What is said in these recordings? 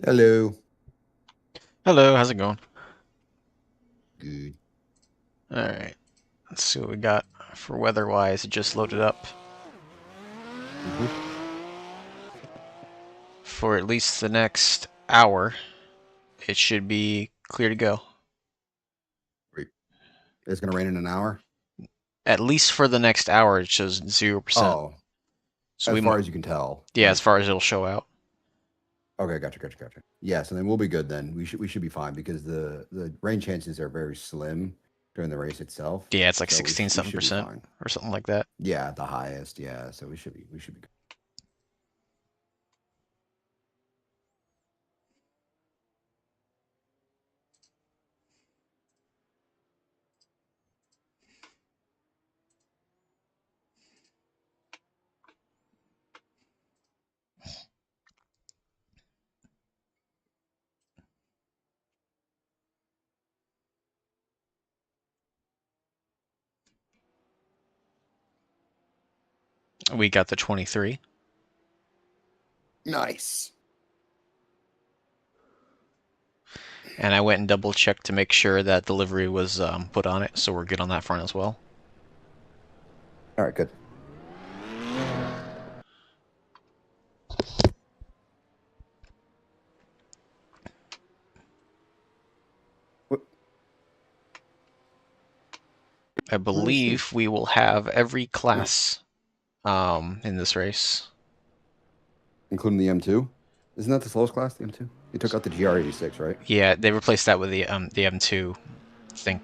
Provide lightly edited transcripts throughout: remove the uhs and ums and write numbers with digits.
Hello. Hello, how's it going? Good. Alright, let's see what we got for weather-wise. It just loaded up Mm-hmm. for at least the next hour. It should be clear to go. Great. It's gonna rain in an hour. At least for the next hour, it shows 0%. Oh, So as we far might, as you can tell. yeah, as far as it'll show out. Okay, gotcha. Yes, and then we'll be good then. We should be fine because the rain chances are very slim during the race itself. Yeah, it's like So 16 we something should be percent fine. or something like that. Yeah, at the highest. Yeah, so we should be good. We got the 23. Nice. And I went and double-checked to make sure that the livery was put on it, so we're good on that front as well. All right, good. What, I where is she? believe we will have every class in this race. Including the M2? Isn't that the slowest class, the M2? You took out the GR86, right? Yeah, they replaced that with the M2, I think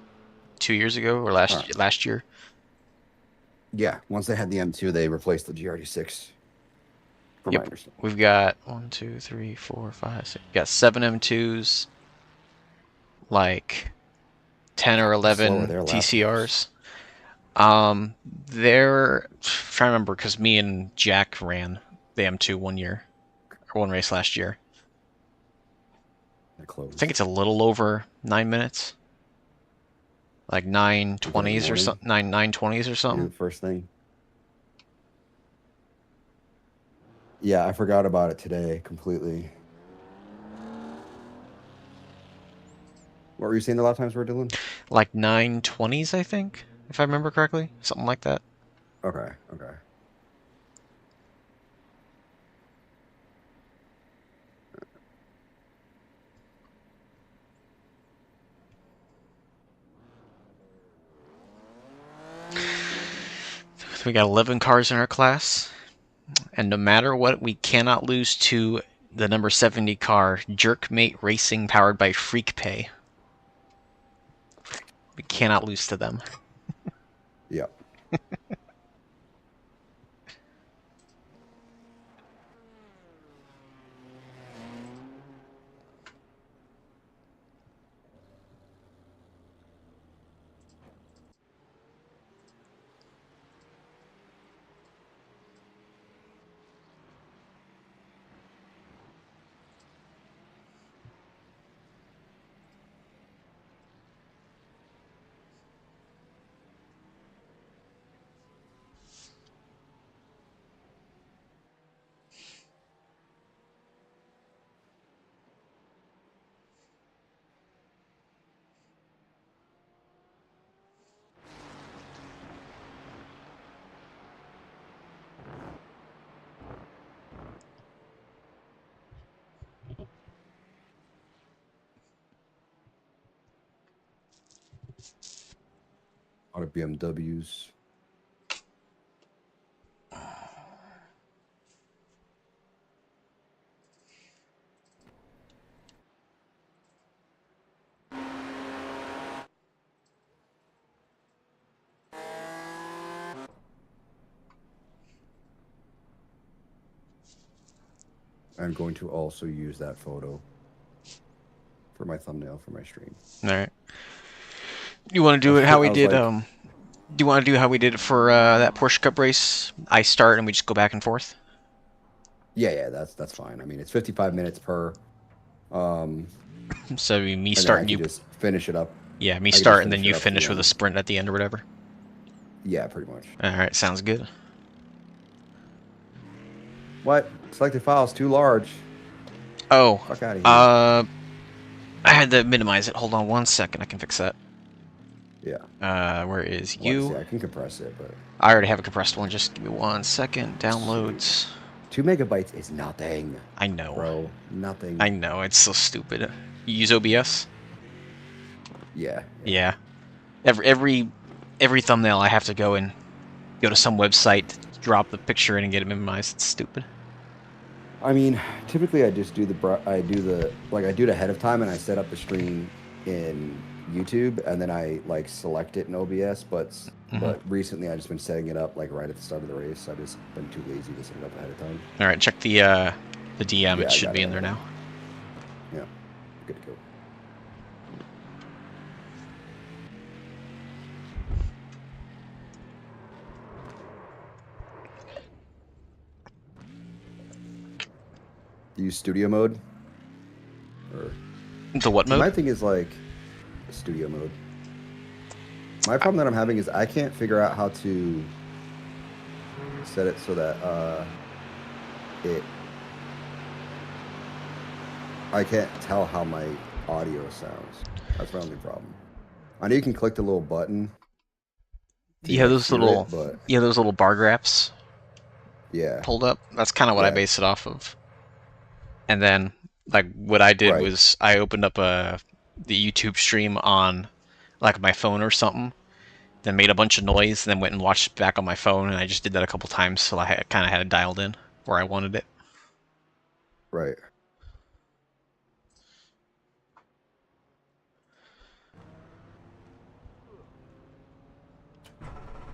2 years ago or All right. last year. Yeah, once they had the M2, they replaced the GR86, from my Yep, understanding. we've got 1, 2, 3, 4, 5, 6. We got 7 M2s, like 10 or How slow are 11 their lap times? TCRs. They're I'm trying to remember because me and Jack ran the M2 one year or one race last year. They're I think closed. it's a little over 9 minutes, like nine Is that in the twenties or morning? something, nine twenties or You do something. the first thing. Yeah, I forgot about it today completely. What were you saying the last times we were doing? Like 9:20s, I think, if I remember correctly, something like that. Okay. We got 11 cars in our class, and no matter what, we cannot lose to the number 70 car, Jerkmate Racing, powered by Freak Pay. We cannot lose to them. Yep. A lot of BMWs. I'm going to also use that photo for my thumbnail for my stream. All right. You want to do it how we I was did? like, Do you want to do how we did it for that Porsche Cup race? I start and we just go back and forth. yeah, that's fine. I mean, it's 55 minutes per, um, So me and then I starting could you. just finish it up. Yeah, me I could just start and then finish you it up to the finish with a end. sprint at the end or whatever. Yeah, pretty much. All right, sounds good. What? Selected files too large. Oh, Fuck out of here. I had to minimize it. Hold on 1 second. I can fix that. Yeah. Where is Well, you? see, I can compress it, but I already have a compressed one. Just give me 1 second. Downloads. 2 megabytes is nothing, I know. bro. Nothing. I know. It's so stupid. You use OBS? Yeah. Yeah. Every thumbnail I have to go to some website, drop the picture in, and get it minimized. It's stupid. I mean, typically I just do I do it ahead of time, and I set up the stream in YouTube, and then I like select it in OBS. But recently I've just been setting it up like right at the start of the race. I've just been too lazy to set it up ahead of time. All right, check the DM. Yeah, it should be in there now. Yeah, good to go. Do you use studio mode? Or The what mode? my thing is like studio mode. My problem that I'm having is I can't figure out how to set it so that I can't tell how my audio sounds. That's my only problem. I know you can click the little button. Yeah, those little bar graphs. Yeah. Pulled up. That's kind of what I base it off of. And then, like, what I did was I opened up the YouTube stream on, like, my phone or something, then made a bunch of noise, and then went and watched it back on my phone, and I just did that a couple times, so I kind of had it dialed in where I wanted it. Right.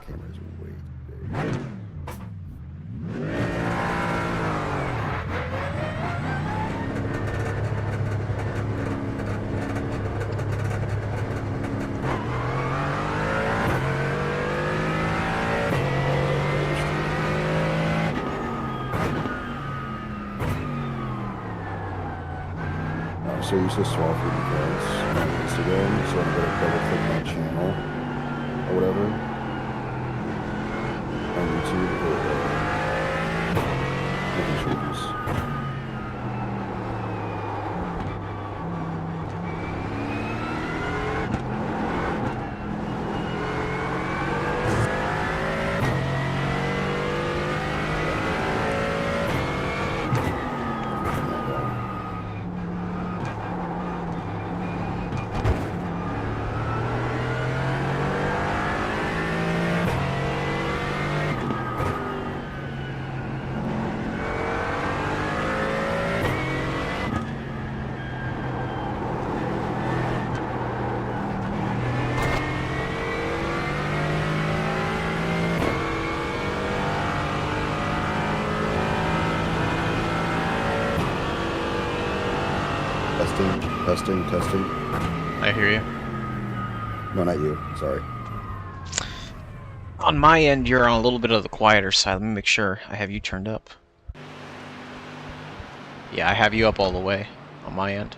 Cameras are way big. So you used to swap your accounts on Instagram, so I'm going to double click my channel or whatever on YouTube or making changes. Testing. I hear you. No, not you. Sorry. On my end, you're on a little bit of the quieter side. Let me make sure I have you turned up. Yeah, I have you up all the way on my end.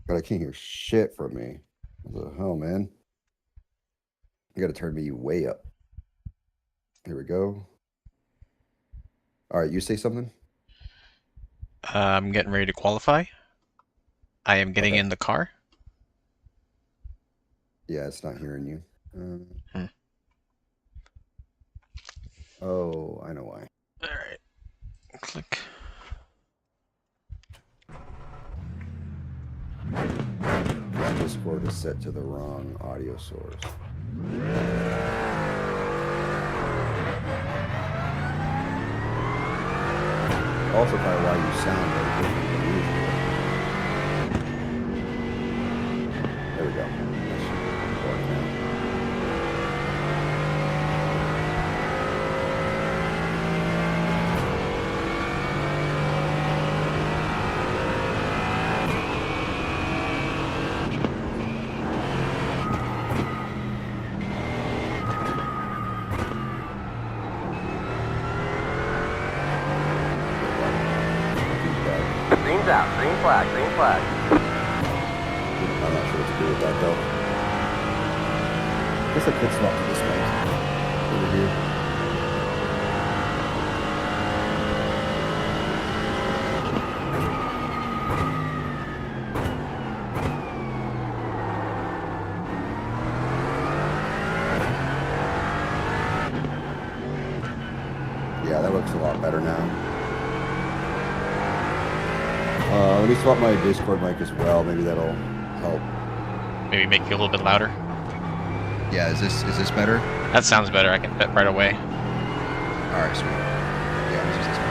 God, I can't hear shit from me. What the hell, man? You gotta turn me way up. Here we go. All right, you say something? I'm getting ready to qualify. I am getting in the car. Yeah, it's not hearing you. Oh, I know why. All right. Click. That Discord is set to the wrong audio source. Also, probably why you sound very different than usual. There we go. That should work now. Green's out. Green flag. Green flag. I'm not sure what to do with that though. I guess I could swap to this one. over here. Yeah, that looks a lot better now. Let me swap my Discord mic as well. Maybe that'll help. Maybe make you a little bit louder. Yeah, is this better? That sounds better. I can bet right away. All right, sweet. Yeah, let's use this one.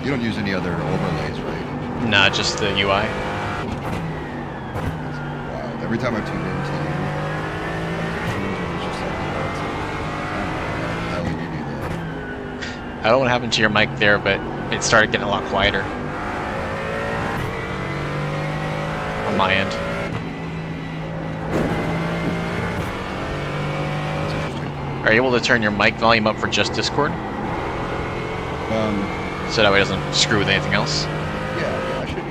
You don't use any other overlays, right? Nah, just the UI. Wow. Every time I tune into you, it's just like, how do you do that? I don't know what happened to your mic there, but it started getting a lot quieter on my end. That's interesting. Are you able to turn your mic volume up for just Discord? So that way it doesn't screw with anything else? Yeah, I should be.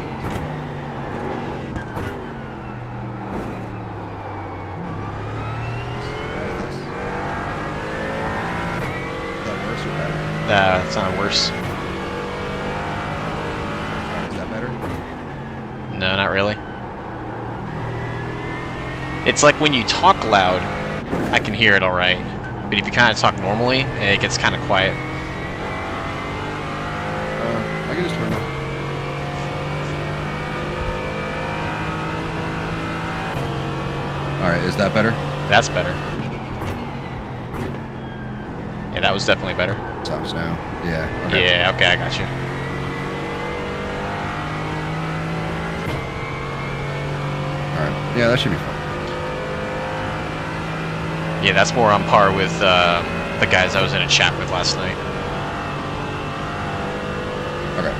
Is that worse or better? That sounded worse. Is that better? No, not really. It's like when you talk loud, I can hear it alright. But if you kind of talk normally, it gets kind of quiet. I can just turn it up. Alright, is that better? That's better. Yeah, that was definitely better. Stops now. Yeah. Okay. Yeah, okay, I got you. Alright. Yeah, that should be fun. Yeah, that's more on par with the guys I was in a chat with last night. Okay.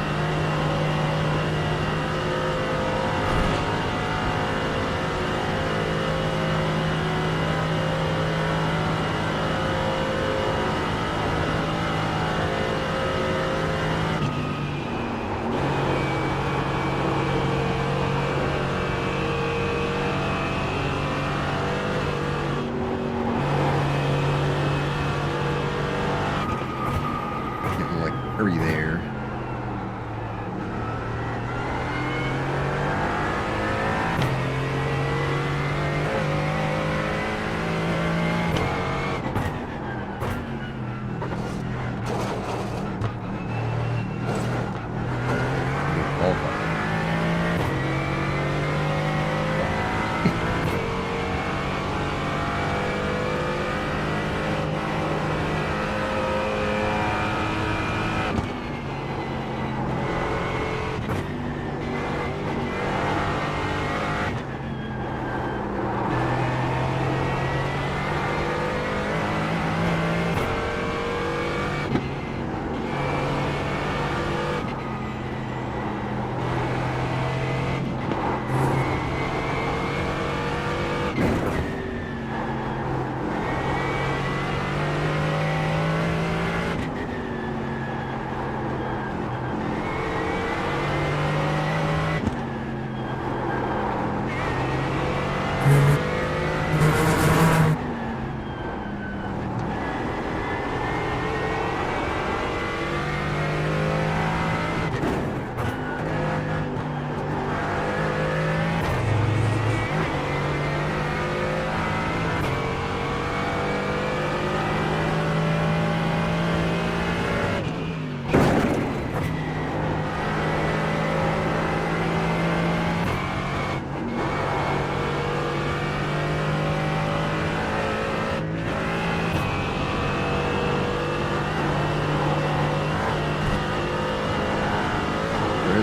battery there.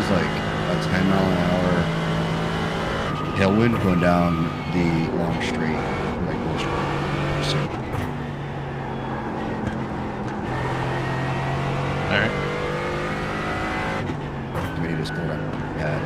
Like a 10-mile-an-hour tailwind going down the long straight, like Bull Street. All right. We need to slow down. Yeah.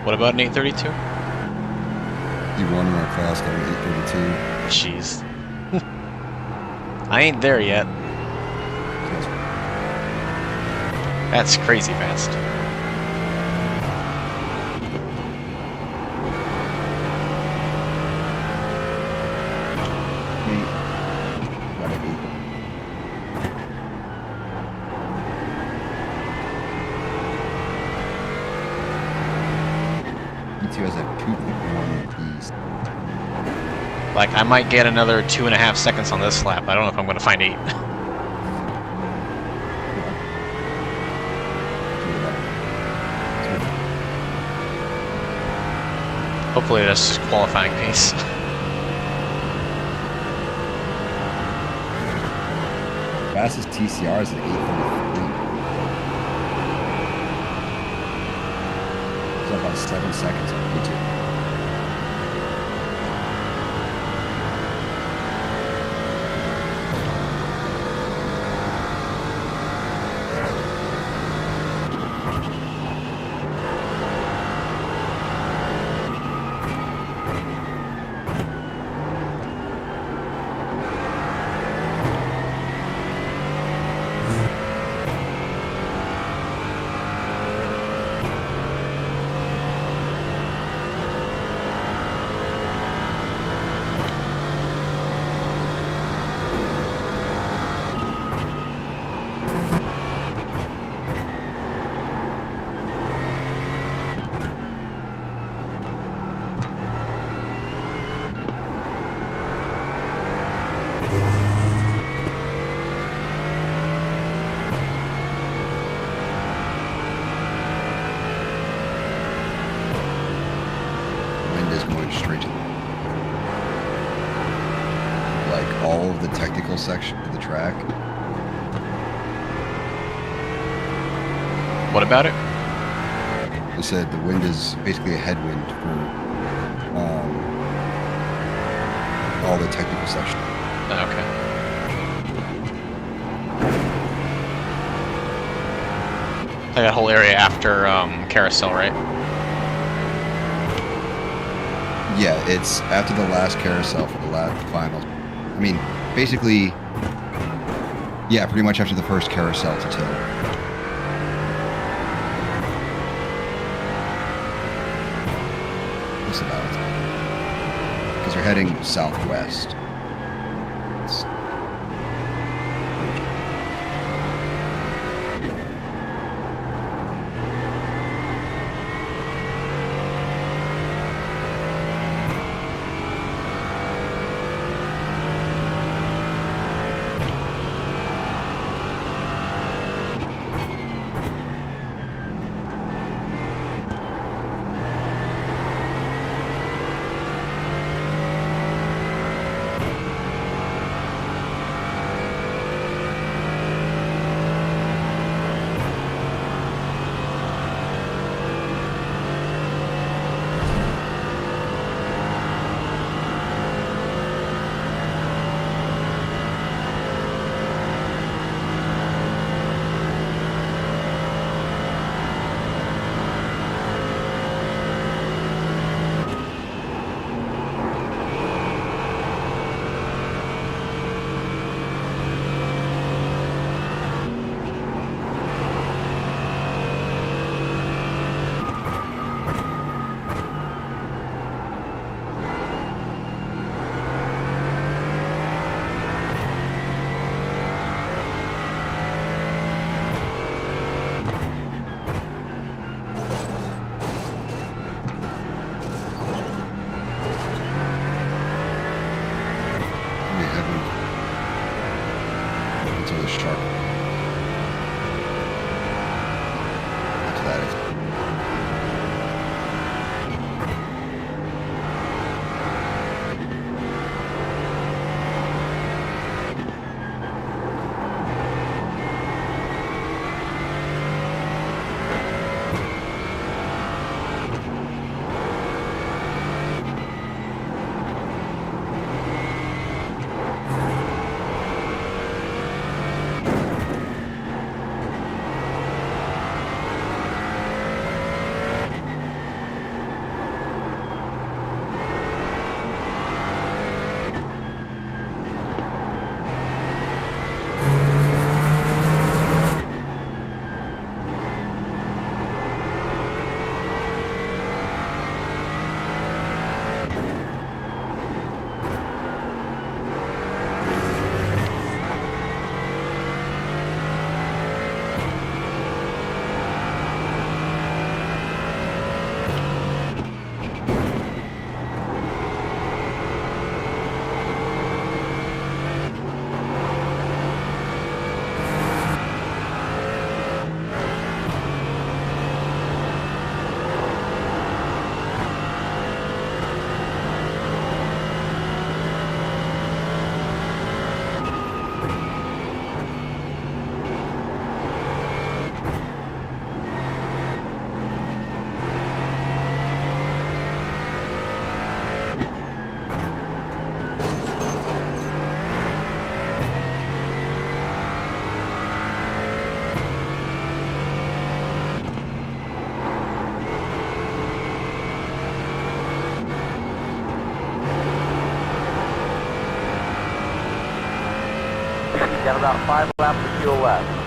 What about an 832? You running that fast on an 832? Jeez. I ain't there yet. That's crazy fast. 22 has a 2.1 piece. Like, I might get another 2.5 seconds on this lap. I don't know if I'm going to find 8. Hopefully that's qualifying pace. Fastest TCR is at 8:33. It's about 7 seconds on YouTube. Section of the track. What about it? They said the wind is basically a headwind for all the technical section. Okay. Like that whole area after carousel, right? Yeah, it's after the last carousel for the last final. I mean, basically, yeah, pretty much after the first carousel to tilt. Just about. Because you're heading southwest. Got about 5 laps of fuel left.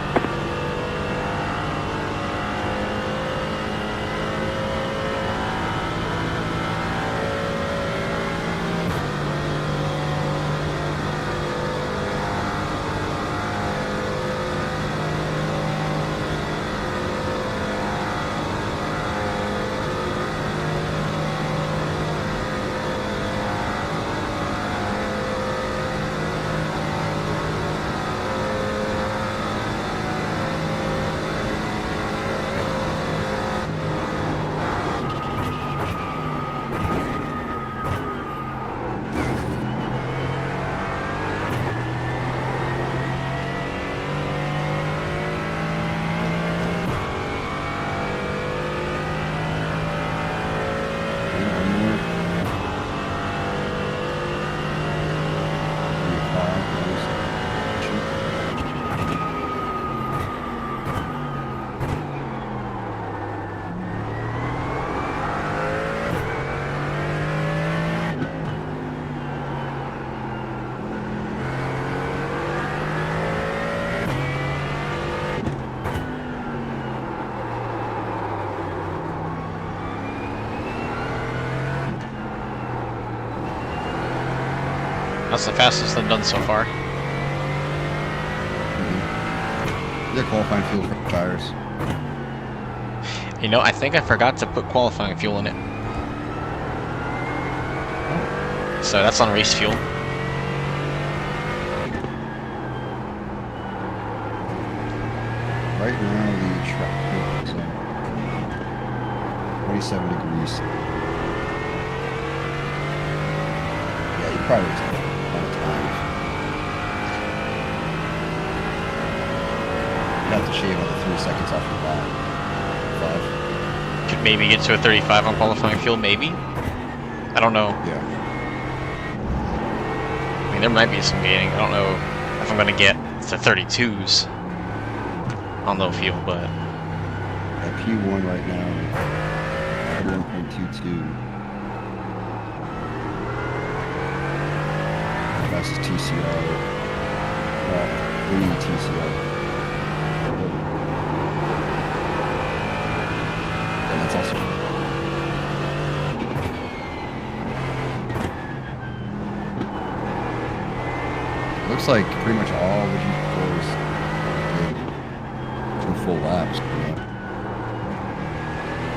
That's the fastest I've done so far. Yeah, qualifying fuel for tires. You know, I think I forgot to put qualifying fuel in it. So that's on race fuel. Right now the track is 27 degrees. Yeah, you probably take a lot of time. You have to shave another 3 seconds off your lap. 5. Could maybe get to a 35 on qualifying fuel, maybe? I don't know. Yeah. I mean, there might be some gaining. I don't know if I'm going to get to 32s on low fuel, but... At P1 right now, 1.22. Fastest TCR. Well, TCR. And that's also... It looks like pretty much all the G4s did 2 full laps.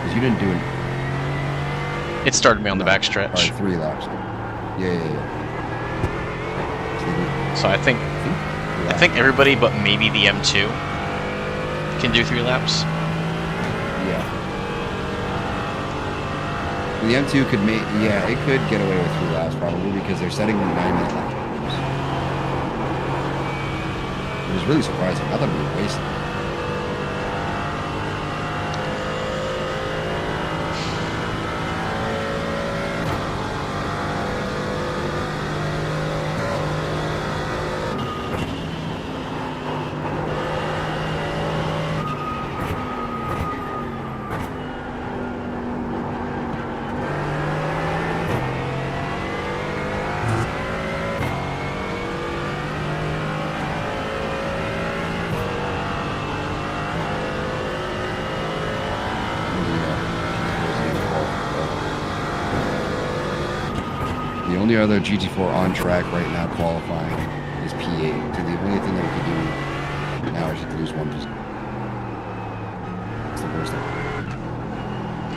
Because you didn't do it. It started me on the backstretch. Alright, 3 laps. Yeah. So I think everybody but maybe the M2 can do 3 laps. Yeah. The M2 could make, yeah, it could get away with 3 laps probably because they're setting 9-minute lap times. It was really surprising. I thought we were wasting. The only other GT4 on track right now qualifying is P8. So the only thing that we could do now is just lose 1 position. That's the worst thing.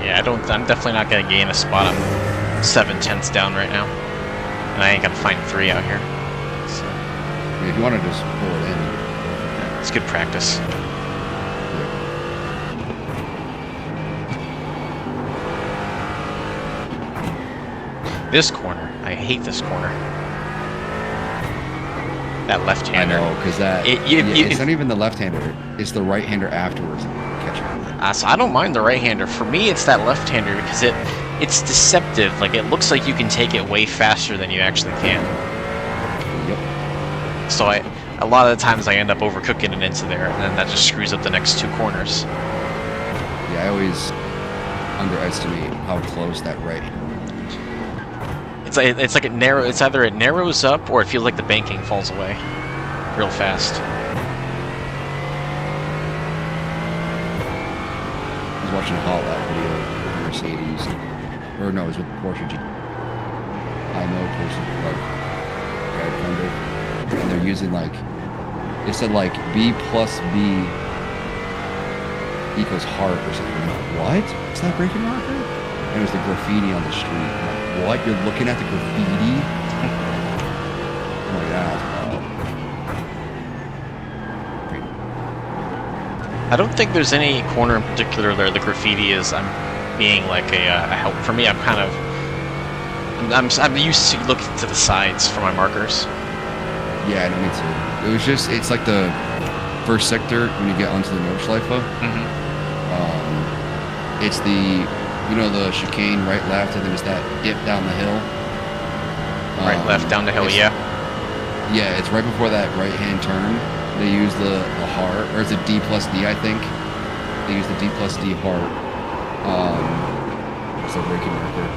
Yeah, I'm definitely not gonna gain a spot. I'm 7/10 down right now, and I ain't gonna find 3 out here. So. I mean, if you want to just pull it in, yeah, it's good practice. This corner, I hate this corner. That left-hander. I know, because that it's not even the left-hander; it's the right-hander afterwards that catch it. So I don't mind the right-hander. For me, it's that left-hander because it's deceptive. Like it looks like you can take it way faster than you actually can. Yep. So a lot of the times I end up overcooking it into there, and then that just screws up the next 2 corners. Yeah, I always underestimate how close that right. It's like it narrow. It's either it narrows up or it feels like the banking falls away. real fast. I was watching a hot lap video with Mercedes, or no, it was with Porsche GT. I know person like guy kind of, and they're using like it said like B plus B equals heart or something. I'm like, what? Is that braking marker? And it was the graffiti on the street. I'm like, what? You're looking at the graffiti? I'm like, I don't think there's any corner in particular where the graffiti is being like a help for me. I'm used to looking to the sides for my markers. Yeah, I know, me too. It was just, it's like the first sector when you get onto the Nordschleife. It's the, you know, the chicane right, left, and then it's that dip down the hill. Right, left, down the hill, yeah. Yeah, it's right before that right-hand turn. They use the heart, or it's a D plus D, I think. They use the D plus D heart. It's a braking marker.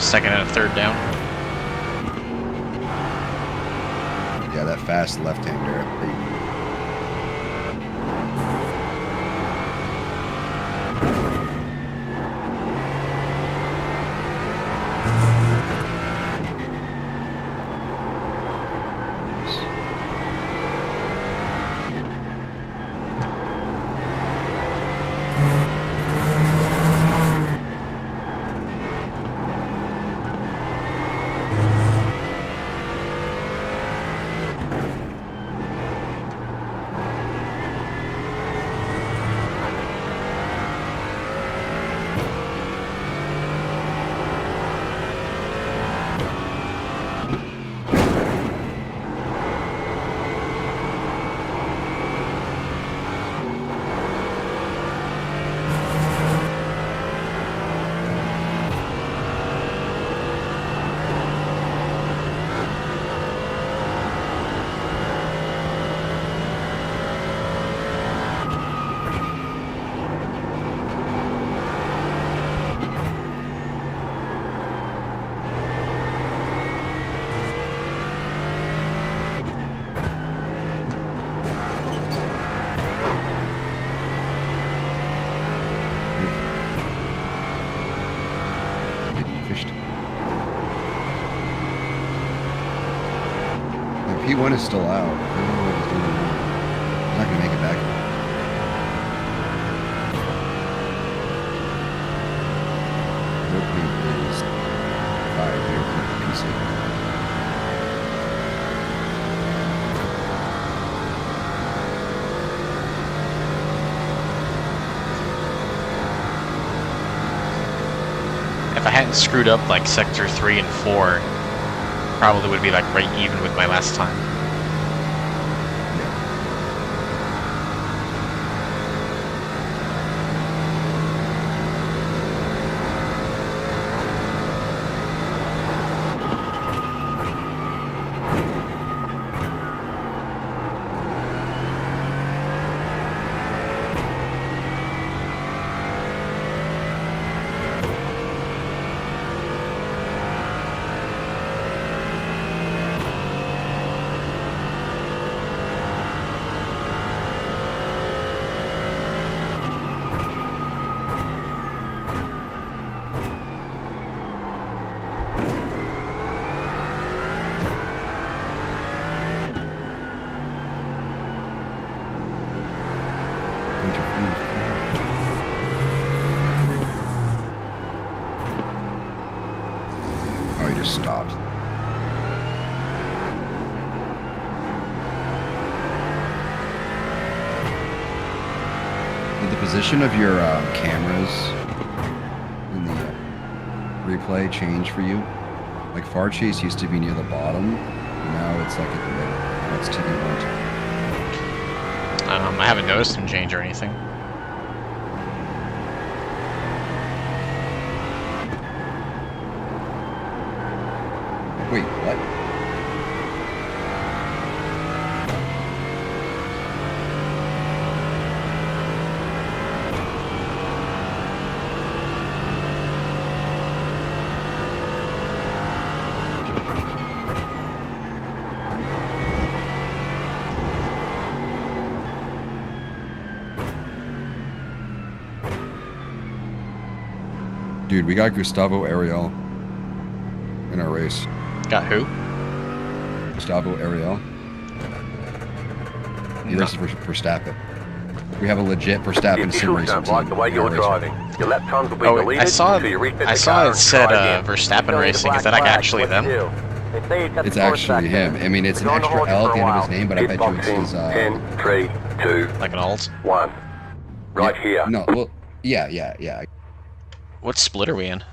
Second and a third down. Yeah, that fast left-hander. P1 is still out. I don't know what he's doing now. He's not going to make it back. Workweek is 5 here for PC. If I hadn't screwed up like sector 3 and 4, probably would be like right even with my last time. just stopped. Did the position of your cameras in the replay change for you? Like far chase used to be near the bottom, now it's like at the middle. Now it's TV1. I haven't noticed them change or anything. Wait, what? Dude, we got Gustavo Ariel in our race. Got who? Gustavo Ariel. He races for Verstappen. We have a legit Verstappen sim racing team. Like the way you're driving. Your lap times will be deleted. I saw it said Verstappen Racing. Is that actually them? It's actually him. I mean, it's an extra L at the end of his name, but I bet you it's his... 10, 3, 2, like an alt? 1. Right here. No, well, yeah. What split are we in?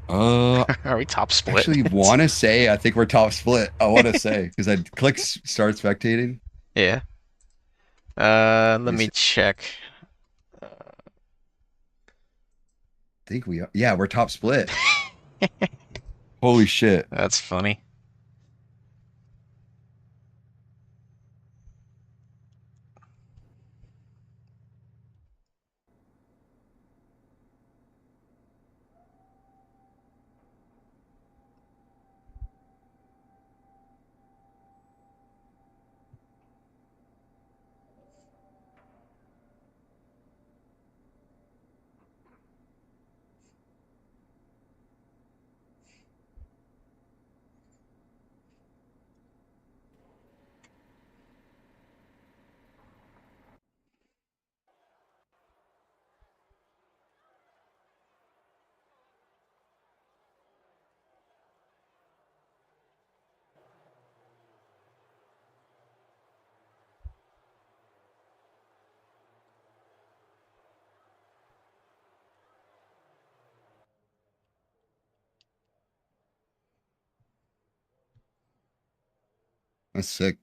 Are we top split? Actually, want to say I think we're top split. I want to say because I click start spectating. Yeah. Let me check. I think we are. Yeah, we're top split. Holy shit! That's funny. That's sick.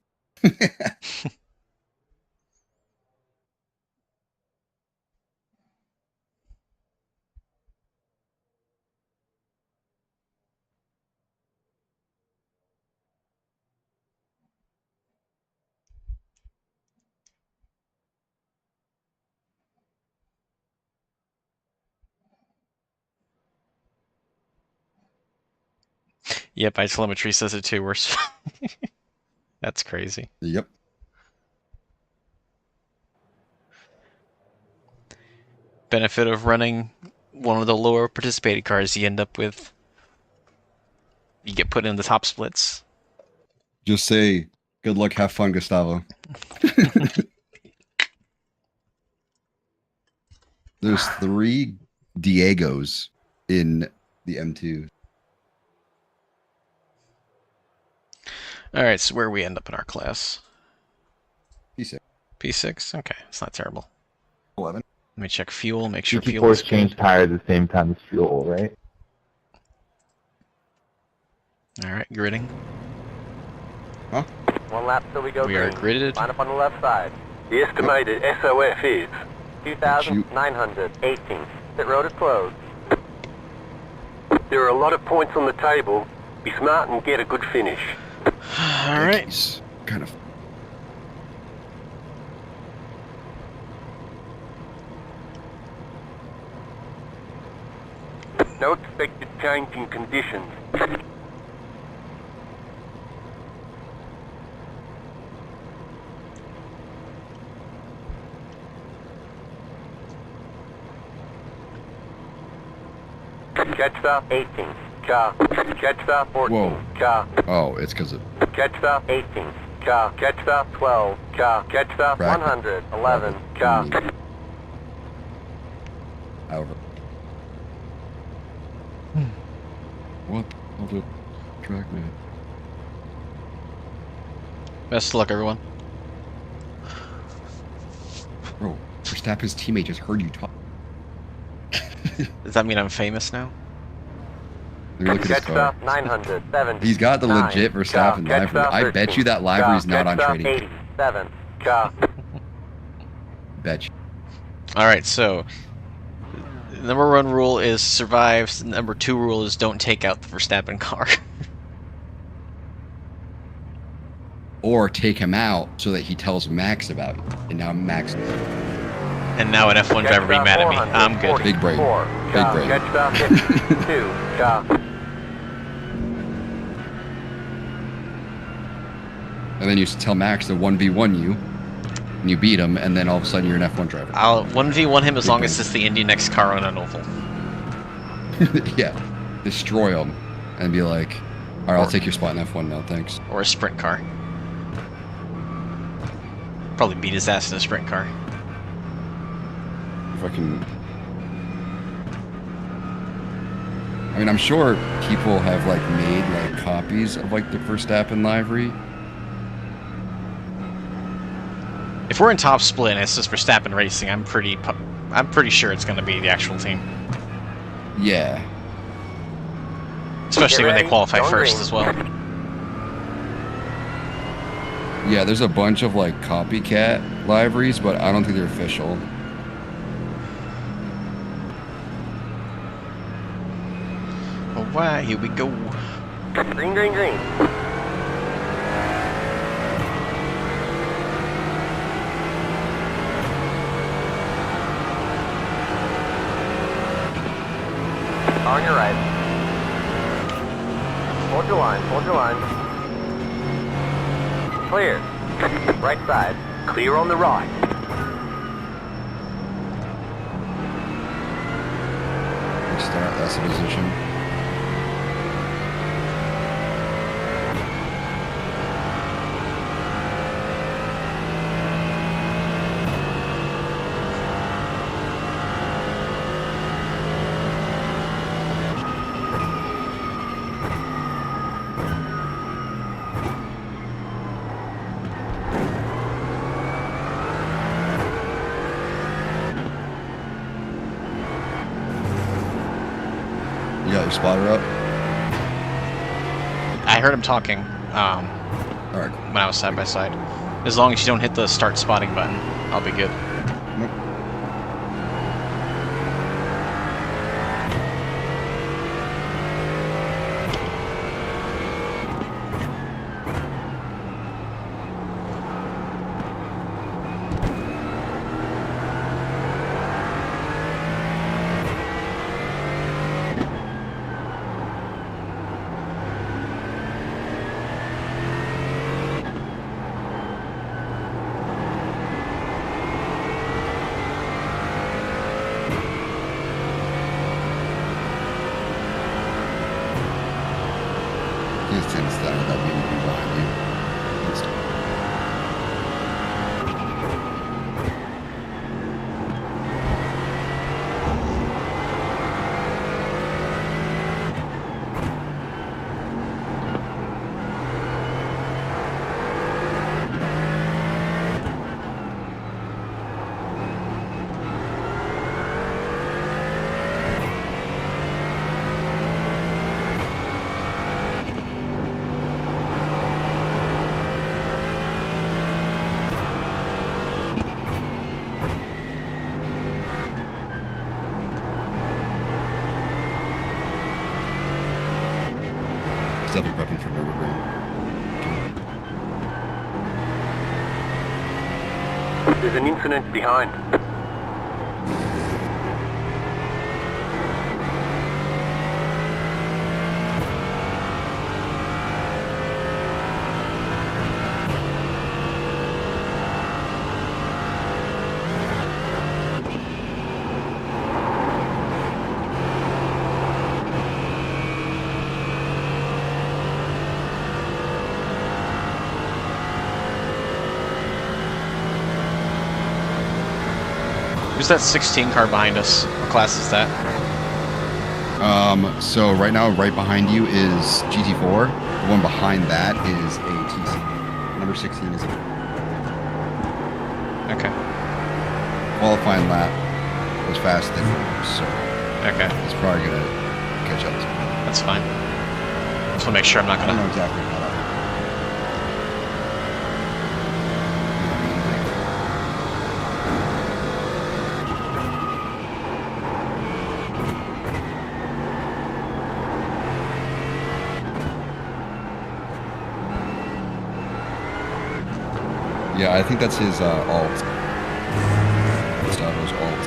Yep, iTelemetry says it too. Worse. That's crazy. Yep. Benefit of running one of the lower participated cars, you end up with... You get put in the top splits. Just say, good luck, have fun, Gustavo. There's 3 Diegos in the M2. Alright, so where we end up in our class? P6. P6? Okay, it's not terrible. 11. Let me check fuel, make sure GT4 fuel is change tires at the same time as fuel, right? Alright, gridding. Huh? 1 lap till we go We are gridded. Line up on the left side. The estimated SOF is 2,918. Pit road is closed. There are a lot of points on the table. Be smart and get a good finish. Alright. He's kind of... No expected change in conditions. Jetstar 18. Car. Jetstar 14. Whoa. Car. Oh, it's because of... Jetstar 18. Car. Jetstar 12. Car. Jetstar 111. Car. However. What? Hold it. Track man. Best of luck, everyone. Bro, Verstappen's teammate just heard you talk. Does that mean I'm famous now? Look at his car. 970. He's got the legit Verstappen livery. I bet you that livery's not on trading. 87. Car. Bet you. Alright, so number 1 rule is survive. Number 2 rule is don't take out the Verstappen car. Or take him out so that he tells Max about it. And now Max... And now an F1 driver be mad at me. I'm good. Big brain. Big brain. And then you tell Max to 1v1 you, and you beat him, and then all of a sudden you're an F1 driver. I'll 1v1 him as long as it's the Indy next car on an oval. Yeah. Destroy him. And be like, alright, I'll take your spot in F1 now, thanks. Or a sprint car. Probably beat his ass in a sprint car. If I can... I mean, I'm sure people have, like, made, like, copies of, like, the Verstappen livery. If we're in top split and it's just Verstappen Racing, I'm pretty sure it's going to be the actual team. Yeah. Especially when they qualify first as well. Yeah, there's a bunch of, like, copycat liveries, but I don't think they're official. Alright, here we go. Green, green, green. On your right. Hold your line, hold your line. Clear. Right side. Clear on the right. Start, that's the position. You got your spotter up? I heard him talking Alright. when I was side by side. As long as you don't hit the start spotting button, I'll be good. Nope. That being behind you. Definitely prepping for Nurburgring. There's an incident behind. Who's that 16 car behind us? What class is that? So right now, right behind you is GT4. The one behind that is a TC. Number 16 is a... Okay. Qualifying lap was faster than yours, so... Okay. It's probably going to catch up to you. That's fine. Just want to make sure I'm not going to... I don't know exactly how that... Yeah, I think that's his alt. Gustavo's alt.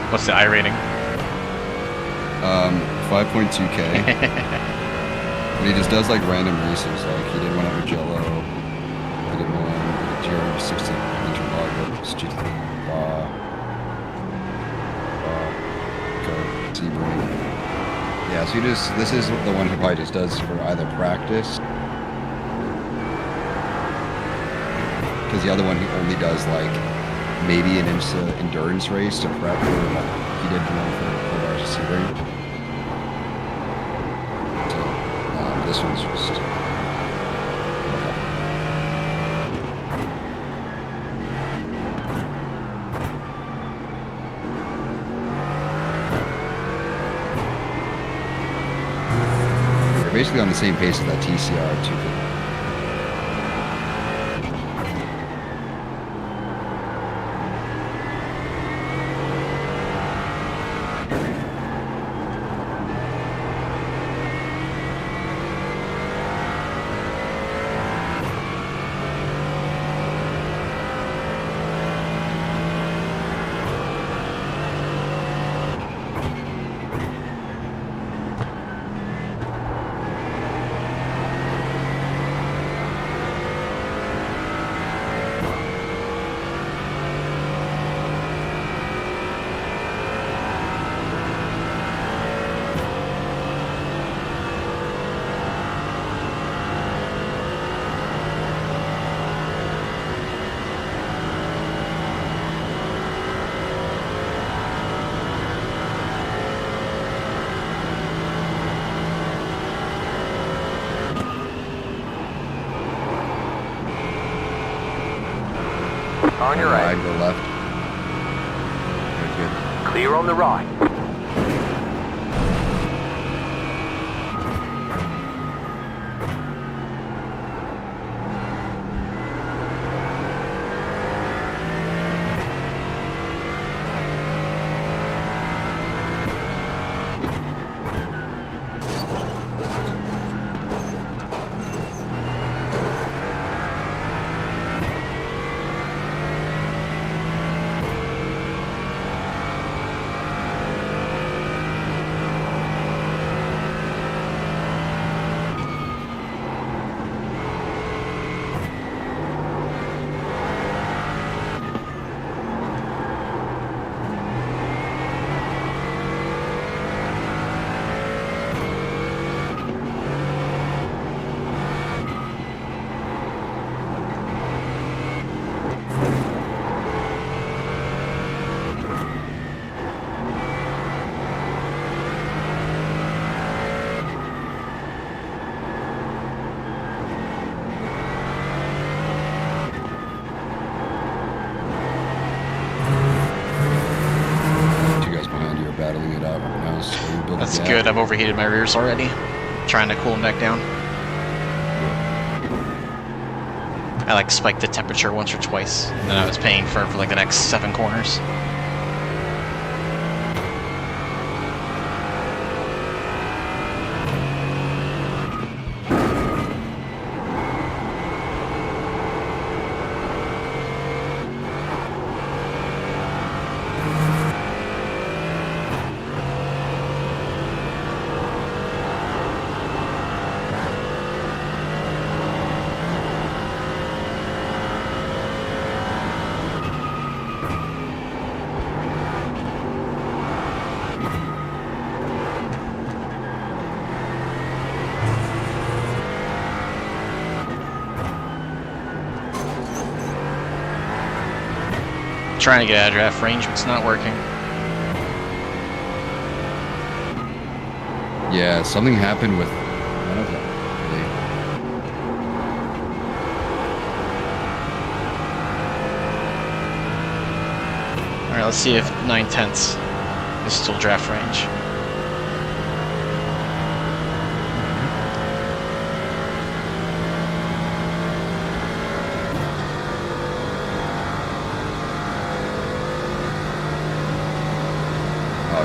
What's the iRating? 5.2K. But he just does like random races. Like he did one at Mugello. He did one at Giro 16 Interlagos, GT4. Sebring. Yeah, so this is the one he probably just does for either practice. Because the other one he only does like maybe an IMSA endurance race to prep for he did the one for Sebring. So this one's just they're basically on the same pace as that TCR 250. On your right. Go left. Good. Clear on the right. That's good. I've overheated my rears already. Trying to cool them back down. I like spiked the temperature once or twice, and then I was paying for like the next 7 corners. Trying to get out of draft range, but it's not working. Yeah, something happened with one of them. All right, let's see if 9/10 is still draft range.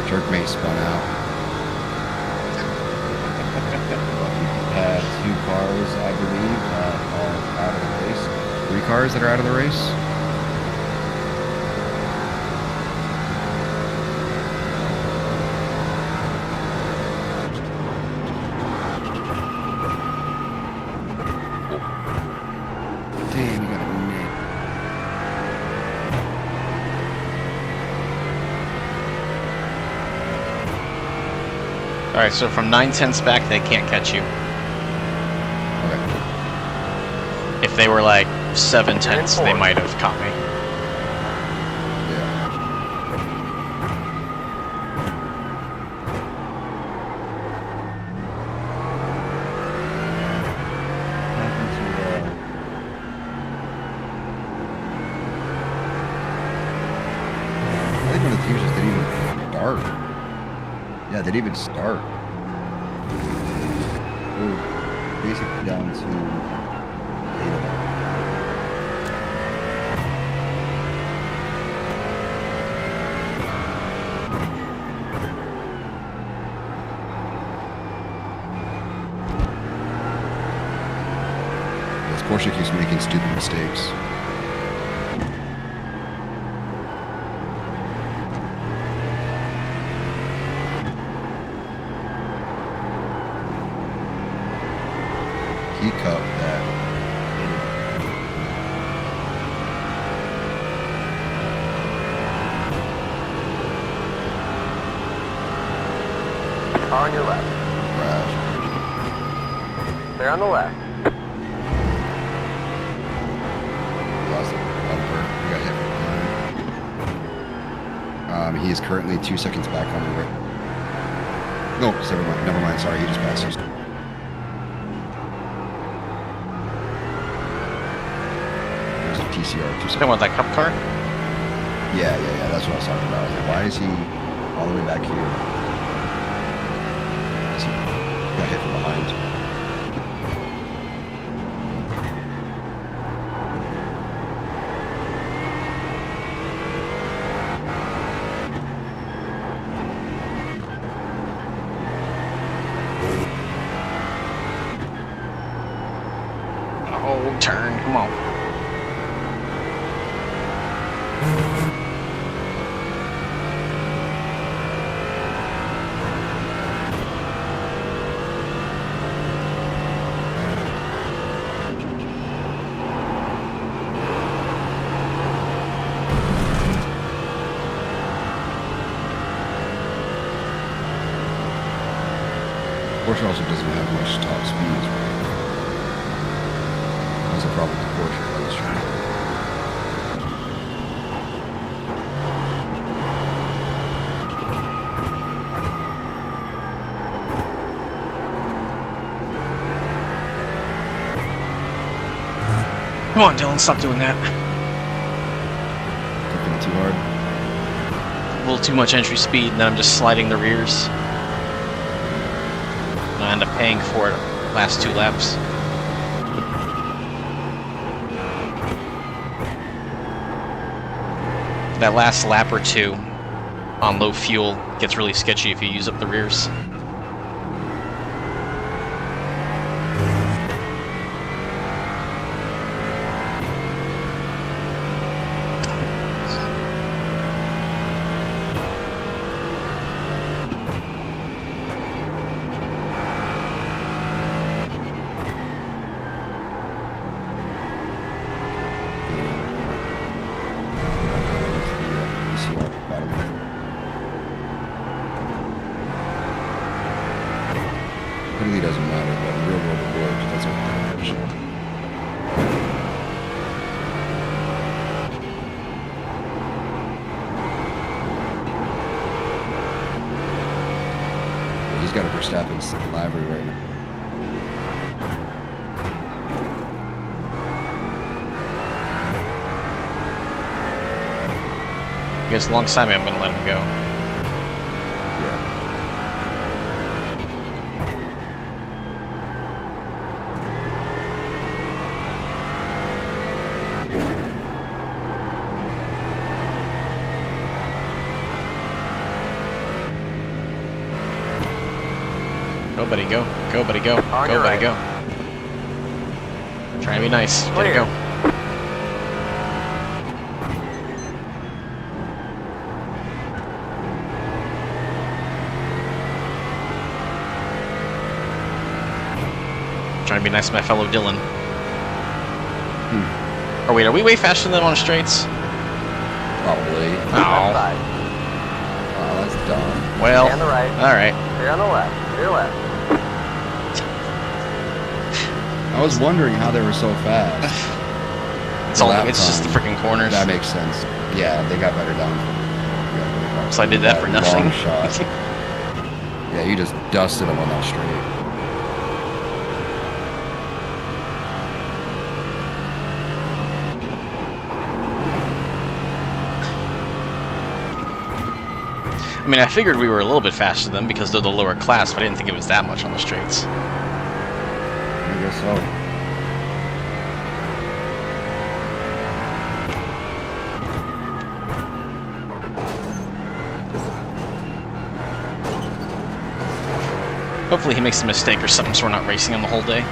Jerk May spun out. We've had 2 cars, I believe, that are out of the race. 3 cars that are out of the race. Damn, you got a net. Alright, so from 9/10 back, they can't catch you. Okay. If they were like 7/10, they might have caught me. I think one of the teams just didn't even start. Yeah, they didn't even start. We're basically down to 8 of them. This Porsche keeps making stupid mistakes. He cut that. On your left. Crash. They're on the left. Lost the bumper. We got hit. He is currently 2 seconds back on the right. No, never mind. Sorry, he just passed us. There's a TCR 2 seconds. Talking about that cup car? Yeah. That's what I was talking about. I was like, why is he all the way back here? He got hit from behind. Oh, turn, come on. Porsche also doesn't have much top speeds. That's a problem with Porsche. That's true. Come on, Dylan, stop doing that. Cooking too hard. A little too much entry speed, and then I'm just sliding the rears. And I end up paying for it last 2 laps. That last lap or 2 on low fuel gets really sketchy if you use up the rears. Verstappen's library right now. He gets alongside me, I'm gonna let him go. Go, buddy, go. Go, buddy, go. Go, buddy, go. Trying to be nice. Get it, go. Trying to be nice to my fellow Dylan. Or wait, are we way faster than them on the straights? Probably. Oh. Oh, that's dumb. Well, on the right. Alright. Stay on the left. Your left. I was wondering how they were so fast. It's just the freaking corners. That makes sense. Yeah, they got better down. So I did that for nothing. Long shot. Yeah, you just dusted them on that straight. I mean, I figured we were a little bit faster than them because they're the lower class, but I didn't think it was that much on the straights. I guess so. Hopefully he makes a mistake or something so we're not racing him the whole day.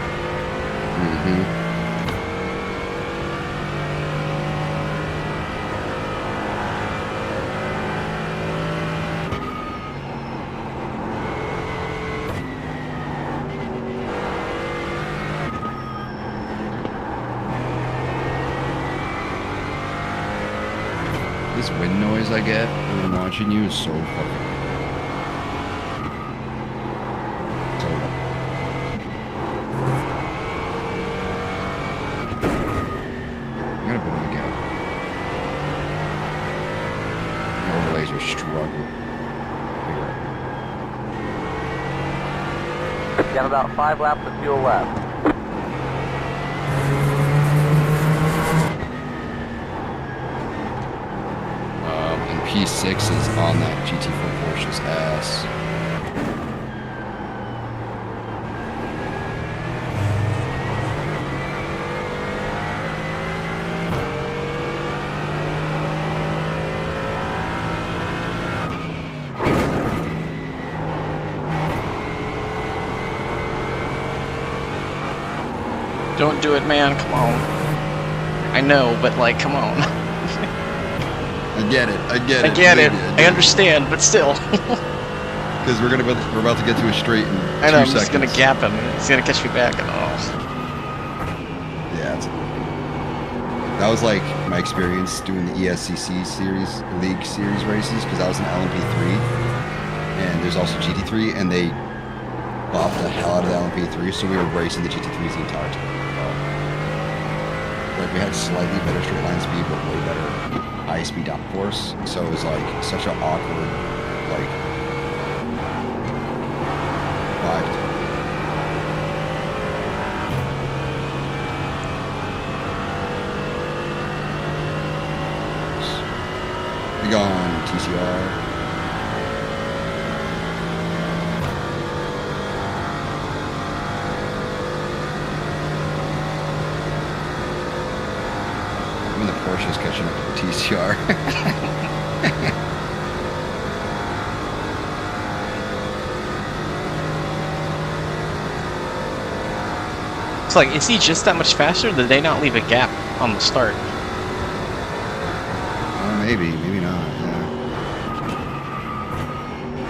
This wind noise I get when I'm watching you is so fucking... I'm gonna put him again. The overlays are struggling. You have about 5 laps of fuel left. And P6 is on that GT4 Porsche's ass. Don't do it, man. Come on. I know, but like, come on. I get it. I get it. I understand, but still. Because we're about to get to a straight in 2 seconds. I know. I'm just gonna gap him. He's gonna catch me back. And Yeah. That was like my experience doing the ESCC series, League Series races, because I was in LMP3, and there's also GT3, and they bopped the hell out of the LMP3, so we were racing the GT3s the entire time. Like we had slightly better straight line speed, but way better high speed downforce. So it was like such an awkward, like, vibe. Big on TCR. Even the Porsche's catching up to the TCR. it's like, is he just that much faster? Did they not leave a gap on the start? Maybe not. Yeah.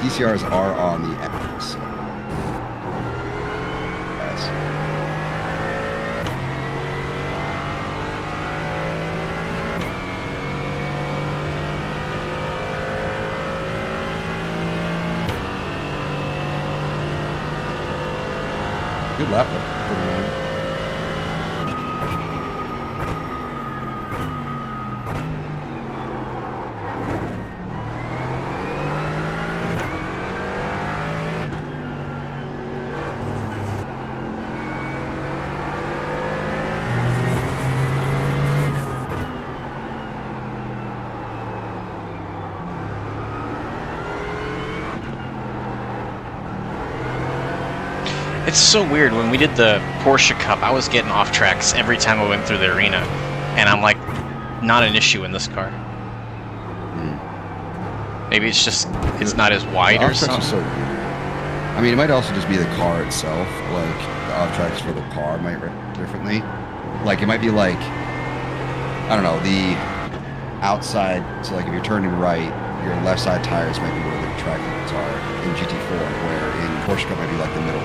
TCRs are on the X. Yes. Good lap up. It's so weird. When we did the Porsche Cup, I was getting off tracks every time I went through the arena, and I'm like, not an issue in this car. Maybe it's just it's not as wide or something. So weird. I mean, it might also just be the car itself. Like the off tracks for the car might run differently. Like it might be like, I don't know, the outside. So like if you're turning right, your left side tires might be where the track limits are in GT4, where in Porsche Cup might be like the middle.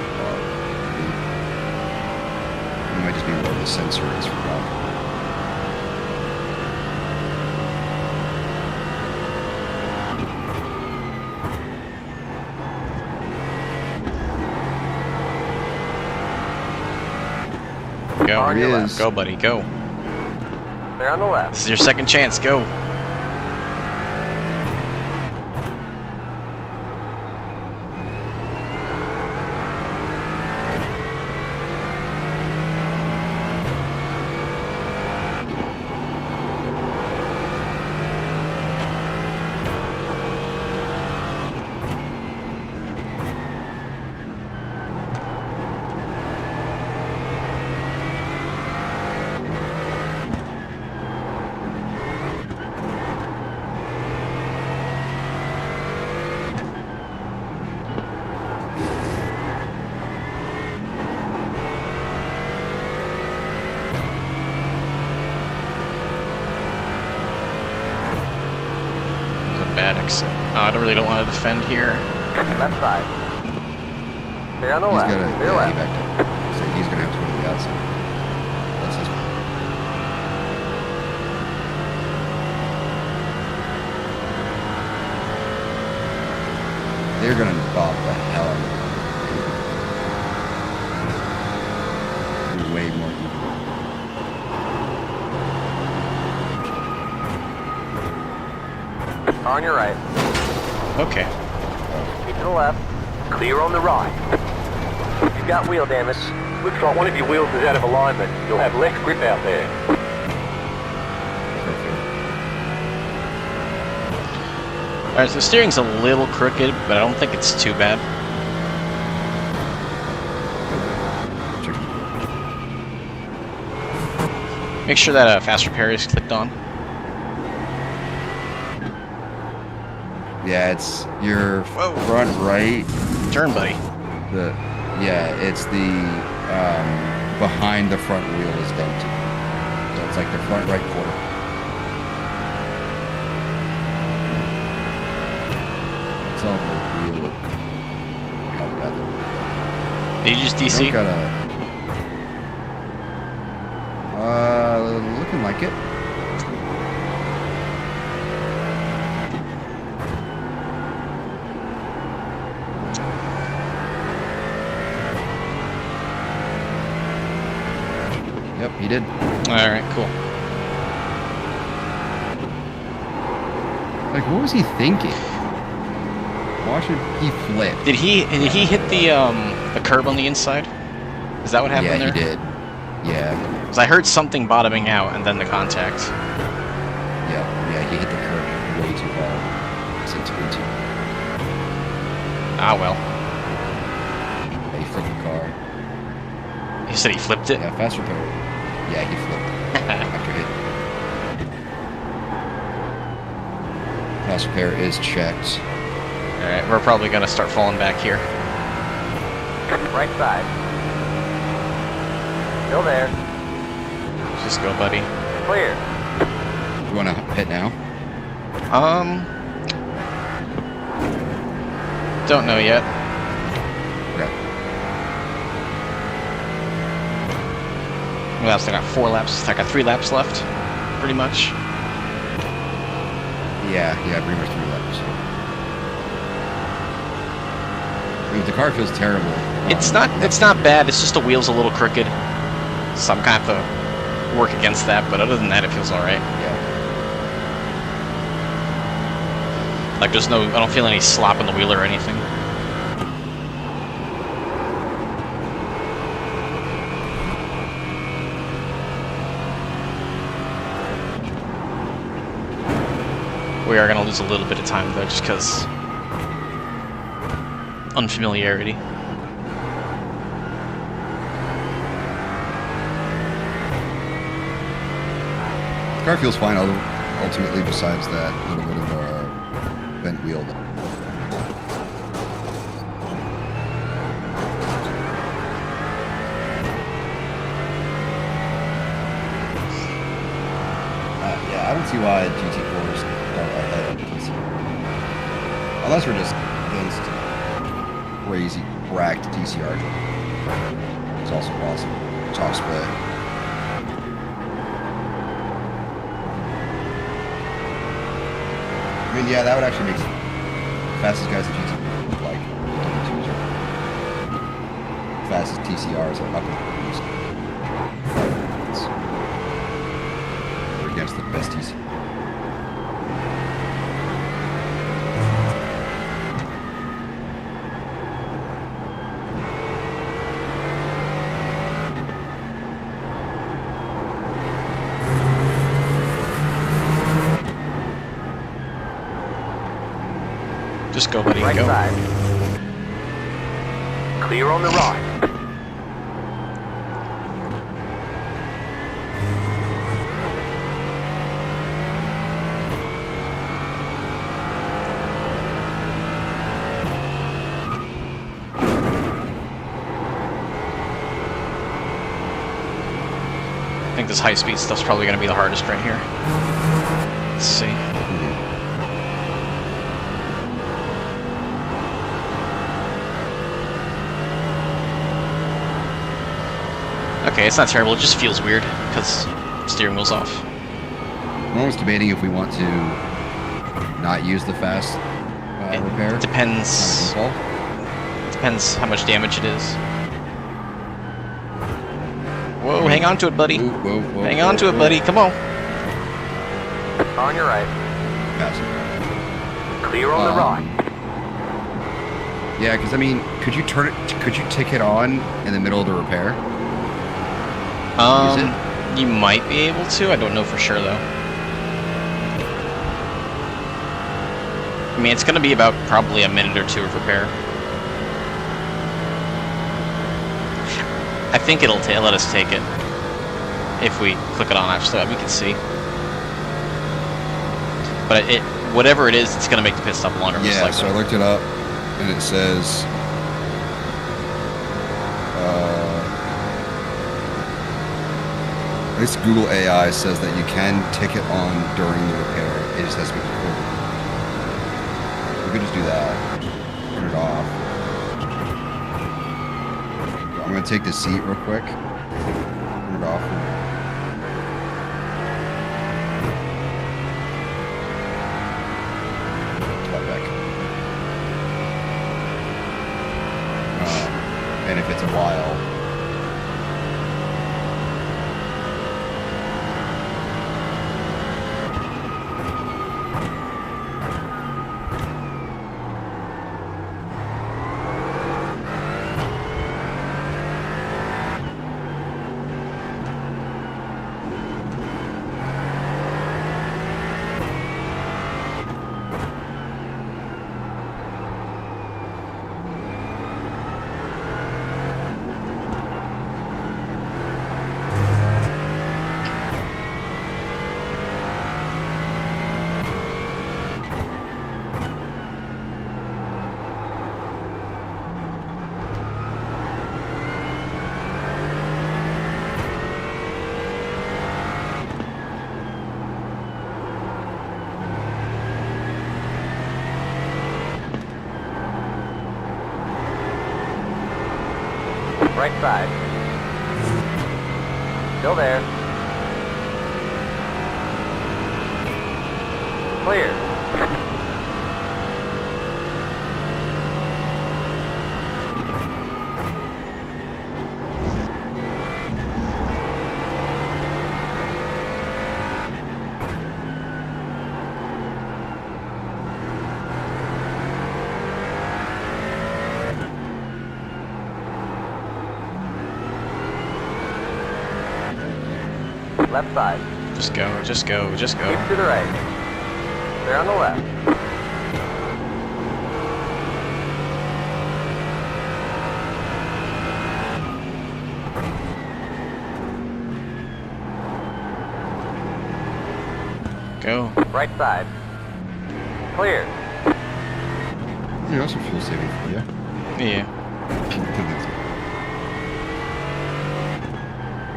It might just be where the sensor is for that. Go. On your left. Go, buddy, go. They're on the left. This is your second chance, go. Bad exit. I really don't want to defend here. Left side. They're on the He's left. gotta, They're yeah, left. he backed up. So he's gonna have to go to the outside. That's his. They're gonna bob the hell out of it. Way more even. On your right. Okay. Keep to the left. Clear on the right. You've got wheel damage. Looks like one of your wheels is out of alignment. You'll have less grip out there. Alright, so the steering's a little crooked, but I don't think it's too bad. Make sure that fast repair is clicked on. Yeah, it's your front right. Turn, buddy. It's the behind the front wheel is dented. So it's like the front right quarter. It's all the wheel. Did you just DC? You don't gotta, looking like it. Yep, he did. Alright, cool. Like, what was he thinking? Why should he flip? Did he hit the curb on the inside? Is that what happened there? Yeah, he did. Yeah. Because I heard something bottoming out and then the contact. Yeah, he hit the curb way too hard. It's into. Ah, well. Yeah, he flipped the car. He said he flipped it? Yeah, fast repair. Yeah, he flipped after hit. Fast repair is checked. Alright, we're probably going to start falling back here. Right side. Still there. Just go, buddy. Clear. You want to hit now? Don't know yet. Okay. Well, I got 4 laps. I got 3 laps left, pretty much. Yeah, pretty much 3 laps. I mean, the car feels terrible. It's not bad. It's just the wheel's a little crooked. So I'm gonna have to work against that. But other than that, it feels all right. Yeah. Like I don't feel any slop in the wheel or anything. We are gonna lose a little bit of time though, just because unfamiliarity. car feels fine, ultimately, besides that little bit of bent wheel. Yeah, I don't see why GT4s are ahead of TCR. Unless we're just against crazy, cracked TCR. It's also awesome. Top split. I mean, yeah, that would actually make the fastest guys at GT look like fastest TCRs are up in the east. They're against the best TCR. Just go, buddy. Right Go. side. Clear on the right. I think this high-speed stuff's probably going to be the hardest right here. Let's see. Okay, it's not terrible, it just feels weird, because steering wheel's off. I'm almost debating if we want to not use the fast repair. It depends. Depends how much damage it is. Whoa, hang on to it, buddy. Whoa, Hang on to it, buddy. Come on. On your right. Pass. Clear on the right. Yeah, because I mean, could you turn it? Could you tick it on in the middle of the repair? You might be able to. I don't know for sure though. I mean, it's going to be about probably a minute or two of repair. I think it'll let us take it if we click it on. Actually, we can see. But whatever it is, it's going to make the pit stop longer. Yeah. So I looked it up, and it says. At least Google AI says that you can tick it on during the repair. It just has to be recorded. We could just do that. Turn it off. I'm going to take the seat real quick. Turn it off. Slide back. And if it's a while... Right side. Still there. Clear. Left side. Just go, just go, just go. Keep to the right. Clear on the left. Right side. Clear. Yeah, also fuel saving for you. Yeah.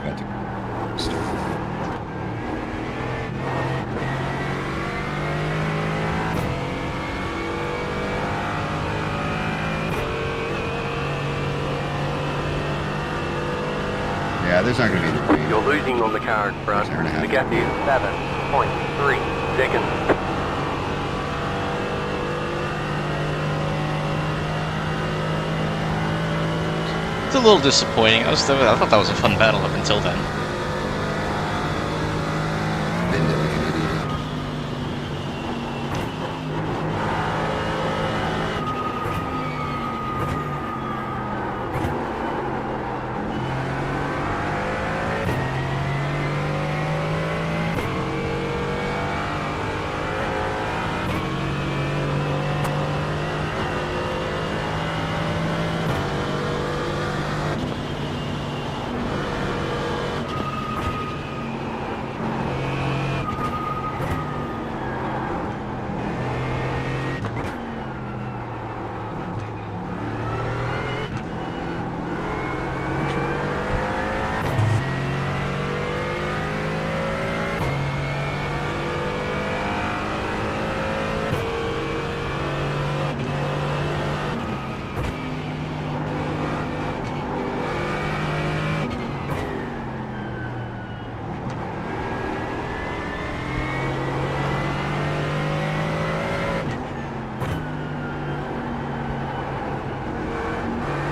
Got to start. Yeah, there's not going to be any green. You're losing on the car in front. Hour and a half. The gap is 7.3 seconds. It's a little disappointing. I thought that was a fun battle up until then. Bend it like an idiot.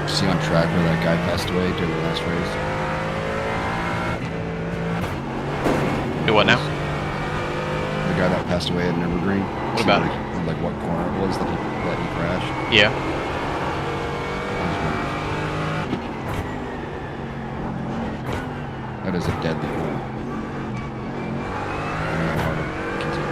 See on track where that guy passed away during the last race? Do what now? The guy that passed away at Nurburgring. What about it? Like what corner it was that he crashed? Yeah. I was wondering. That is a deadly corner. I don't know how to continue.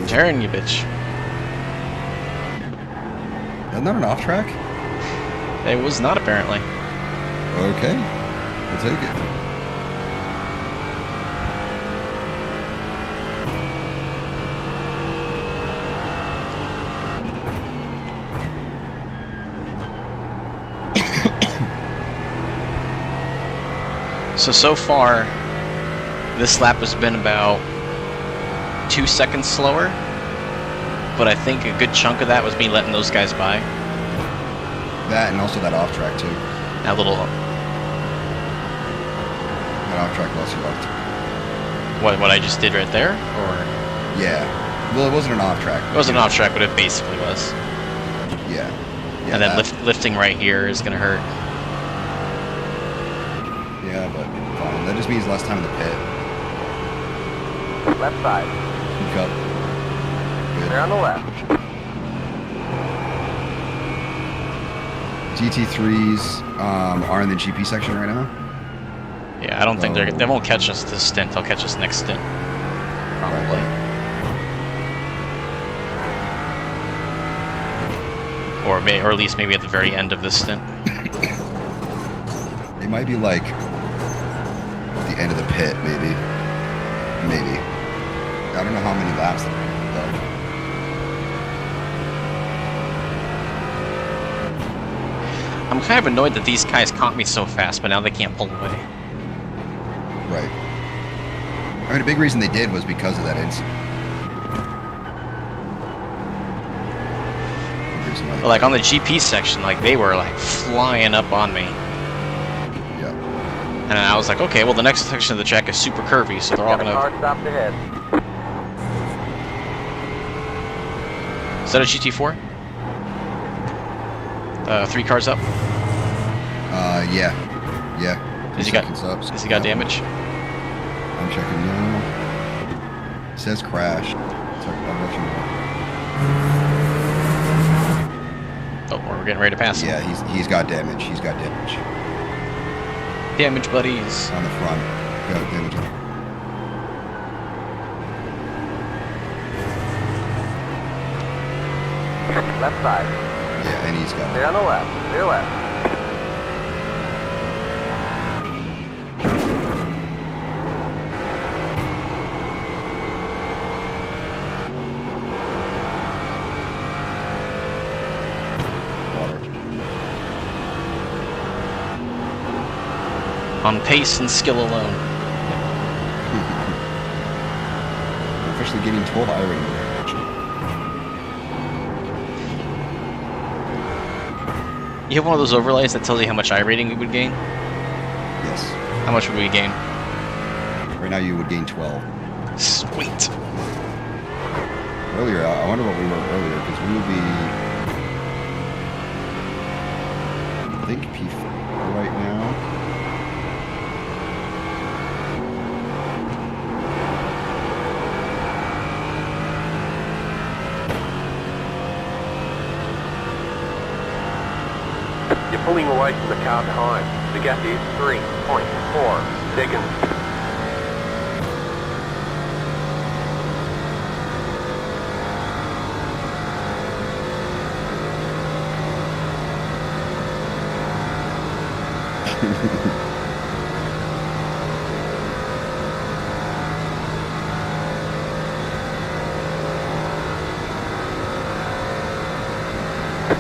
Turn, you bitch. Isn't that an off track? It was not, apparently. Okay. I'll take it. So far, this lap has been about 2 seconds slower, but I think a good chunk of that was me letting those guys by. That and also that off track too. That little... That off track lost you left. What I just did right there? Or... Yeah. Well, it wasn't an off track. It wasn't an off track, but it basically was. Yeah. And then lifting right here is going to hurt. Yeah, but fine. That just means less time in the pit. Left side. Cup. Good. Clear on the left. GT3s are in the GP section right now. Yeah, I don't think they won't catch us this stint. They'll catch us next stint. Probably. Or at least maybe at the very end of this stint. It might be like the end of the pit, maybe. Maybe. I don't know how many laps though. I'm kind of annoyed that these guys caught me so fast, but now they can't pull away. Right. I mean, a big reason they did was because of that incident. Like on the GP section, like they were like flying up on me. Yeah. And I was like, okay, well the next section of the track is super curvy, so they're all gonna... Car stopped ahead. Is that a GT4? 3 cars up? Yeah. Yeah. Has he got damage? I'm checking now. It says crash. So I'll let you know. Oh, we're getting ready to pass him. Yeah, he's got damage. He's got damage. Damage buddies. On the front. Got damage. Left side. Yeah, and he's got Stay on the left. Clear left. On pace and skill alone. officially getting 12 iRacing. You have one of those overlays that tells you how much iRating you would gain? Yes. How much would we gain? Right now you would gain 12. Sweet. Earlier, I wonder what we were earlier, because we would be, I think, P4 right now. You're pulling away from the car behind. The gap is 3.4 seconds.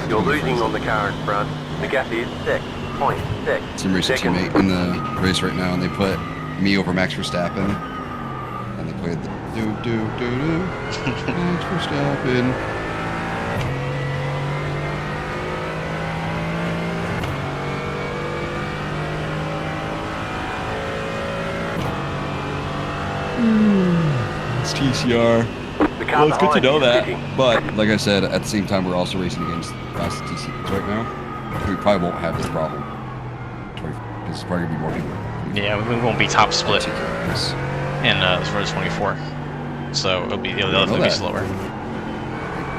You're losing on the car in front. The gap is 6.6 Sim Racer seconds. teammate in the race right now, and they put me over Max Verstappen, and they played the Max Verstappen. It's TCR. The car Well, it's good to behind know is that. pitting. But like I said, at the same time, we're also racing against fast TCRs right now. We probably won't have this problem. Because there's probably gonna be more people. Yeah, we won't be top split Yes. in Road 24. So it'll be, know it'll be that. slower.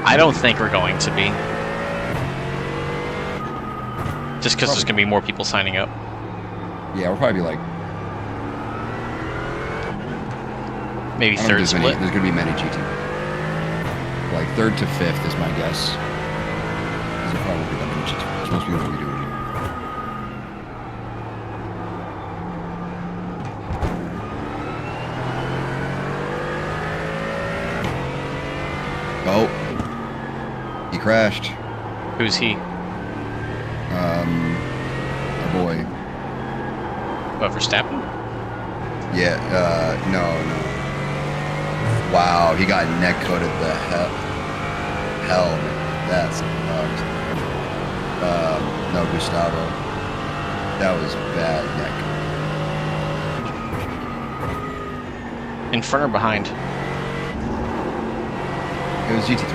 I don't think we're going to be. Just because there's going to be more people signing up. Yeah, we'll probably be like, Maybe I don't third think split. there's gonna be many GT. Like 3rd to 5th is my guess. Because there probably won't be that many GT. Most people will be doing it. Oh, he crashed. Who's he? Our boy. What, Verstappen? Yeah. No. Wow, he got neck coated the hell. That's no, Gustavo. That was bad neck. In front or behind? It was GT3.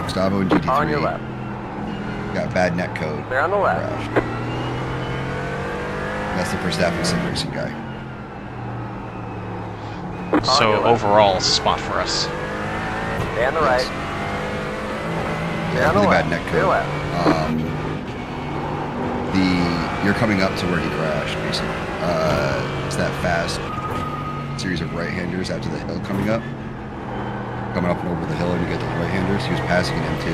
Gustavo and GT3 On your left. got bad neck code. They're on the left. Crashed. That's the Verstappen sim racing guy. So your left. overall, it's a spot for us. Stay on the right. Yes. Stay Yeah, on the really left. bad neck Clear code. left. You're coming up to where he crashed, basically. It's that fast series of right-handers after the hill coming up. Coming up and over the hill, and you get those right-handers. He was passing an M2,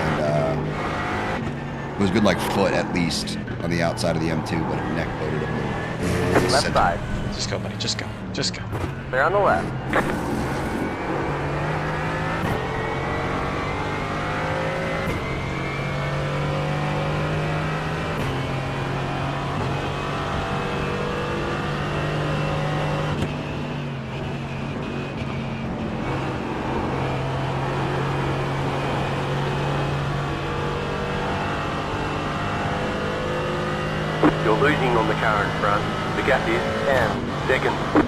and it was a good like foot at least on the outside of the M2, but it neck loaded him. Left side. Just go, buddy. Just go. Just go. They're on the left. You're losing on the car in front. The gap is 10 seconds.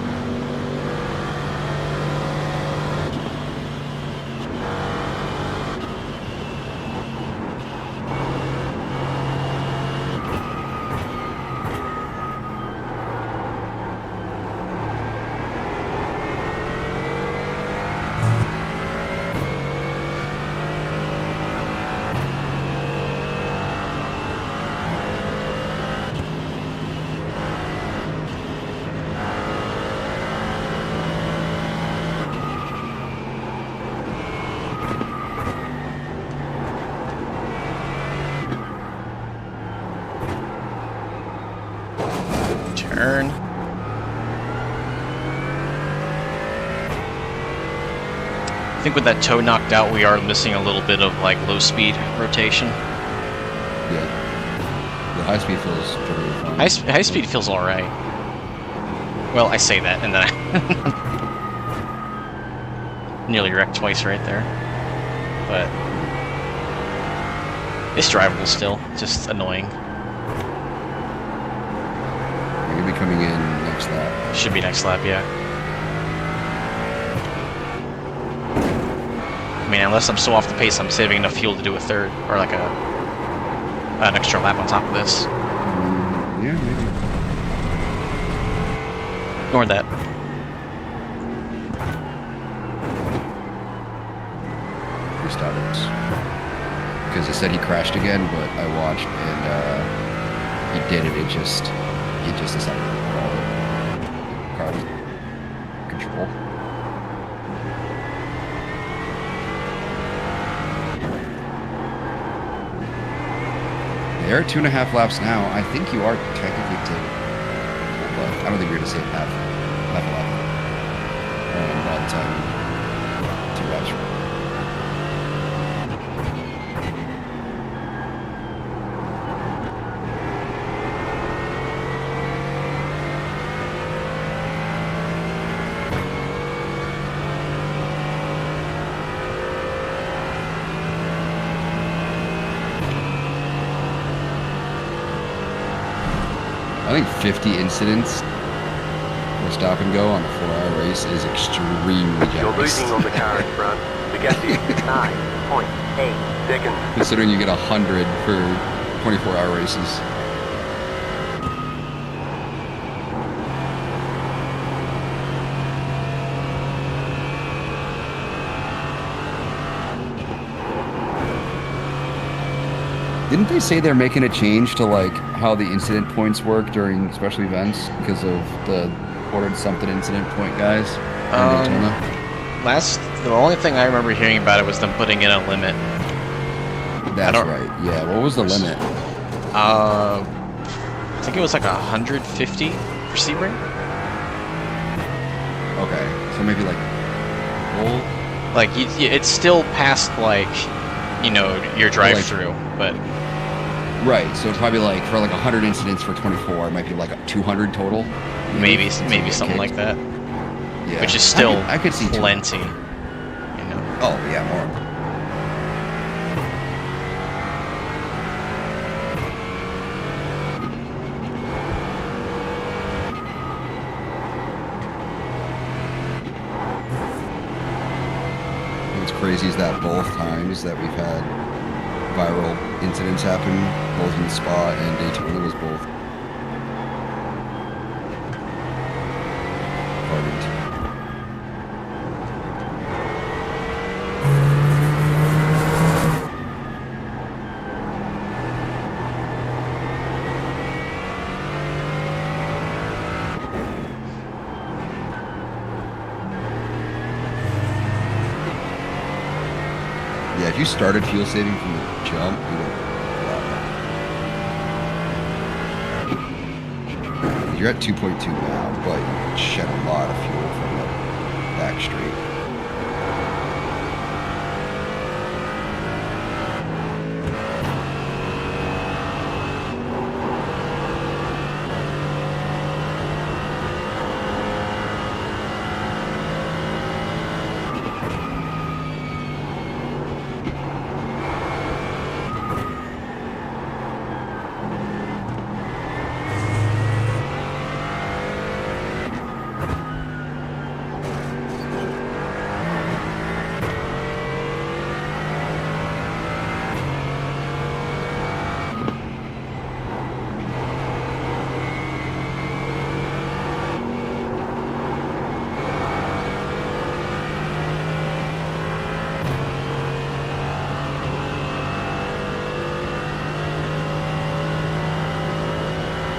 Turn. I think with that toe knocked out, we are missing a little bit of like low speed rotation. Yeah. The high speed feels pretty fun. High speed feels alright. Well, I say that, and then I nearly wrecked twice right there. But it's drivable still, just annoying. You're gonna be coming in next lap. Should be next lap, yeah. I mean, unless I'm so off the pace, I'm saving enough fuel to do a third, or like an extra lap on top of this. Yeah, maybe. Ignore that. Restart it. Because it said he crashed again, but I watched and he did it. He just decided to call it. Car control. They're at 2.5 laps now. I think you are technically to but I don't think you're going to save half a lap by the time 2 laps. I think 50 incidents for stop and go on a 4-hour race is extremely generous. You're losing on the car in front. The gap is 9.8 seconds. Considering you get 100 for 24-hour races. Didn't they say they're making a change to like how the incident points work during special events because of the ordered something incident point guys? The only thing I remember hearing about it was them putting in a limit. That's right. Yeah. What was the limit? I think it was like 150 for Sebring. Okay, so maybe like full. Like it's still past like your drive-through, but. Right, so it's probably like for like 100 incidents for 24, it might be like 200 total. Maybe something like that. Yeah, which is still I could see plenty. Oh yeah, more. What's crazy is that both times that we've had viral incidents happen, both in Spa and Daytona, was both hardened. Yeah, if you started fuel saving from the jump, you would. You're at 2.2 now, but you shed a lot of fuel from the back straight.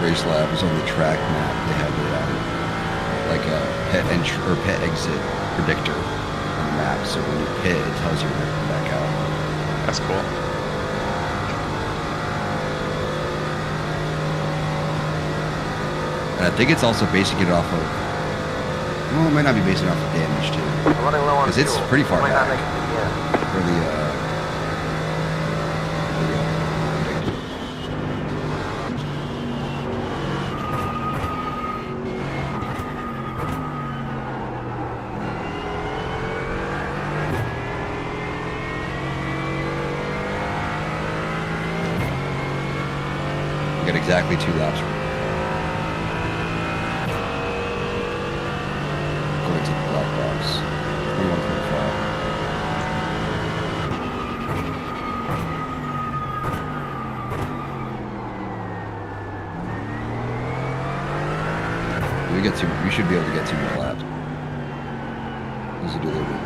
Race Lab is on the track map. They have their like a pet entry or pet exit predictor on the map. So when you pit, it tells you when to come back out. That's cool. And I think it's also basing it off of. Well, it might not be basing it off of damage too. We're running low on Because it's fuel. pretty far Might not back make it to the end. for the. We got exactly 2 laps. Going to the black box. 21.5. We should be able to get 2 more laps. This is a delivery.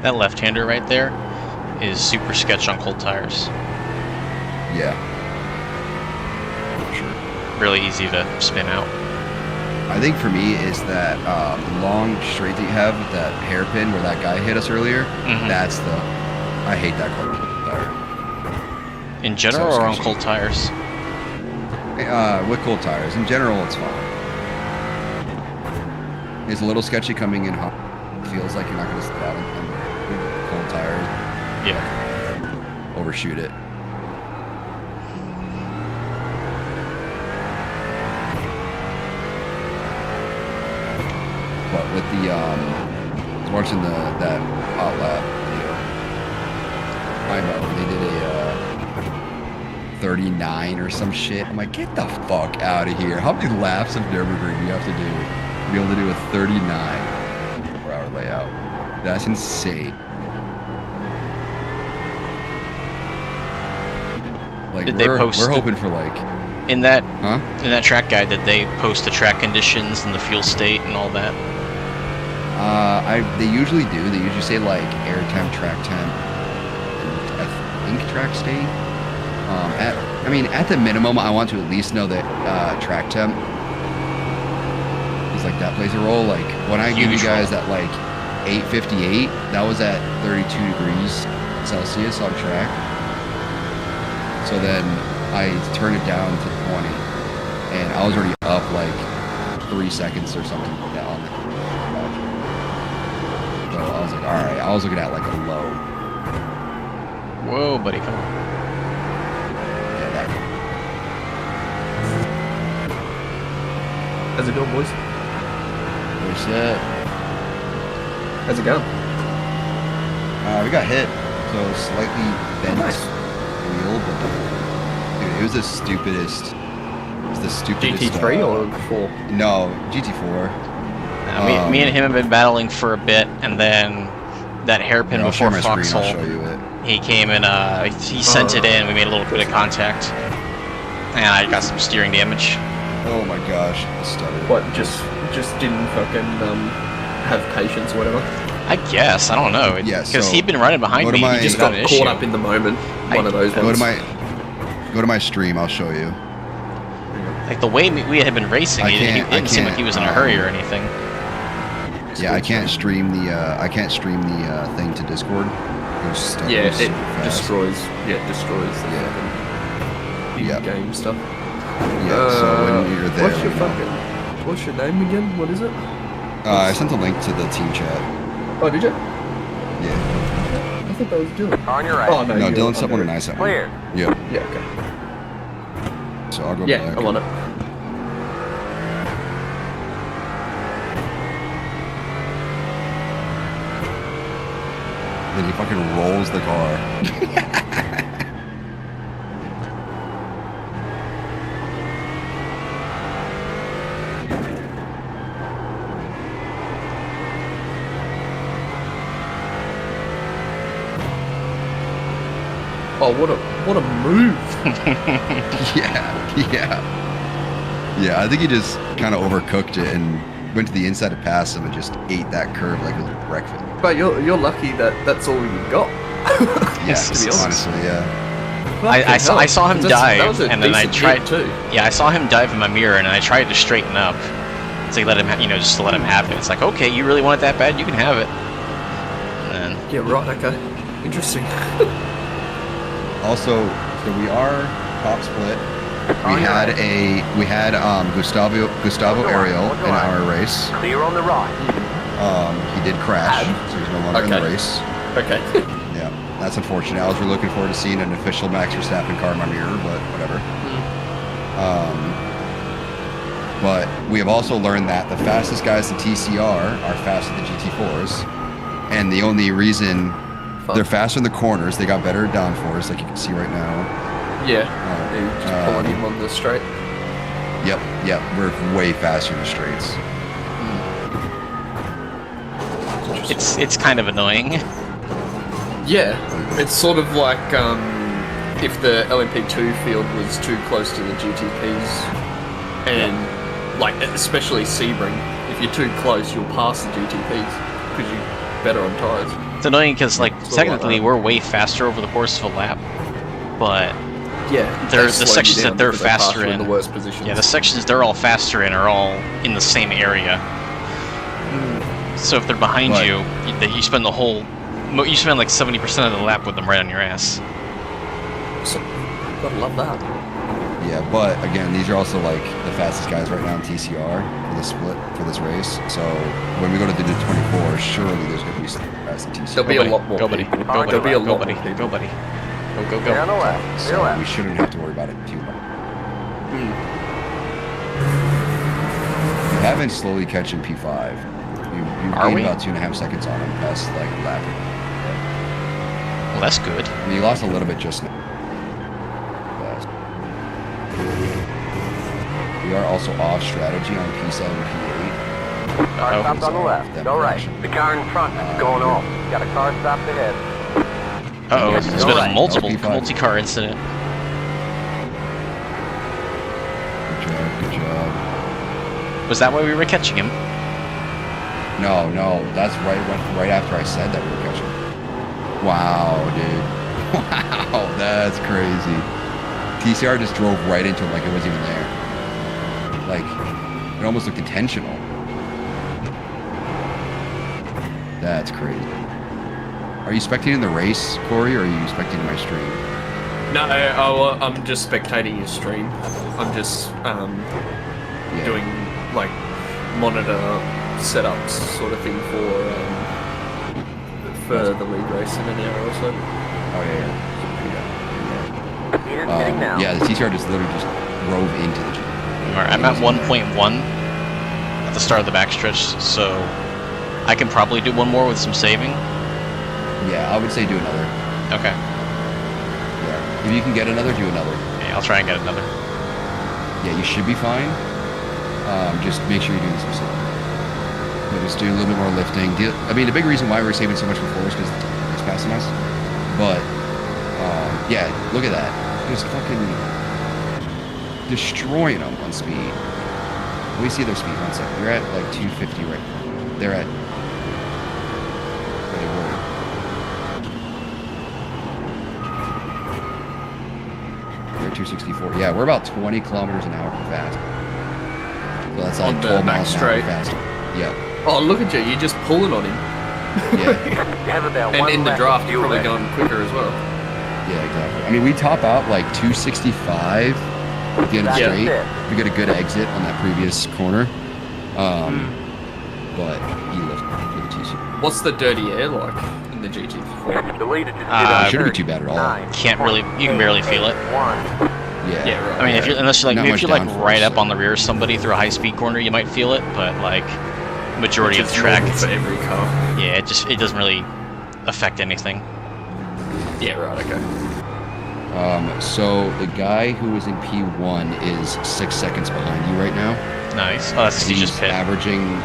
That left-hander right there is super sketch on cold tires. Yeah. For sure. Really easy to spin out. I think for me is that long straight that you have with that hairpin where that guy hit us earlier. That's the. I hate that color tire. In general, or on cold tires? With cold tires. In general, it's fine. It's a little sketchy coming in hot. Feels like you're not going to slip out on cold tires. Yeah. Overshoot it. But with the I was watching that hot lap video. They did a 39 or some shit. I'm like, get the fuck out of here. How many laps of Nurburgring do you have to do to be able to do a 39 4-hour layout? That's insane. Like Did they post we're hoping for like in that track guide, did they post the track conditions and the fuel state and all that? They usually do. They usually say like air temp, track temp, and I think track state. At the minimum, I want to at least know that track temp. Because like that plays a role. Like when I give you guys that like 858, that was at 32 degrees Celsius on track. So then I turned it down to 20, and I was already up like 3 seconds or something like that on the. So I was like, all right. I was looking at like a low. Whoa, buddy, come on. Yeah, that. How's it going, boys? Where's that? How's it going? We got hit, so slightly bent wheel, but dude, it was the stupidest. It's the stupidest. GT3 or 4? No, GT4. Me and him have been battling for a bit, and then that hairpin before Foxhole, I'll show you it. he came and he sent it in. We made a little bit of contact, and I got some steering damage. Oh my gosh, the stutter. What? Just didn't fucking have patience or whatever. I guess, I don't know. Yeah, because so he'd been running behind me. He just got caught up in the moment. One of those ones. Go to my stream. I'll show you. Like the way we had been racing, he didn't seem like he was in a hurry or anything. Yeah, I can't stream the thing to Discord. Yeah, it destroys. Yeah, it destroys the game stuff. Yeah, so when you're there. What's your name again? What is it? I sent a link to the team chat. Oh, did you? Yeah. I thought that was Dylan. On your right. Oh, no, Dylan sent one and I sent one. Clear. Yeah. Yeah, okay. So I'll go Yeah, back. I'm on it. Then he fucking rolls the car. Oh, what a move! Yeah, I think he just kind of overcooked it and went to the inside to pass him and just ate that curve like it was breakfast. But you're lucky that that's all you got. Yes, to be honest. Honestly, yeah. I saw him dive, and then I tried too. Yeah, I saw him dive in my mirror, and I tried to straighten up. It's like let him, just to let him have it. It's like, okay, you really want it that bad, you can have it. And then, Yeah, right. Okay, interesting. Also, so we are top split. We had Gustavo Ariel in our race. Clear on the right. He did crash, so he's no longer in the race. Okay. Yeah, that's unfortunate. I was really looking forward to seeing an official Max Verstappen car in my mirror, but whatever. But we have also learned that the fastest guys in TCR are faster than GT4s, and the only reason they're faster in the corners, they got better downforce, like you can see right now. Yeah. Just pulling him on the straight. Yep, we're way faster in the straights. it's kind of annoying. Yeah, it's sort of like if the LMP2 field was too close to the GTPs, and like especially Sebring, if you're too close, you'll pass the GTPs because you're better on tyres. It's annoying because like technically we're way faster over the course of a lap, but the sections that they're faster in the worst positions. Yeah, the sections they're all faster in are all in the same area. So if they're behind you spend you spend like 70% of the lap with them right on your ass. So, gotta love that. Yeah, but again, these are also like the fastest guys right now in TCR for the split for this race. So when we go to the 24, surely there's going to be some fast in TCR. There'll be a lot more. Go, buddy. There'll Go, be a lot buddy. more people. Go, buddy. Go. Down the left. So we shouldn't have to worry about it too much. We have been slowly catching P5. You gained about 2.5 seconds on him past like lap. Well, that's good. I mean, you lost a little bit just now. We are also off strategy on P7 and P8. Car stopped on the left. Go right. The car in front is going off. Got a car stopped ahead. Uh-oh, there's been a multi-car incident. Good job. Was that why we were catching him? No, that's right after I said that we were catching him. Wow, dude. Wow, that's crazy. TCR just drove right into him like it wasn't even there. Like, it almost looked intentional. That's crazy. Are you spectating the race, Corey, or are you spectating my stream? No, I'm just spectating your stream. I'm just doing like monitor setups sort of thing for the league race in an hour or so. Oh Now. yeah, the TCR just literally just drove into the gym. Alright, I'm at 1.1 at the start of the backstretch, so I can probably do one more with some saving. Yeah, I would say do another. Okay. Yeah, if you can get another, do another. Yeah, I'll try and get another. Yeah, you should be fine. Just make sure you're doing some saving. Just do a little bit more lifting. I mean, the big reason why we're saving so much before is because he's passing us. But, yeah, look at that. Just fucking destroying them on speed. Let me see their speed. 1 second. You're at like 250 right now. They're at... Where they were. They're 264. Yeah, we're about 20 kilometers an hour fast. So that's like 12 miles an hour faster. Yeah. Oh, look at you. You're just pulling on him. Yeah. And in the draft, you're probably going quicker as well. Yeah, exactly. I mean, we top out like 265 at the end of straight. We get a good exit on that previous corner. But he lifted for the TC. What's the dirty air like in the GT4? Shouldn't be too bad at all. You can barely feel it. Yeah, right. I mean, if you're like right up on the rear of somebody through a high-speed corner, you might feel it, but like majority of the track, for every car. Yeah, it doesn't really affect anything. Yeah, right. Okay. So the guy who was in P1 is 6 seconds behind you right now. Nice. Oh, that's he's just pit. He's averaging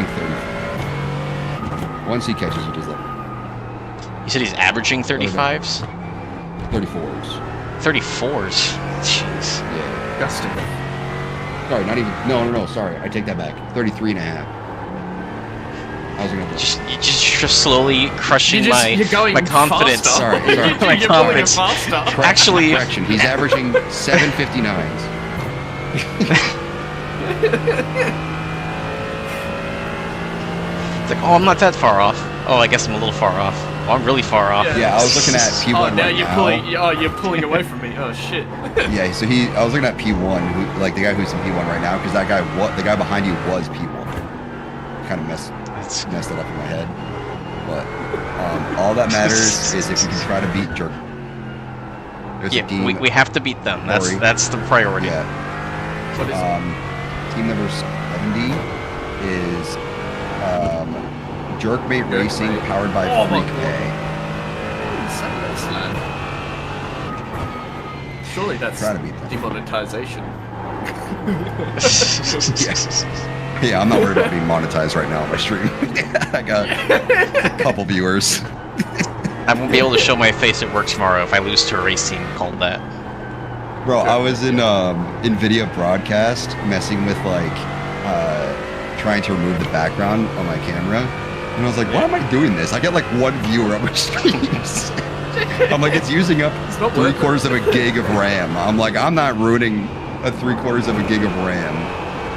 35. Once he catches you, just let him. You said he's averaging 35s? 34s. 34s. Jeez. Yeah. Disgusting. Sorry, not even. No. Sorry, I take that back. 33 and a half. I was gonna. You're just slowly crushing my confidence. Faster. Sorry. My You're confidence. pulling it faster. Actually, Correction. He's averaging 759s. it's like, oh, I'm not that far off. Oh, I guess I'm a little far off. Oh, I'm really far off. Yeah, I was looking at P1 Oh, now right you're now. pulling. Oh, you're pulling away from me. Oh shit. Yeah, so I was looking at P1, like the guy who's in P1 right now, because the guy behind you was P1. Kind of messed it up in my head. But all that matters is if you can try to beat Jerk. Yeah, we have to beat them. That's the priority. Yeah. What is team number 70 is Jerkmate Racing, powered by Freak Pay. Surely that's Try to beat them. demonetization. Yeah, I'm not worried about being monetized right now on my stream. I got a couple viewers. I won't be able to show my face at work tomorrow if I lose to a race team called that. Bro, I was in NVIDIA broadcast messing with like trying to remove the background on my camera, and I was like, why am I doing this? I get like 1 viewer on my streams. I'm like, it's using up 3/4 of a gig of RAM. I'm like, I'm not ruining a 3/4 of a gig of RAM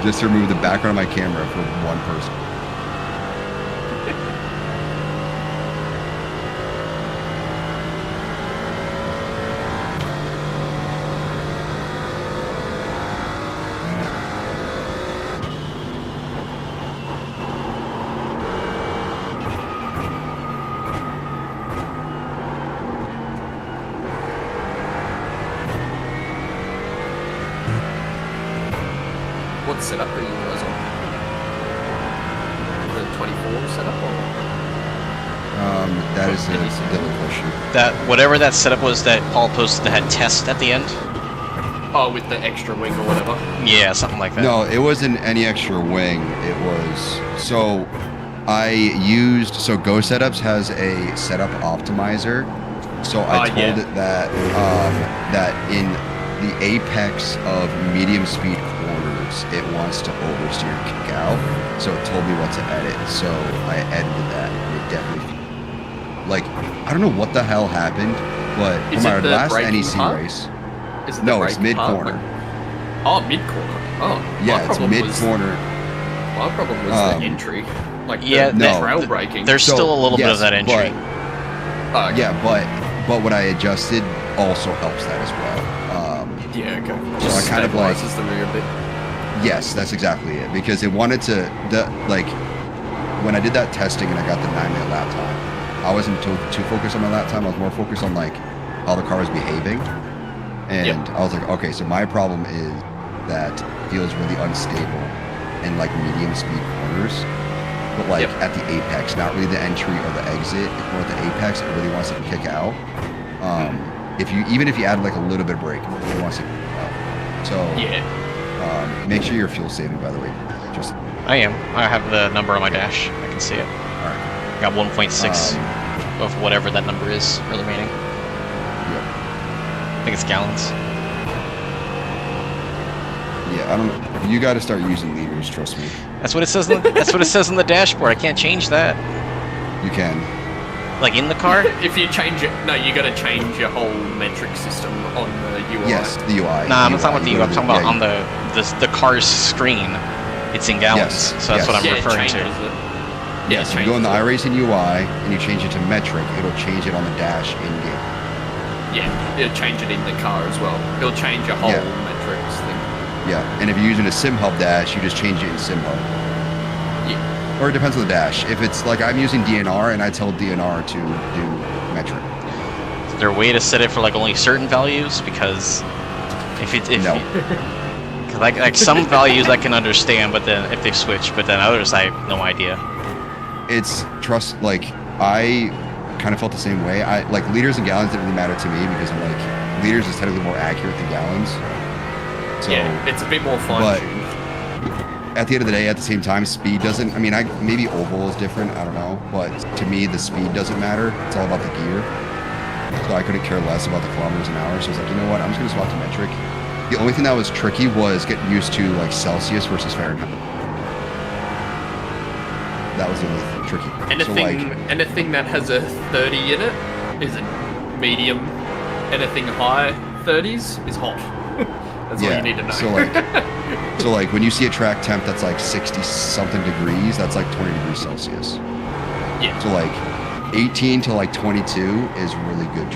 just to remove the background of my camera for one person. What setup are you guys on? The 24 setup or? That is a different question. Whatever that setup was that Paul posted that had test at the end. Oh, with the extra wing or whatever. Yeah, something like that. No, it wasn't any extra wing. It was so Go Setups has a setup optimizer. So I told it that that in the apex of medium speed corners, it wants to oversteer and kick out. So it told me what to edit. So I edited that. It definitely, like, I don't know what the hell happened, but for my last NEC race, no, it's mid corner. Oh, mid corner. Oh, yeah, it's mid corner. My problem was the entry, like the trail braking. There's still a little bit of that entry. Yeah, but what I adjusted also helps that as well. Yeah, okay. So I kind of like the rear a bit. Yes, that's exactly it. Because it wanted to when I did that testing and I got the 9-minute lap time, I wasn't too focused on my lap time. I was more focused on like how the car was behaving, and I was like, okay, so my problem is that it feels really unstable in like medium speed corners, but like at the apex, not really the entry or the exit, or at the apex, it really wants to kick out. Even if you add like a little bit of brake, it wants to kick out. So make sure you're fuel saving, by the way. I am. I have the number on my dash. I can see it. All right. Got 1.6 of whatever that number is remaining. Yep. I think it's gallons. Yeah, I don't. You got to start using liters. Trust me. That's what it says. That's what it says on the dashboard. I can't change that. You can. Like in the car? If you change it, no, you got to change your whole metric system on the UI. Yes, the UI. Nah, I'm not talking about the UI. I'm talking about on the car's screen. It's in gallons, so that's what I'm referring to. Yes, you go in the iRacing UI and you change it to metric, it'll change it on the dash in game. Yeah, it'll change it in the car as well. It'll change your whole metrics thing. Yeah, and if you're using a SimHub dash, you just change it in SimHub. Yeah. Or it depends on the dash. If it's like I'm using DNR and I tell DNR to do metric. Is there a way to set it for like only certain values? Because no. Because like some values I can understand, but then if they switch, but then others I have no idea. It's I kind of felt the same way. I like liters and gallons didn't really matter to me because I'm like liters is technically more accurate than gallons. So, yeah, it's a bit more fine-tuned. At the end of the day, at the same time, speed doesn't. I mean, maybe oval is different. I don't know, but to me, the speed doesn't matter. It's all about the gear. So I couldn't care less about the kilometers an hour. So I was like, you know what? I'm just going to swap to metric. The only thing that was tricky was getting used to like Celsius versus Fahrenheit. That was the only thing tricky. Anything that has a 30 in it is a medium. Anything high 30s is hot. That's all you need to know. So like when you see a track temp that's like 60 something degrees, that's like 20 degrees Celsius. Yeah. So like 18 to like 22 is really good.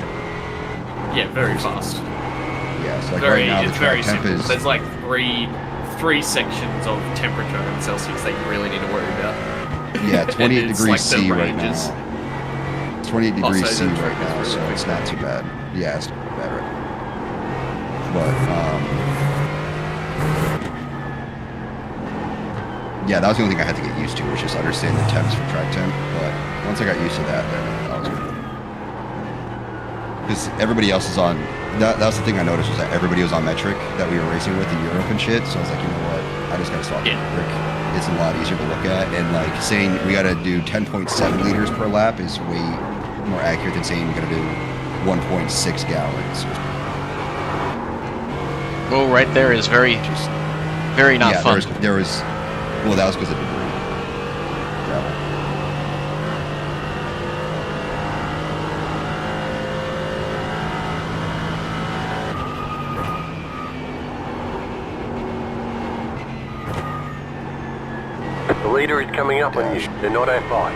Yeah, very fast. Yeah, so like right now the track temp is... There's like three sections of temperature in Celsius that you really need to worry about. Yeah, 28 degrees like C right ranges. now. It's 28 degrees C right now, so it's not too bad. Yeah, it's not too bad right now. But, yeah, that was the only thing I had to get used to, was just understand the temps for track temp. But once I got used to that, then that was good. Because everybody else is on... That was the thing I noticed, was that everybody was on metric that we were racing with in Europe and shit. So I was like, you know what? I just gotta swap to metric. It's a lot easier to look at. And like saying we gotta do 10.7 liters per lap is way more accurate than saying we gotta do 1.6 gallons. Well, right there is very not fun. There was, well, that was because of debris. Gravel. The leader is coming up on you. They're not our fight.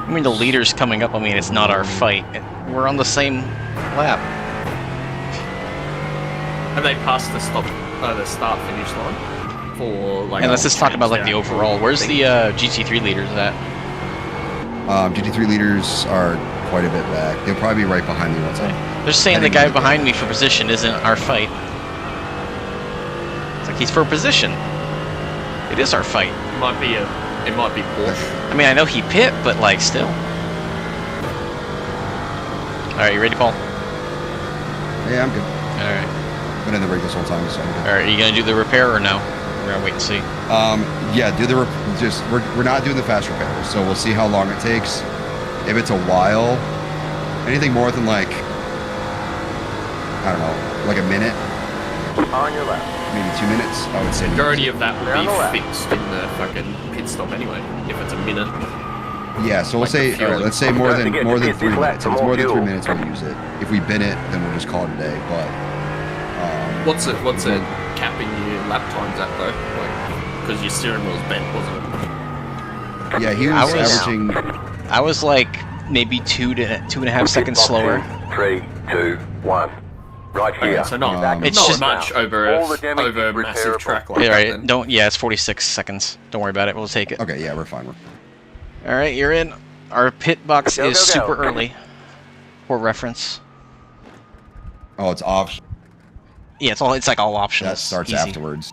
I mean, the leader's coming up. I mean, it's not our fight. We're on the same lap. Have they passed the start-finish line? For like. And let's just talk about like the overall. Where's the GT3 leaders at? GT3 leaders are quite a bit back. They'll probably be right behind me once They're saying the guy behind me for position isn't our fight. It's like he's for position. It is our fight. It might be Porsche. I mean, I know he pit, but like still. All right, you ready, Paul? Yeah, I'm good. All right. I've been in the rig this whole time, so I'm good. All right, are you gonna do the repair or no? We're gonna wait and see. Yeah, do the we're not doing the fast repairs, so we'll see how long it takes. If it's a while, anything more than like, I don't know, like a minute, On your left. maybe 2 minutes, I would say. The majority of that Down the will left. be fixed in the fucking pit stop anyway. If it's a minute. Yeah, so we'll Like the say, all right, let's say more Don't than forget more to than get 3 these minutes. If laps it's more than more 3 fuel. minutes, we'll use it. If we bin it, then we'll just call it a day. But What's it capping your lap times at though? Like, because your steering wheel's bent, wasn't it? yeah, he was averaging. I was like maybe 2.5 seconds slower. 3, 2, 1. Right here. Okay, so not It's not just- much over All the damage over a is massive repairable. track like Yeah, that. right. then. Don't. Yeah, it's 46 seconds. Don't worry about it. We'll take it. Okay, yeah, we're fine. All right, you're in. Our pit box Go, is go, go. super early. For reference. Oh, it's off. Yeah, it's like all options. That starts Easy. afterwards.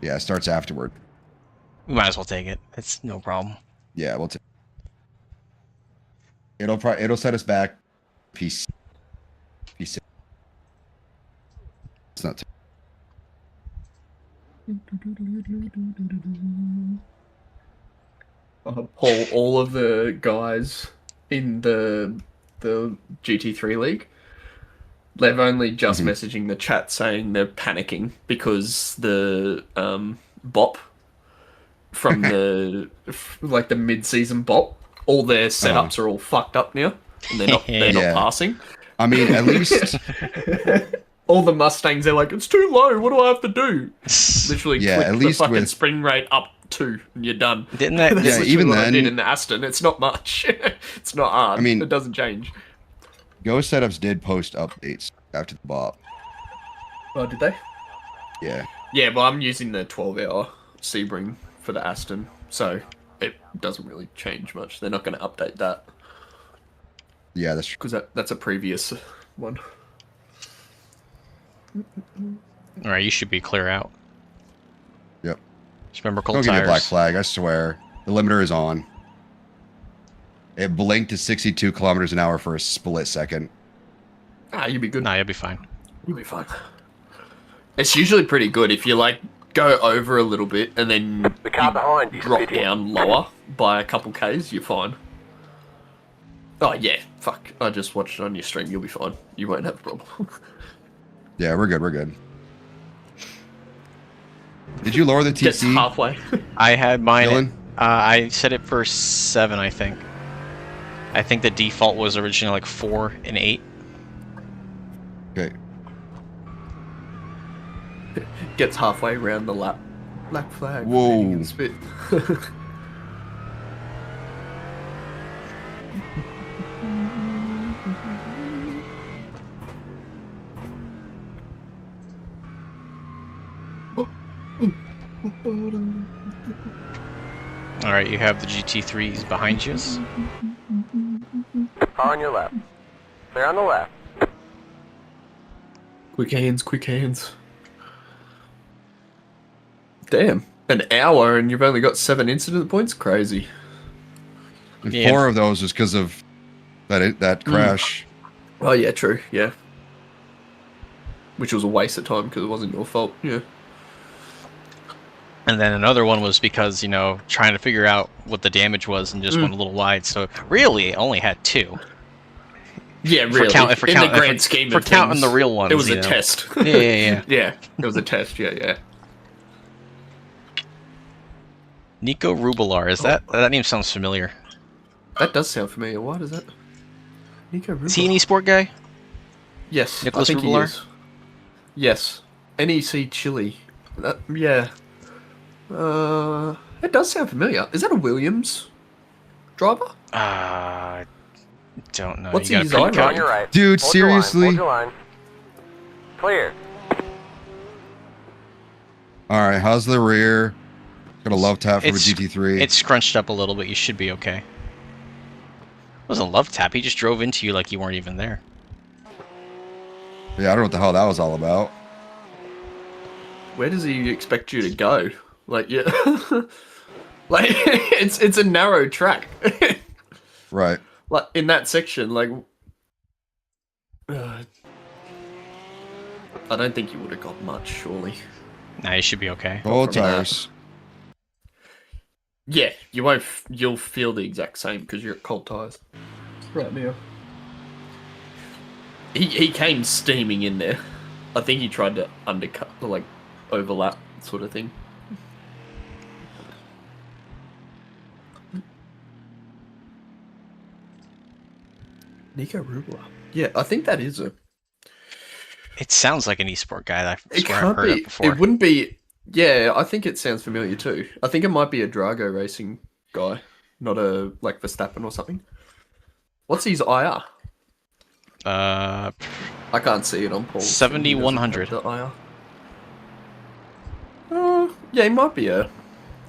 Yeah, it starts afterward. We might as well take it. It's no problem. Yeah, we'll take. It'll set us back. Peace. It's not. Paul, all of the guys in the GT3 league, they've only just messaging the chat saying they're panicking because the bop from the like the mid-season bop, all their setups are all fucked up now, and they're not Yeah. passing. I mean, at least. All the Mustangs, they're like, it's too low. What do I have to do? Literally, Yeah, click at the least fucking with- spring rate up 2, and you're done. Didn't that? That's Yeah, literally even what I then- did in the Aston. It's not much. It's not hard. I mean- it doesn't change. Go setups did post updates after the bop. Oh, did they? Yeah. Yeah, well, I'm using the 12-hour Sebring for the Aston, so it doesn't really change much. They're not going to update that Yeah, that's true. because that's a previous one. All right, you should be clear out. Yep. Just remember cold Don't give me a black tires. flag, I swear. The limiter is on. It blinked to 62 kilometers an hour for a split second. Ah, you'll be good. Nah, you'll be fine. You'll be fine. It's usually pretty good if you like go over a little bit and then The car you behind is drop pitting. down lower by a couple Ks. You're fine. Oh, yeah. Fuck. I just watched it on your stream. You'll be fine. You won't have a problem. Yeah, we're good. We're good. Did you lower the TC? Gets halfway. I had mine. Dylan? I set it for 7, I think. I think the default was originally like 4 and 8. Okay. Gets halfway around the lap. Black flag. Whoa. And spit. Alright, you have the GT3s behind you. Car on your left. Clear on the left. Quick hands, quick hands. Damn. An hour and you've only got 7 incident points? Crazy. And Yeah. 4 of those was because of that crash. Oh, yeah, true. Yeah. Which was a waste of time because it wasn't your fault. Yeah. And then another one was because, you know, trying to figure out what the damage was and just went a little wide. So really, it only had 2. Yeah, really. In the grand scheme of counting things, the real ones. it was you a know. test. Yeah. Yeah, it was a test. Yeah. Nico Rubelar, is that name sounds familiar? That does sound familiar. Why does that? Nico Rubelar. Is he an esport guy? Yes, Nicholas I think Rubelar? he is. Yes. NEC Chile. Yeah. It does sound familiar. Is that a Williams driver? Don't know. What's You got his a eye peek Car out? on your right. Dude, Hold your line, seriously? Hold your line. Clear. All right, how's the rear? Got a love tap from a GT3. It's scrunched up a little bit. You should be okay. It wasn't a love tap. He just drove into you like you weren't even there. Yeah, I don't know what the hell that was all about. Where does he expect you to go? Like, yeah. Like, it's a narrow track. Right. Like, in that section, like... I don't think you would have got much, surely. Nah, you should be okay. Cold from that. tires. Yeah, you won't. You'll feel the exact same because you're at cold tires. Right now. He came steaming in there. I think he tried to undercut, like, overlap sort of thing. Nico Rubler. Yeah, I think that is a... It sounds like an esport guy. I It swear I've can't heard be. it before. It wouldn't be... Yeah, I think it sounds familiar too. I think it might be a Drago Racing guy, not a, like, Verstappen or something. What's his IR? I can't see it on Paul. 7100. The IR. Yeah, he might be a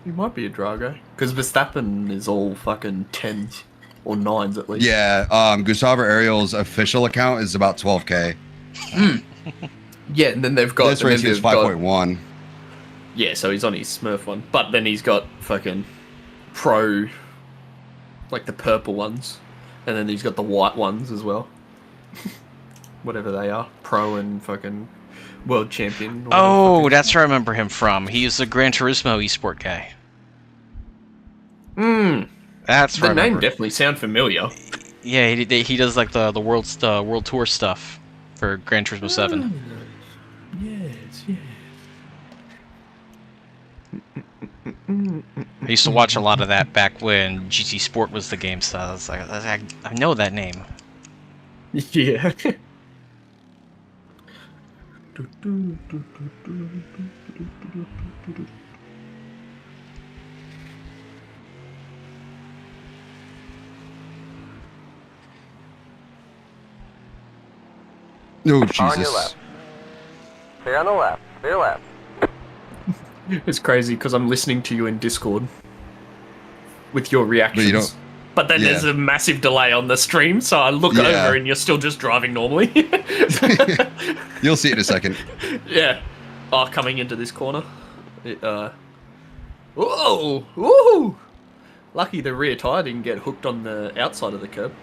Drago. Because Verstappen is all fucking 10s or 9s at least. Yeah, Gustavo Ariel's official account is about 12K. Yeah, and then they've got... This race is 5.1. Yeah, so he's on his Smurf one. But then he's got fucking Pro, like the purple ones. And then he's got the white ones as well. Whatever they are. Pro and fucking World Champion. Oh, that's where I remember him from. He's the Gran Turismo esport guy. That's the where I name remember. definitely sound familiar. Yeah, he does like the world tour stuff for Gran Turismo 7. Yes. I used to watch a lot of that back when GT Sport was the game, so I was like, I know that name. Yeah. Oh, Car on your Jesus. left. Clear on the left. Clear left. It's crazy because I'm listening to you in Discord with your reactions. But then there's a massive delay on the stream, so I look over and you're still just driving normally. You'll see it in a second. Yeah. Oh, coming into this corner. Whoa! Woo! Lucky the rear tyre didn't get hooked on the outside of the curb.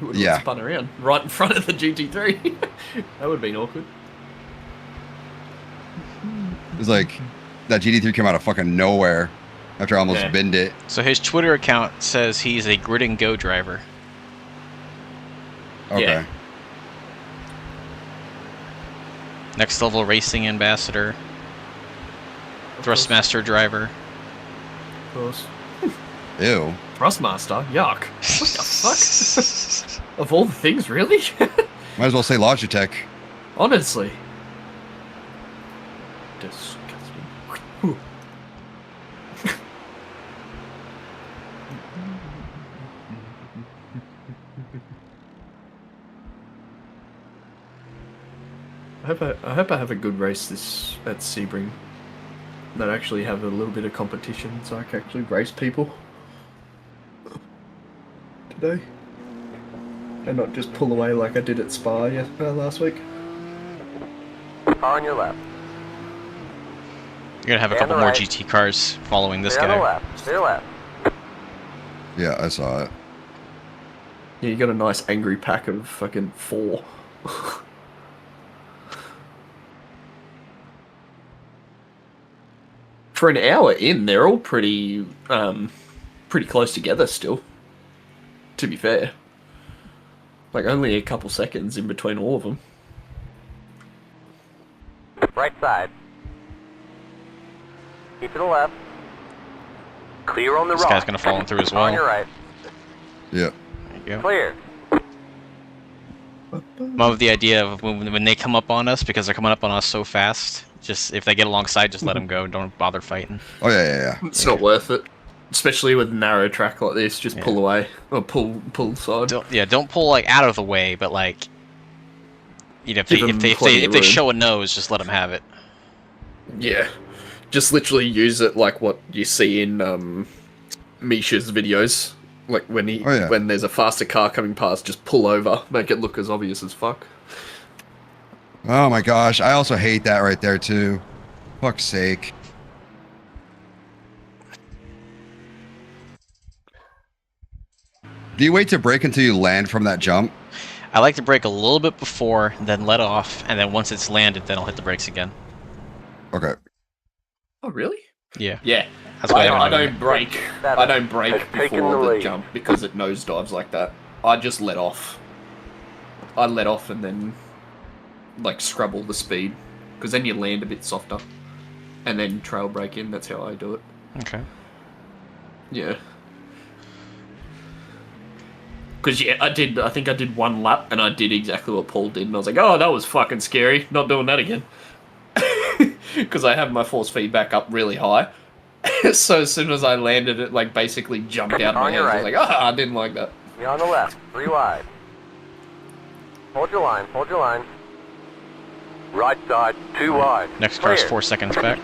It would have spun around right in front of the GT3. That would have been awkward. It's like that GT3 came out of fucking nowhere after I almost binned it. So his Twitter account says he's a grid and go driver. Okay. Yeah. Next level racing ambassador. Thrustmaster driver. Of course. Ew. Thrustmaster? Yuck. What the fuck? Of all the things, really? Might as well say Logitech. Honestly. Disgusting. Whew. I hope I have a good race this at Sebring. That I actually have a little bit of competition, so I can actually race people today, and not just pull away like I did at Spa last week. Car on your left. You're gonna have a couple more GT cars following this Stay guy. on the left. Stay left. Yeah, I saw it. Yeah, you got a nice angry pack of fucking 4. For an hour in, they're all pretty close together still. To be fair, like only a couple seconds in between all of them. Right side. Keep to the left. Clear on the right. This guy's gonna fall in through as well. On your right. Yep. There you go. Clear. I'm of the idea of when they come up on us, because they're coming up on us so fast, just if they get alongside, just let them go. Don't bother fighting. Oh, yeah. It's not worth it, especially with a narrow track like this. Just pull away or pull side. Don't pull like out of the way, but like, you know, if they show a nose, just let them have it. Yeah, just literally use it like what you see in Misha's videos. Like when when there's a faster car coming past, just pull over, make it look as obvious as fuck. Oh my gosh, I also hate that right there too. Fuck's sake. Do you wait to brake until you land from that jump? I like to brake a little bit before, then let off, and then once it's landed, then I'll hit the brakes again. Okay. Oh really? Yeah. Yeah. That's why I don't brake. I don't brake before the jump because it nosedives like that. I just let off. I let off and then like scrub all the speed, because then you land a bit softer, and then trail brake in. That's how I do it. Okay. Yeah. Because I think I did 1 lap and I did exactly what Paul did, and I was like, oh, that was fucking scary. Not doing that again. Because I have my force feedback up really high. So as soon as I landed, it like basically jumped out of my hands. I was like, I didn't like that. You're on the left. 3 wide. Hold your line. Hold your line. Right side. 2 wide. Next car's 4 seconds back.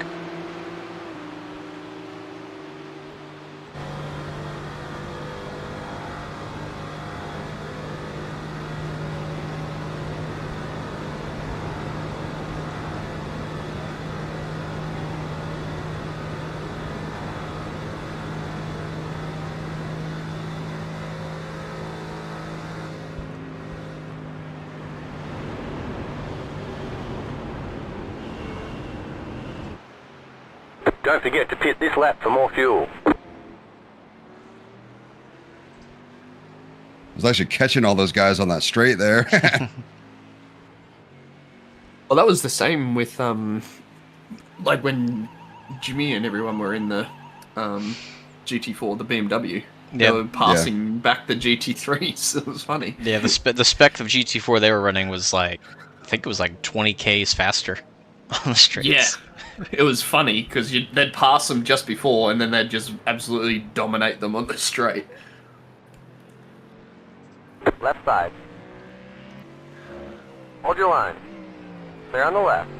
Don't forget to pit this lap for more fuel. I was actually catching all those guys on that straight there. Well, that was the same with like when Jimmy and everyone were in the GT4, the BMW. They were passing back the GT3s. It was funny. Yeah, the spec of GT4 they were running was like, I think it was like 20 Ks faster on the straights. Yeah, it was funny because they'd pass them just before, and then they'd just absolutely dominate them on the straight. Left side. Hold your line. Clear on the left.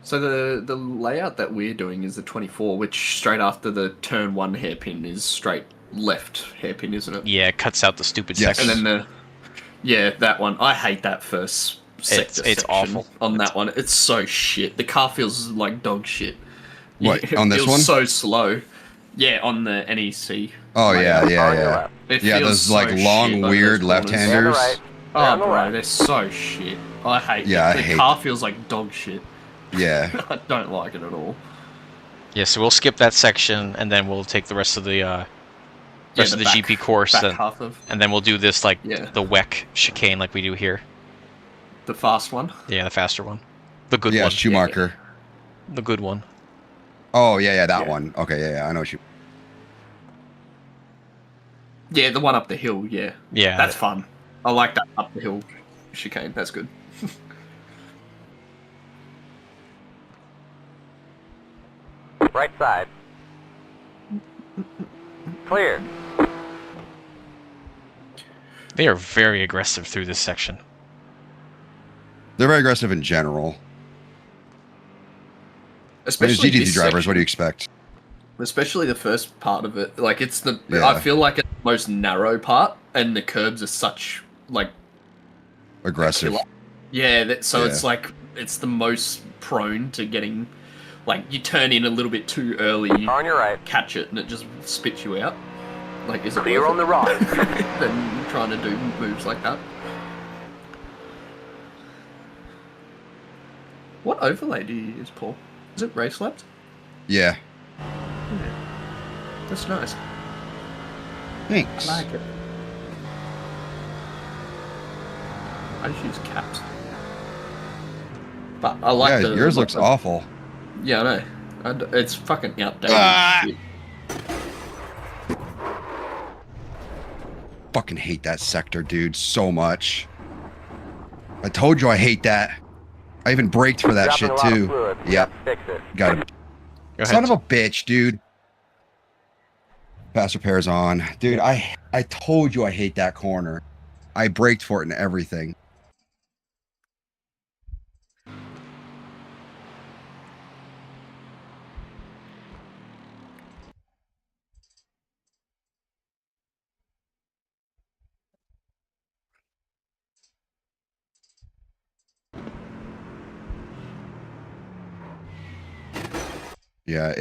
So the layout that we're doing is the 24, which straight after the turn 1 hairpin is straight left hairpin, isn't it? Yeah, it cuts out the stupid section. And then that one. I hate that first sector it's awful on that one. It's so shit. The car feels like dog shit. What, on this one? It feels so slow. Yeah, on the NEC. Oh, yeah. It Yeah, feels those so like long, shit, weird those corners. left-handers. Right. Oh, bro, they're so shit. I hate it. The car feels like dog shit. Yeah. I don't like it at all. Yeah, so we'll skip that section, and then we'll take the rest of the GP course, and then we'll do this, like, the WEC chicane like we do here. The fast one? Yeah, the faster one. The good one. Yeah, Schumacher. The good one. Oh, yeah, that one. Okay, yeah, I know what you... Yeah, the one up the hill, yeah. Yeah. That's fun. I like that up the hill chicane. That's good. Right side. Clear. They are very aggressive through this section. They're very aggressive in general. Especially GT3 drivers, what do you expect? Especially the first part of it. Like, it's the... Yeah. I feel like it's the most narrow part, and the curbs are such, like... aggressive. Yeah, it's like... It's the most prone to getting... Like, you turn in a little bit too early, you on your right, catch it, and it just spits you out. Like, is it clear on the right? Than trying to do moves like that. What overlay do you use, Paul? Is it Race Labs? Yeah. That's nice. Thanks. I like it. I just use caps. But I like yours looks awful. Yeah, I know. It's fucking outdated shit. Fucking hate that sector, dude, so much. I told you I hate that. I even braked for that shit too. Yep. Got it. Son of a bitch, dude. Fast repair's on. Dude, I told you I hate that corner. I braked for it and everything. Yeah,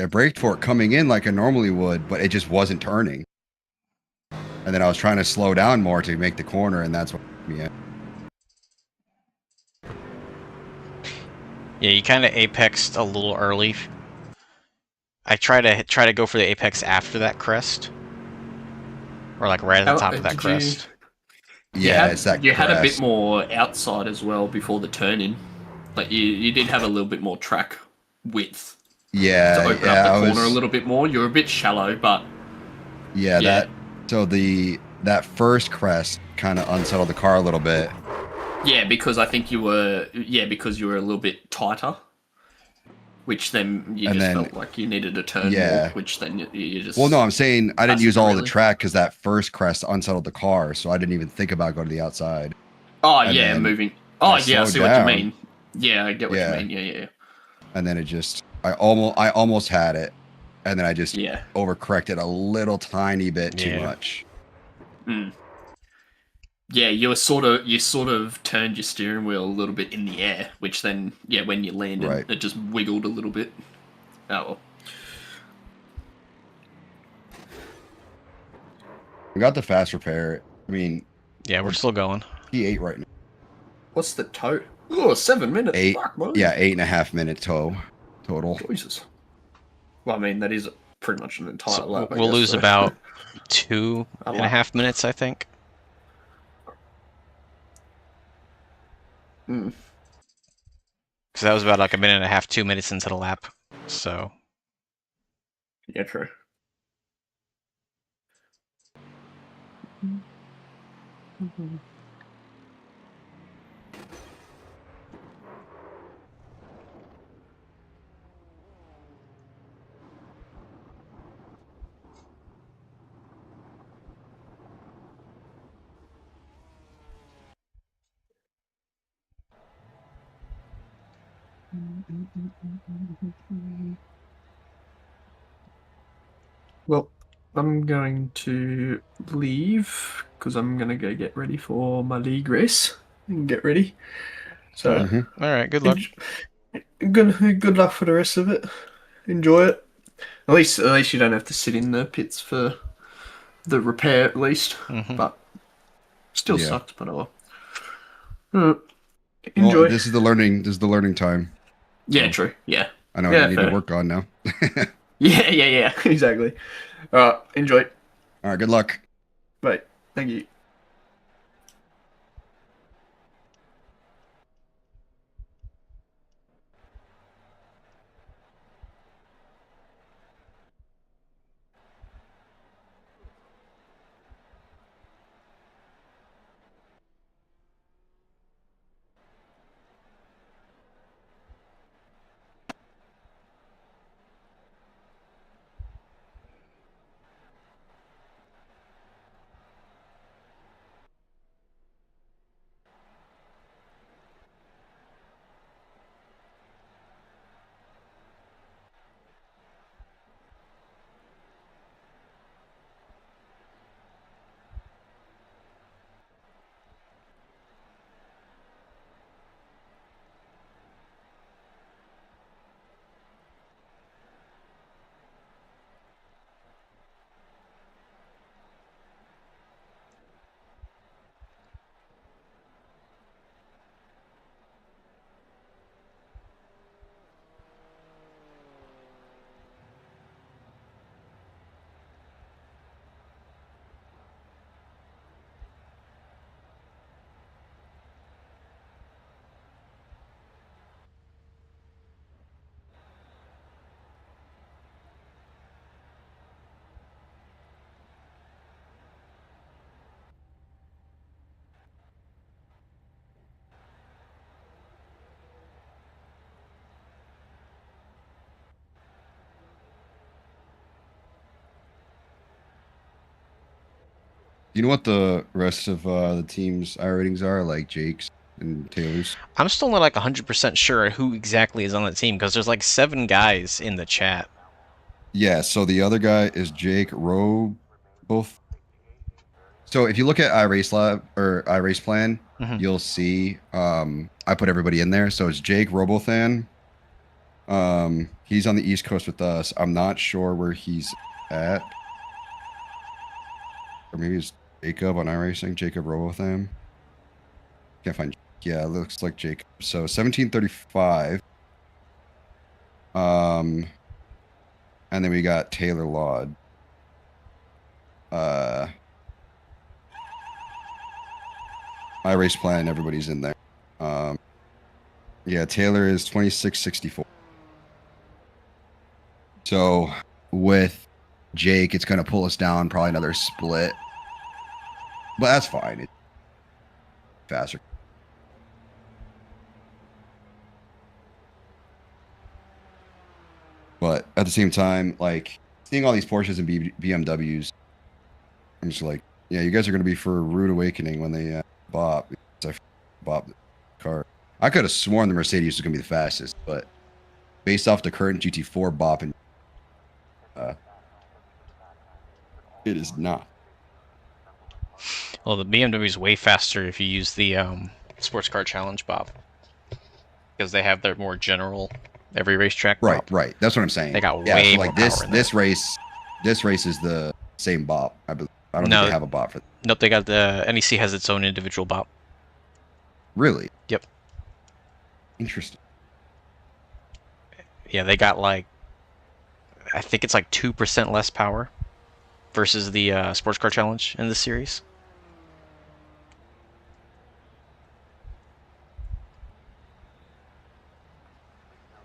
I braked for it coming in like I normally would, but it just wasn't turning. And then I was trying to slow down more to make the corner, and that's what me in. Yeah, you kind of apexed a little early. I try to go for the apex after that crest, or like right at the top of that crest. Yeah, it's that. You had a bit more outside as well before the turn in. Like you did have a little bit more track width. Yeah, to open up the corner a little bit more. You're a bit shallow, but that first crest kind of unsettled the car a little bit. Yeah, because I think you were a little bit tighter, which then you felt like you needed to turn more, which then you just... Well, no, I'm saying I didn't use all the track because that first crest unsettled the car, so I didn't even think about going to the outside. Oh, and moving. Oh, I see what you mean. Yeah, I get what you mean. Yeah. And then it just... I almost had it, and then I just overcorrected a little tiny bit too much. Yeah, you sort of turned your steering wheel a little bit in the air, which then when you landed, it just wiggled a little bit. Oh well. We got the fast repair. I mean, yeah, we're still going. P8 right now. What's the tow? Oh, 7 minutes. 8.5 minute tow total. Jesus. Well, I mean, that is pretty much an entire lap. We'll lose about 2.5 minutes, I think. Because that was about like a minute and a half, 2 minutes into the lap. So. Yeah, true. Well, I'm going to leave because I'm going to go get ready for my league race and get ready. So, all right, good luck. Good luck for the rest of it. Enjoy it. At least you don't have to sit in the pits for the repair, at least. But Still Yeah. sucked, but oh well. Enjoy. Well, this is the learning time. Yeah, true. Yeah. I know Yeah, what I need fair. to work on now. Yeah. Exactly. Enjoy. All right, good luck. Bye. Thank you. You know what the rest of the team's iRatings are, like Jake's and Taylor's? I'm still not like 100% sure who exactly is on the team because there's like 7 guys in the chat. Yeah, so the other guy is Jake Rowe. Both. So if you look at iRace Lab or iRace Plan, you'll see I put everybody in there. So it's Jake Robothan. He's on the East Coast with us. I'm not sure where he's at. Or maybe it's Jacob on iRacing, Jacob Robothan. Can't find. Yeah, it looks like Jacob. So 1735. And then we got Taylor Laud. iRace Plan, everybody's in there. Yeah, Taylor is 2664. So with Jake, it's going to pull us down probably another split. But that's fine. It's faster. But at the same time, like, seeing all these Porsches and BMWs, I'm just like, yeah, you guys are going to be for a rude awakening when they bop. I bop the car. I could have sworn the Mercedes was going to be the fastest, but based off the current GT4 bopping, it is not. Well, the BMW is way faster if you use the Sports Car Challenge bop. Because they have their more general every racetrack bop. Right. That's what I'm saying. They got way so more like power in this race is the same bop. I believe. I don't think they have a bop for that. Nope, they got the NEC has its own individual bop. Really? Yep. Interesting. Yeah, they got like, I think it's like 2% less power versus the Sports Car Challenge in this series.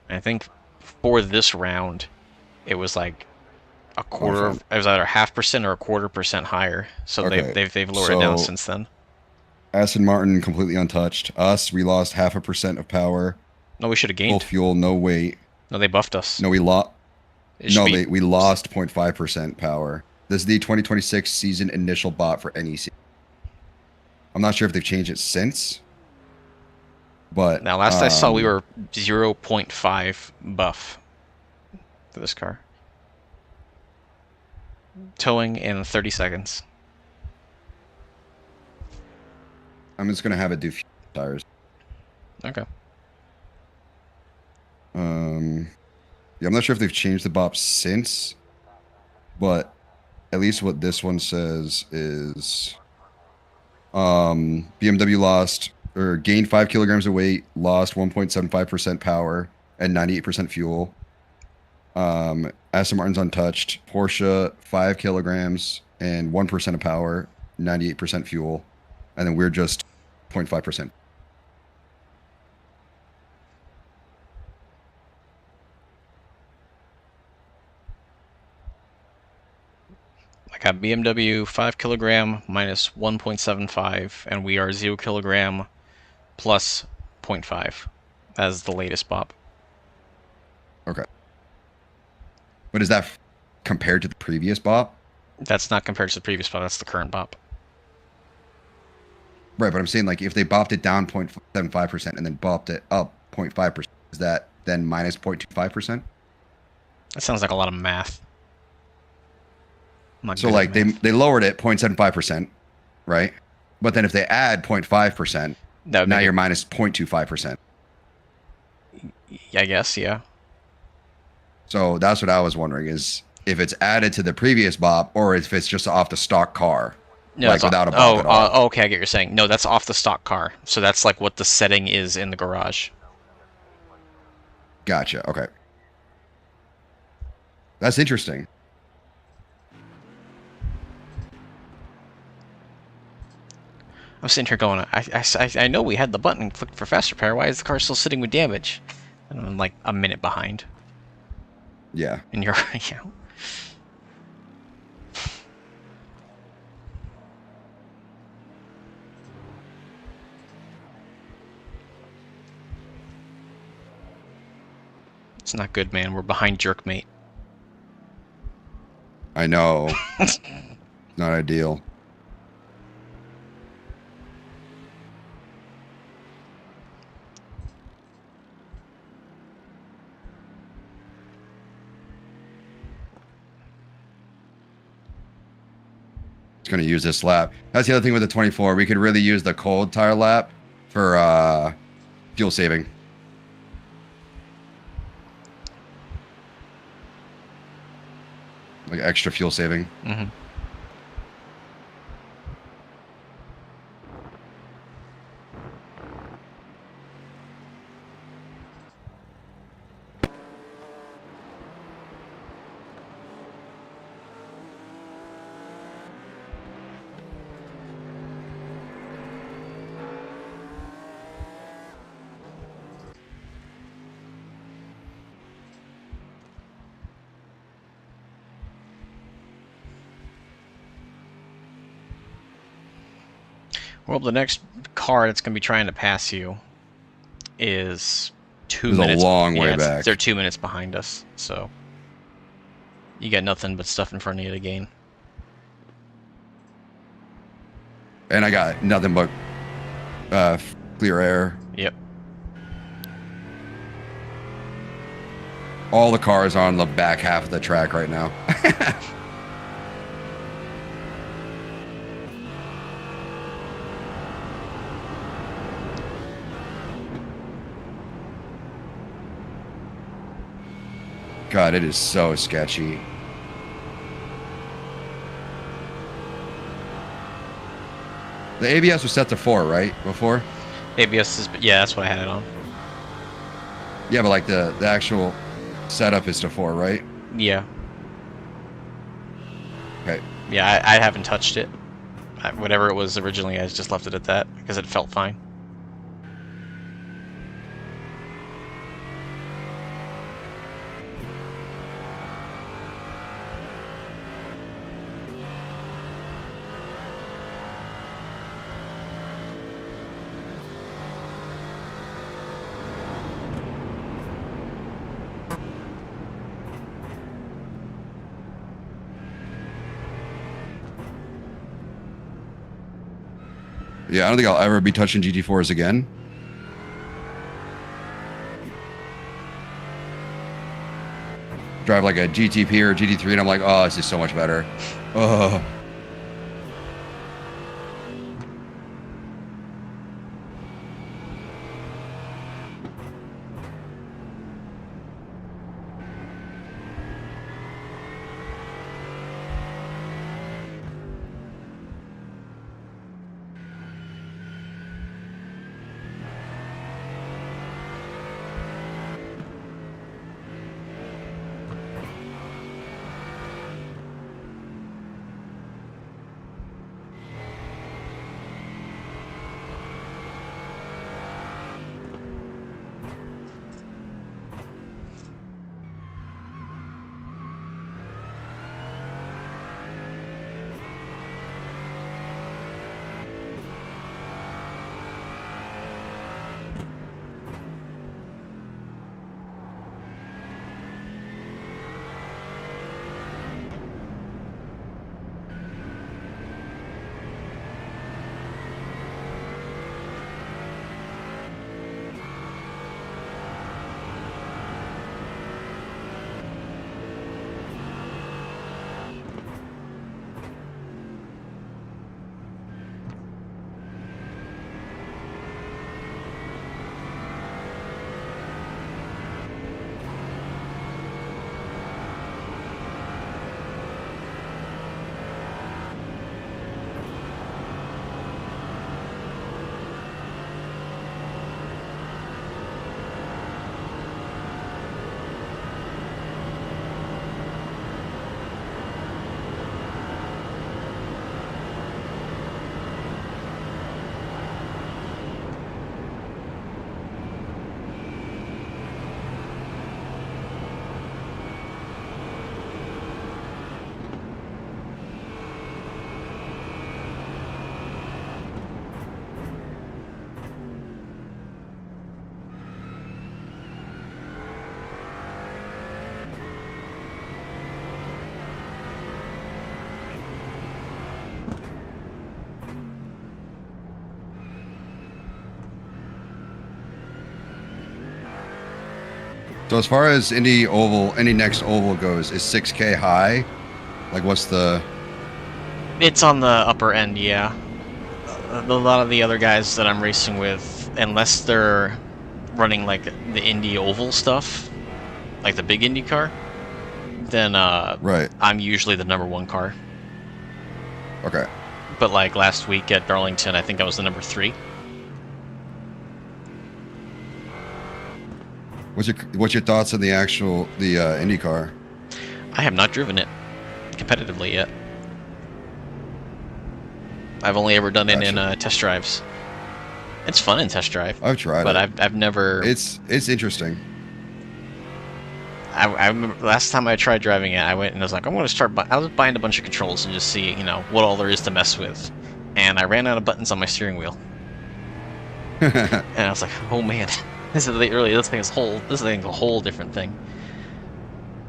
I think for this round, it was like a quarter. It was either 0.5% or 1/4% higher. So okay. they've lowered it down since then. Aston Martin completely untouched. Us, we lost 0.5% of power. No, we should have gained. Full fuel, no weight. No, they buffed us. No, we lost. No, we lost 0.5% power. This is the 2026 season initial bot for NEC. I'm not sure if they've changed it since. But now, last I saw, we were 0.5 buff for this car. Towing in 30 seconds. I'm just gonna have it do fuel tires. Okay. Yeah, I'm not sure if they've changed the bop since, but at least what this one says is BMW lost or gained 5 kilograms of weight, lost 1.75% power and 98% fuel. Aston Martin's untouched. Porsche 5 kilograms and 1% of power, 98% fuel, and then we're just 0.5%. I got BMW 5 kilogram minus 1.75, and we are 0 kilogram plus 0.5 as the latest bop. Okay. But is that compared to the previous bop? That's not compared to the previous bop, that's the current bop. Right, but I'm saying, like, if they bopped it down 0.75% and then bopped it up 0.5%, is that then minus 0.25%? That sounds like a lot of math. So, like, they lowered it 0.75%, right? But then if they add 0.5%, now you're minus 0.25%. I guess, yeah. So that's what I was wondering, is if it's added to the previous bop or if it's just off the stock car. No, like without a bop at all. Okay, I get what you're saying. No, that's off the stock car. So that's like what the setting is in the garage. Gotcha, okay. That's interesting. I'm sitting here going, I know we had the button clicked for faster power. Why is the car still sitting with damage? And I'm like a minute behind. Yeah. And you're, yeah. It's not good, man. We're behind Jerkmate. I know. Not ideal. It's going to use this lap. That's the other thing with the 24. We could really use the cold tire lap for fuel saving. Like extra fuel saving. Mm-hmm. Well, the next car that's going to be trying to pass you is 2 minutes. A long way back. They're 2 minutes behind us, so you got nothing but stuff in front of you to gain. And I got nothing but clear air. Yep. All the cars are on the back half of the track right now. God, it is so sketchy. The ABS was set to 4, right? Before? ABS is, yeah, that's what I had it on. Yeah, but like the actual setup is to 4, right? Yeah. Okay. Yeah, I haven't touched it. Whatever it was originally, I just left it at that because it felt fine. Yeah, I don't think I'll ever be touching GT4s again. Drive like a GTP or GT3 and I'm like, oh, this is so much better. Oh. So as far as any next oval goes, is 6K high? Like, what's the? It's on the upper end, yeah. A lot of the other guys that I'm racing with, unless they're running like the Indy oval stuff, like the big Indy car, then Right. I'm usually the #1 car. Okay. But like last week at Darlington, I think I was the #3. What's your thoughts on the Indy car? I have not driven it competitively yet. I've only ever done it in test drives. It's fun in test drive. I've tried but it. I've never. It's interesting. I remember last time I tried driving it, I went and I was like, I'm going to start. I was buying a bunch of controls and just see, what all there is to mess with. And I ran out of buttons on my steering wheel. And I was like, oh man, this thing's a whole different thing.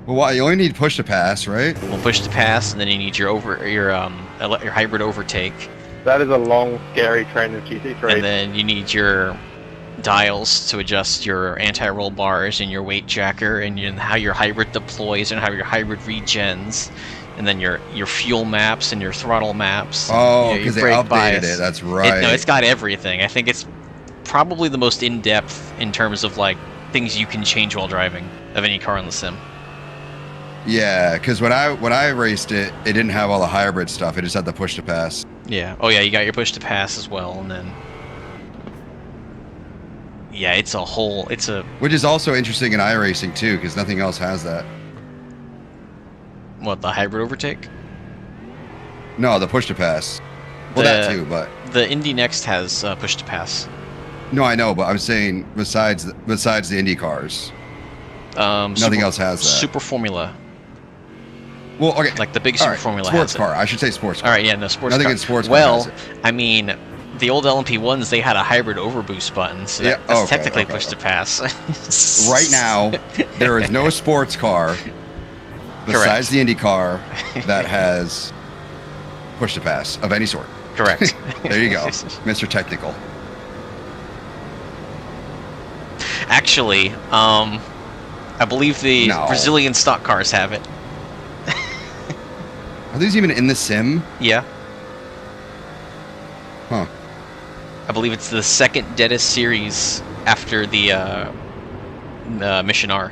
Well, why? You only need push to pass, right? Well, push to pass, and then you need your hybrid overtake. That is a long, scary train of GT3. And then you need your dials to adjust your anti-roll bars and your weight jacker and how your hybrid deploys and how your hybrid regens, and then your fuel maps and your throttle maps. Oh, because they updated it. That's right. It's got everything. I think it's probably the most in-depth in terms of like things you can change while driving of any car in the sim. Yeah, because when I raced it, it didn't have all the hybrid stuff. It just had the push to pass. Yeah. Oh yeah, you got your push to pass as well, and then yeah, it's a which is also interesting in iRacing too, because nothing else has that. What, the hybrid overtake? No, the push to pass. Well, that too, but the Indy Next has push to pass. No, I know, but I'm saying besides the Indy cars, nothing else has that. Super Formula. Well, okay, like the big Super Formula sports has car. it. I should say sports car. All right, yeah, no sports Nothing car. in sports car. Well, I mean, the old LMP1s, they had a hybrid overboost button, so that's technically push to pass. Right now, there is no sports car besides the Indy car that has push to pass of any sort. Correct. There you go, Mr. Technical. Actually, I believe the Brazilian stock cars have it. Are these even in the sim? Yeah. Huh. I believe it's the second deadest series after the Mission R.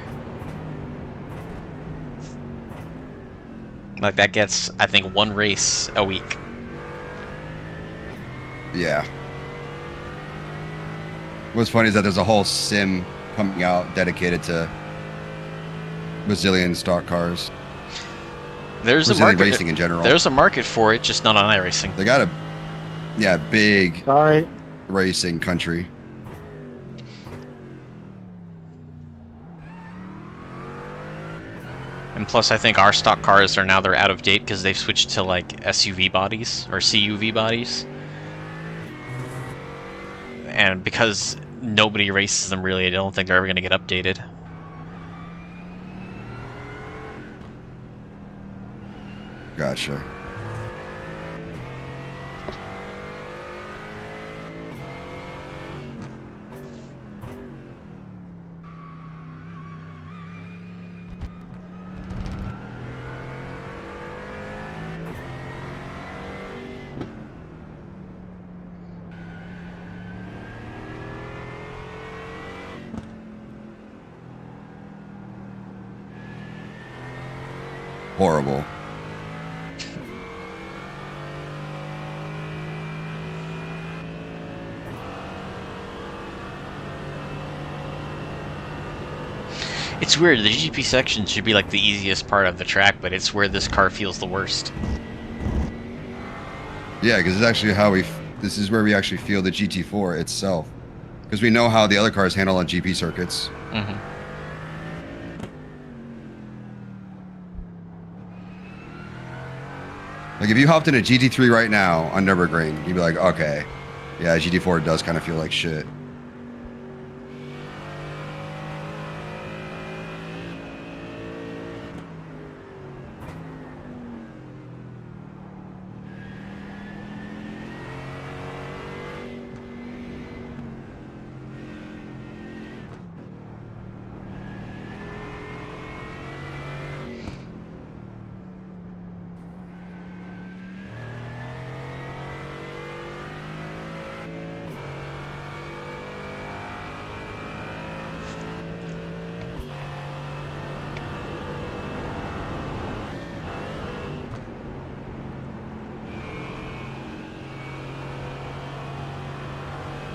Like that gets, I think, 1 race a week. Yeah. What's funny is that there's a whole sim coming out dedicated to Brazilian stock cars. There's Brazilian a market racing in general. There's a market for it, just not on iRacing. They got a big racing country. And plus, I think our stock cars they're out of date because they've switched to like SUV bodies or CUV bodies. And because nobody races them really, I don't think they're ever going to get updated. Gotcha. Horrible. It's weird, the GP section should be like the easiest part of the track, but it's where this car feels the worst. Yeah, because it's actually this is where we actually feel the GT4 itself. Because we know how the other cars handle on GP circuits. Mm-hmm. Like if you hopped in a GT3 right now on Nurburgring, you'd be like, okay, yeah, GT4 does kind of feel like shit.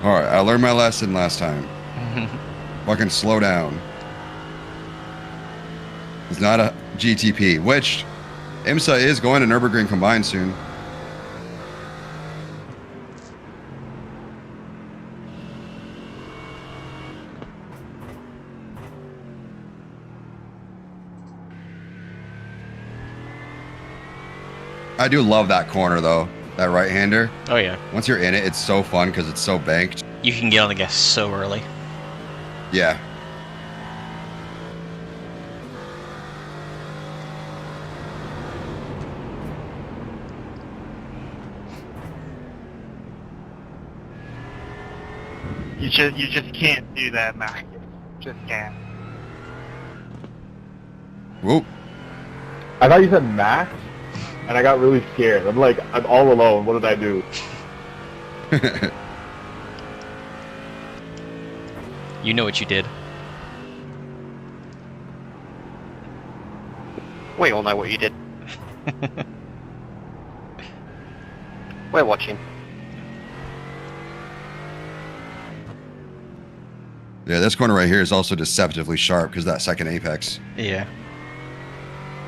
All right, I learned my lesson last time. Fucking slow down. It's not a GTP, which IMSA is going to Nurburgring Combined soon. I do love that corner though, that right-hander. Oh yeah. Once you're in it, it's so fun because it's so banked. You can get on the gas so early. Yeah. You just can't do that, Mac. Just can't. Whoop. I thought you said Max, and I got really scared. I'm like, I'm all alone. What did I do? You know what you did. We all know what you did. We're watching. Yeah, this corner right here is also deceptively sharp because that second apex. Yeah.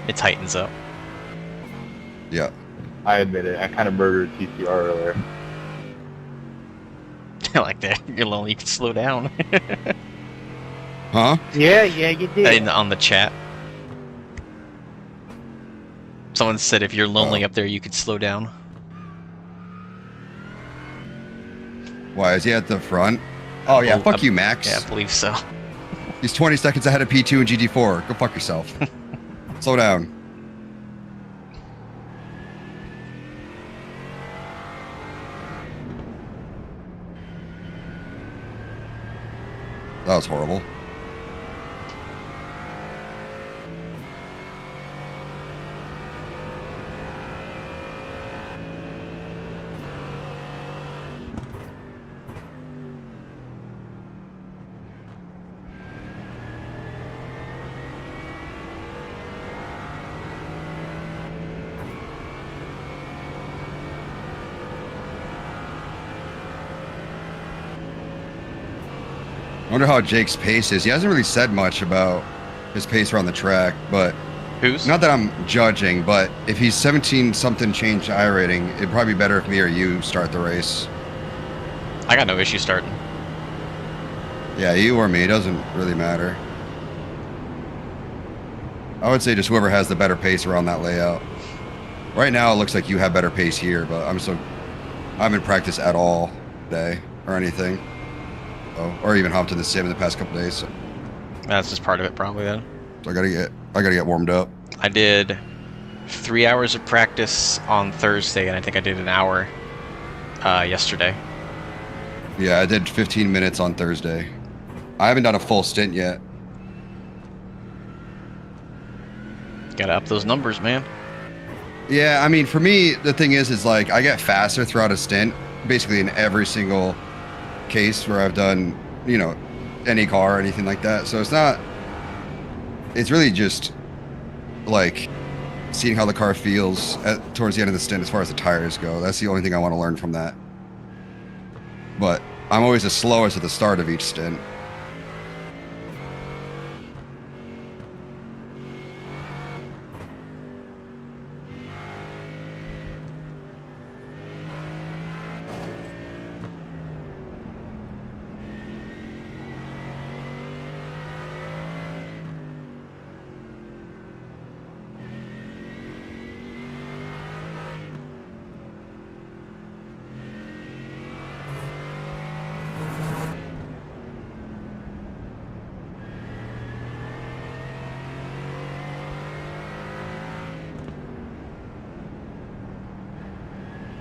It tightens up. Yeah. I admit it. I kind of murdered TCR earlier. I like that. You're lonely. You can slow down. Huh? Yeah, you did. On the chat. Someone said if you're lonely up there, you could slow down. Why, is he at the front? Oh yeah, fuck you, Max. Yeah, I believe so. He's 20 seconds ahead of P2 and GT4. Go fuck yourself. Slow down. That was horrible. I wonder how Jake's pace is. He hasn't really said much about his pace around the track, but Who's? not that I'm judging, but if he's 17 something change iRating, it'd probably be better if me or you start the race. I got no issue starting. Yeah, you or me, it doesn't really matter. I would say just whoever has the better pace around that layout. Right now it looks like you have better pace here, but I haven't practiced at all today or anything. Or even hopped in the sim in the past couple days. So. That's just part of it, probably then. So I gotta get warmed up. I did 3 hours of practice on Thursday, and I think I did an hour yesterday. Yeah, I did 15 minutes on Thursday. I haven't done a full stint yet. Gotta up those numbers, man. Yeah, I mean, for me, the thing is like I get faster throughout a stint, basically in every single case where I've done, you know, any car or anything like that. So it's really just like seeing how the car feels towards the end of the stint as far as the tires go. That's the only thing I want to learn from that. But I'm always the slowest at the start of each stint.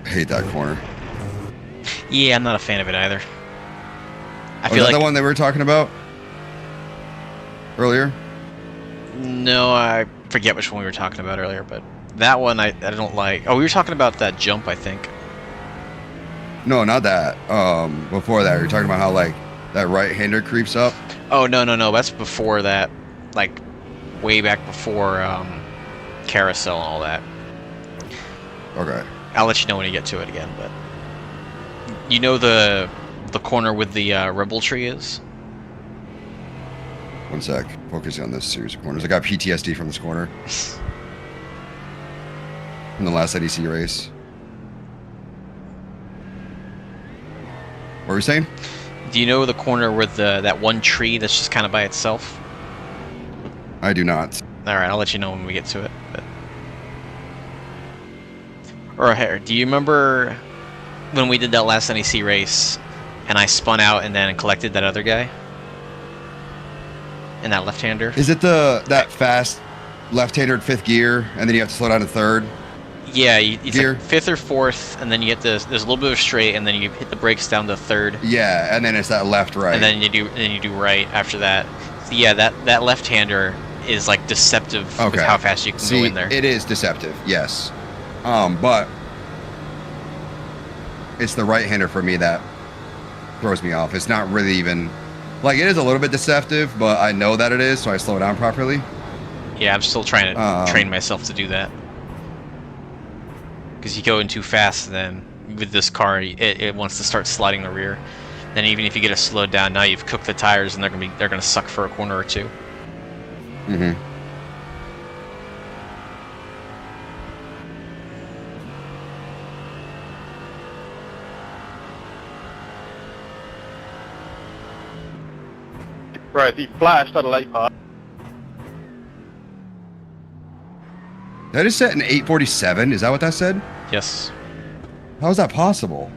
I hate that corner. Yeah, I'm not a fan of it either. I feel that like the one that we were talking about earlier? No, I forget which one we were talking about earlier, but that one I don't like. Oh, we were talking about that jump, I think. No, not that. Before that, we were talking about how like that right-hander creeps up. Oh no, that's before that, like way back before carousel and all that. Okay. I'll let you know when you get to it again, but you know the the corner with the rebel tree is? One sec. Focusing on this series of corners. I got PTSD from this corner. In the last NEC race. What were you saying? Do you know the corner with that one tree that's just kind of by itself? I do not. Alright, I'll let you know when we get to it. But... Or here, do you remember when we did that last NEC race and I spun out and then collected that other guy? And that left-hander? Is it that fast left-hander 5th gear and then you have to slow down to 3rd? Yeah, it's gear? like 5th or 4th, and then you get there's a little bit of straight, and then you hit the brakes down to 3rd. Yeah, and then it's that left-right. And then you do right after that. So yeah, that left-hander is like deceptive with how fast you can go in there. It is deceptive, yes. But it's the right-hander for me that throws me off. It's not really even like it is a little bit deceptive, but I know that it is, so I slow down properly. Yeah, I'm still trying to train myself to do that. Because you go in too fast, then with this car, it wants to start sliding the rear. Then even if you get it slowed down, now you've cooked the tires, and they're gonna suck for a corner or two. Mm-hmm. Right, he flashed at a light path. That is set in 847. Is that what that said? Yes. How is that possible?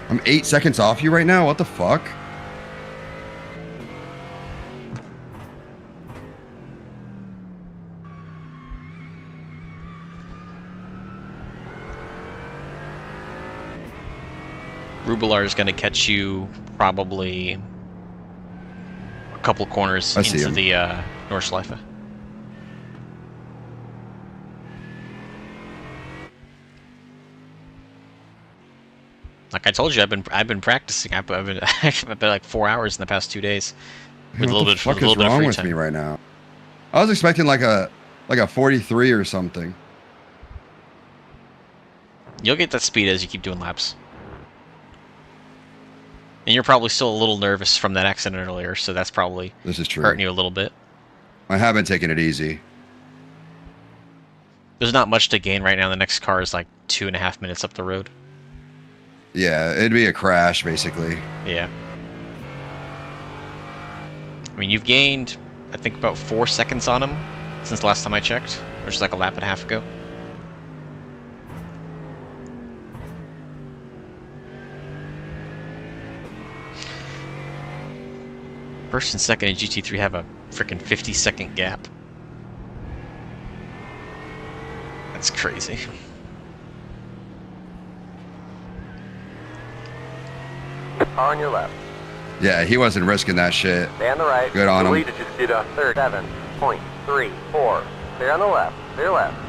I'm 8 seconds off you right now? What the fuck? Rubelar is going to catch you probably a couple corners into the Nordschleife. Like I told you, I've been practicing. I've been like 4 hours in the past 2 days with a little bit of free time. What the fuck is wrong with me right now? I was expecting like a 43 or something. You'll get that speed as you keep doing laps. And you're probably still a little nervous from that accident earlier, so that's probably hurting you a little bit. I have been taking it easy. There's not much to gain right now. The next car is like 2.5 minutes up the road. Yeah, it'd be a crash, basically. Yeah. I mean, you've gained, I think, about 4 seconds on him since the last time I checked, which is like a lap and a half ago. First and second in GT3 have a freaking 50-second gap. That's crazy. On your left. Yeah, he wasn't risking that shit. Stay on the right. Good on him. The leader just did a 37.34. Stay on the left. Stay left.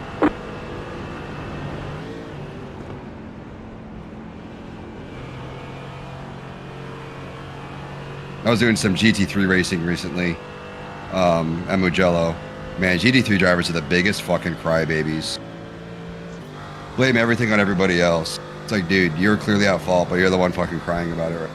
I was doing some GT3 racing recently at Mugello. Man, GT3 drivers are the biggest fucking crybabies. Blame everything on everybody else. It's like, dude, you're clearly at fault, but you're the one fucking crying about it.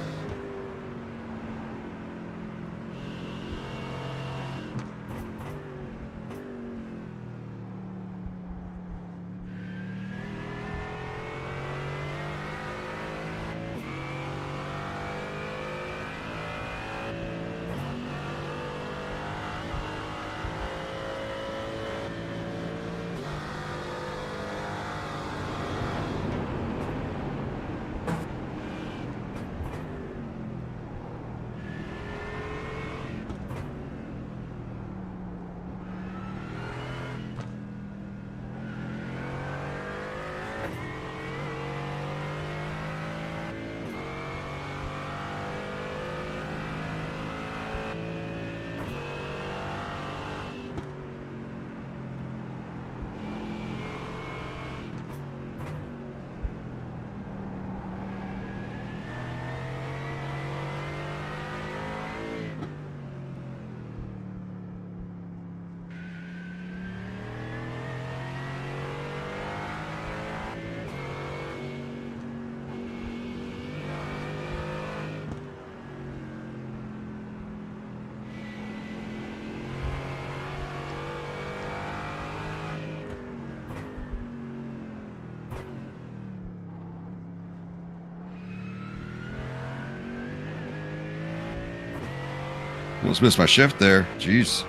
Almost missed my shift there. Jeez.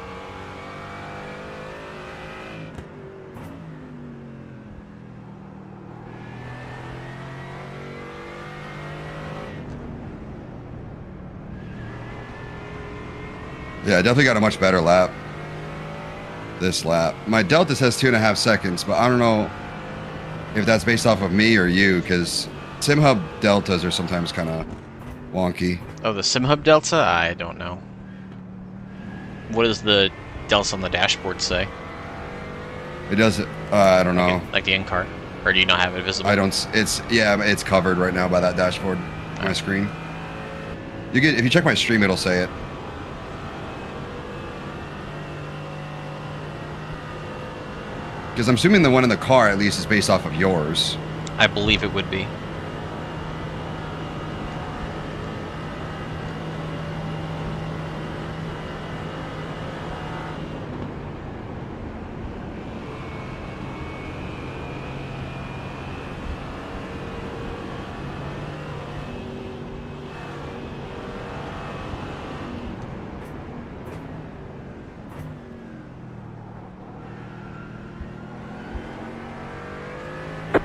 Yeah, I definitely got a much better lap this lap. My delta says 2.5 seconds, but I don't know if that's based off of me or you, because SimHub deltas are sometimes kind of wonky. Oh, the SimHub delta? I don't know. What does the delta on the dashboard say? It doesn't. I don't know. Like the in-car, or do you not have it visible? I don't. It's covered right now by that dashboard on my screen. You get if you check my stream, it'll say it. Because I'm assuming the one in the car at least is based off of yours. I believe it would be.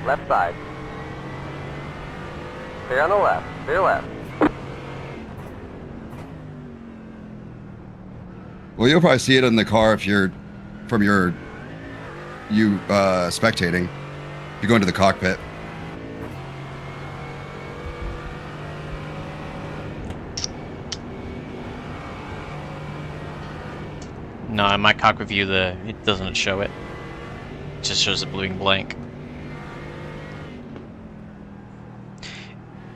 Left side. Stay on the left. Stay left. Well, you'll probably see it in the car if you're from you spectating. If you go into the cockpit. No, in my cockpit view, it doesn't show it. It just shows it blinking blank.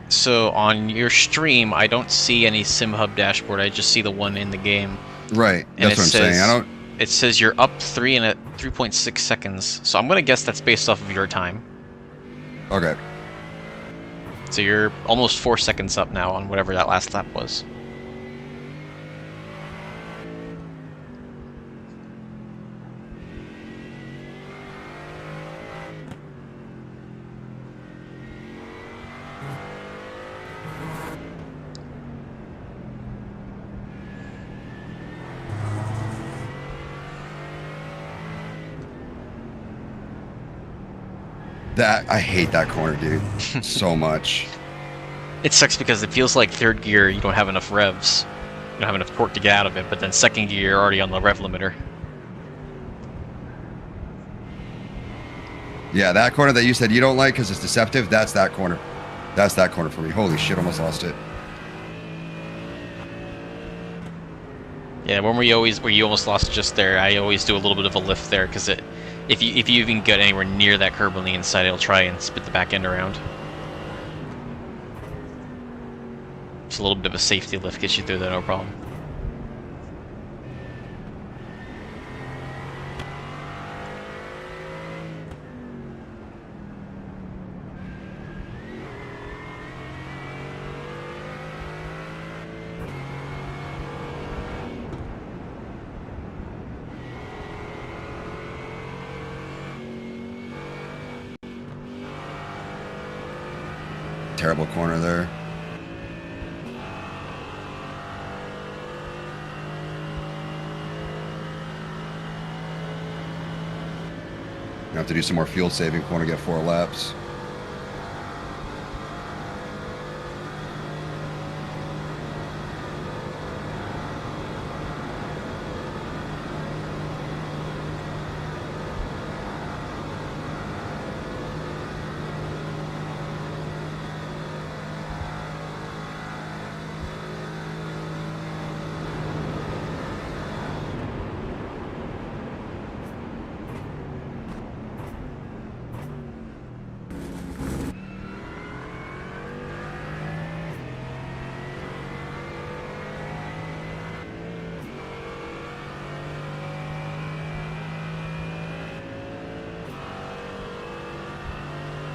So on your stream, I don't see any SimHub dashboard. I just see the one in the game. Right. That's what I'm saying. It says you're up 3.6 seconds. So I'm gonna guess that's based off of your time. Okay. So you're almost 4 seconds up now on whatever that last lap was. I hate that corner, dude, so much. It sucks because it feels like third gear, you don't have enough revs. You don't have enough torque to get out of it, but then second gear, you're already on the rev limiter. Yeah, that corner that you said you don't like because it's deceptive, that's that corner. That's that corner for me. Holy shit, almost lost it. Yeah, where you almost lost just there, I always do a little bit of a lift there, because if you even get anywhere near that curb on the inside, it'll try and spit the back end around. Just a little bit of a safety lift gets you through that, no problem. Terrible corner there. You have to do some more fuel saving if you want to get 4 laps.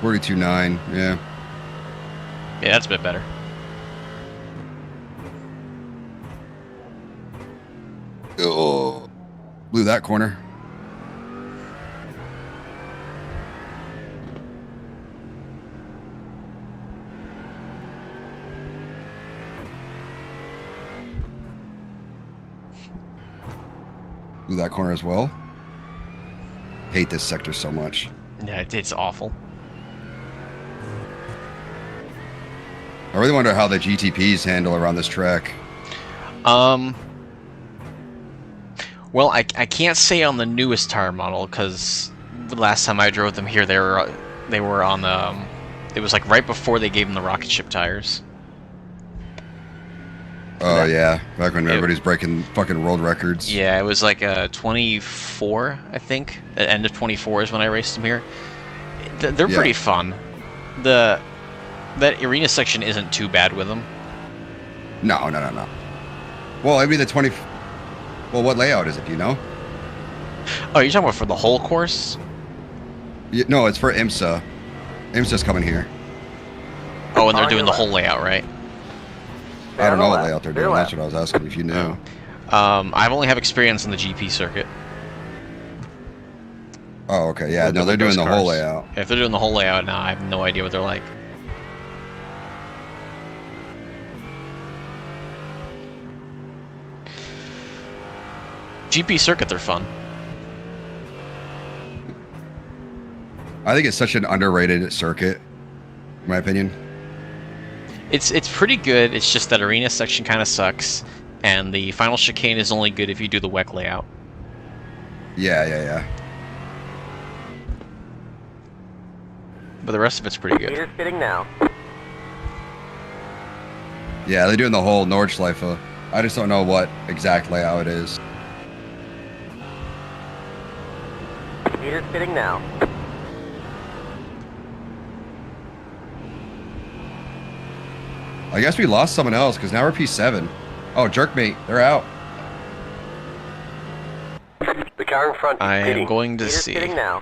$42.9, yeah. Yeah, that's a bit better. Oh, blew that corner. through that corner as well. Hate this sector so much. Yeah, it's awful. I really wonder how the GTPs handle around this track. Well, I can't say on the newest tire model, because the last time I drove them here, they were on the... it was like right before they gave them the rocket ship tires. Oh yeah, back when everybody's breaking fucking world records. Yeah, it was like 24, I think. The end of 24 is when I raced them here. They're pretty fun. That arena section isn't too bad with them. No. Well, I mean the 20... Well, what layout is it, do you know? Oh, you're talking about for the whole course? Yeah, no, it's for IMSA. IMSA's coming here. Oh, and they're doing the whole layout, right? I don't know what layout they're doing. That's what I was asking if you knew. I've only have experience on the GP circuit. Oh, okay. Yeah, no, they're doing the whole layout. If they're doing the whole layout now, I have no idea what they're like. GP circuit, they're fun. I think it's such an underrated circuit, in my opinion. It's pretty good. It's just that arena section kind of sucks, and the final chicane is only good if you do the WEC layout. Yeah. But the rest of it's pretty good. Meters fitting now. Yeah, they're doing the whole Nordschleife. I just don't know what exact layout it is. Meters fitting now. I guess we lost someone else because now we're P7. Oh, Jerkmate, they're out. The car in front is I am pitting. going to Meters see. fitting now.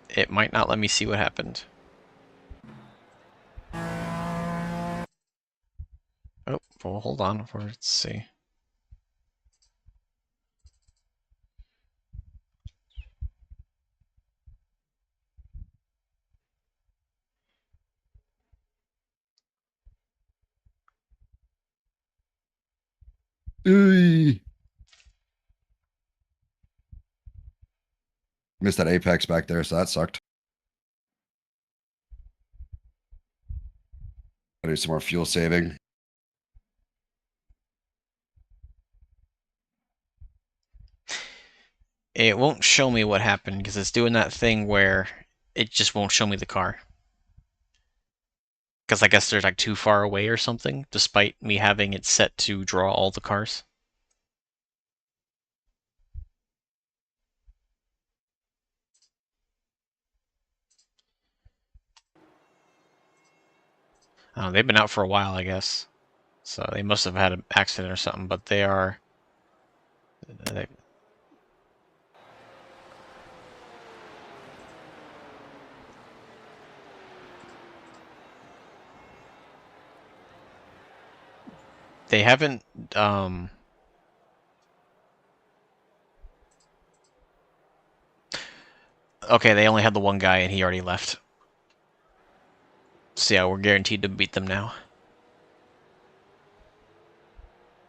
It might not let me see what happened. Oh, well, hold on. Let's see. Missed that apex back there, so that sucked. I do some more fuel saving. It won't show me what happened because it's doing that thing where it just won't show me the car. Because I guess they're like too far away or something, despite me having it set to draw all the cars. They've been out for a while, I guess. So they must have had an accident or something, but they are... They haven't, okay, they only had the one guy and he already left. So yeah, we're guaranteed to beat them now.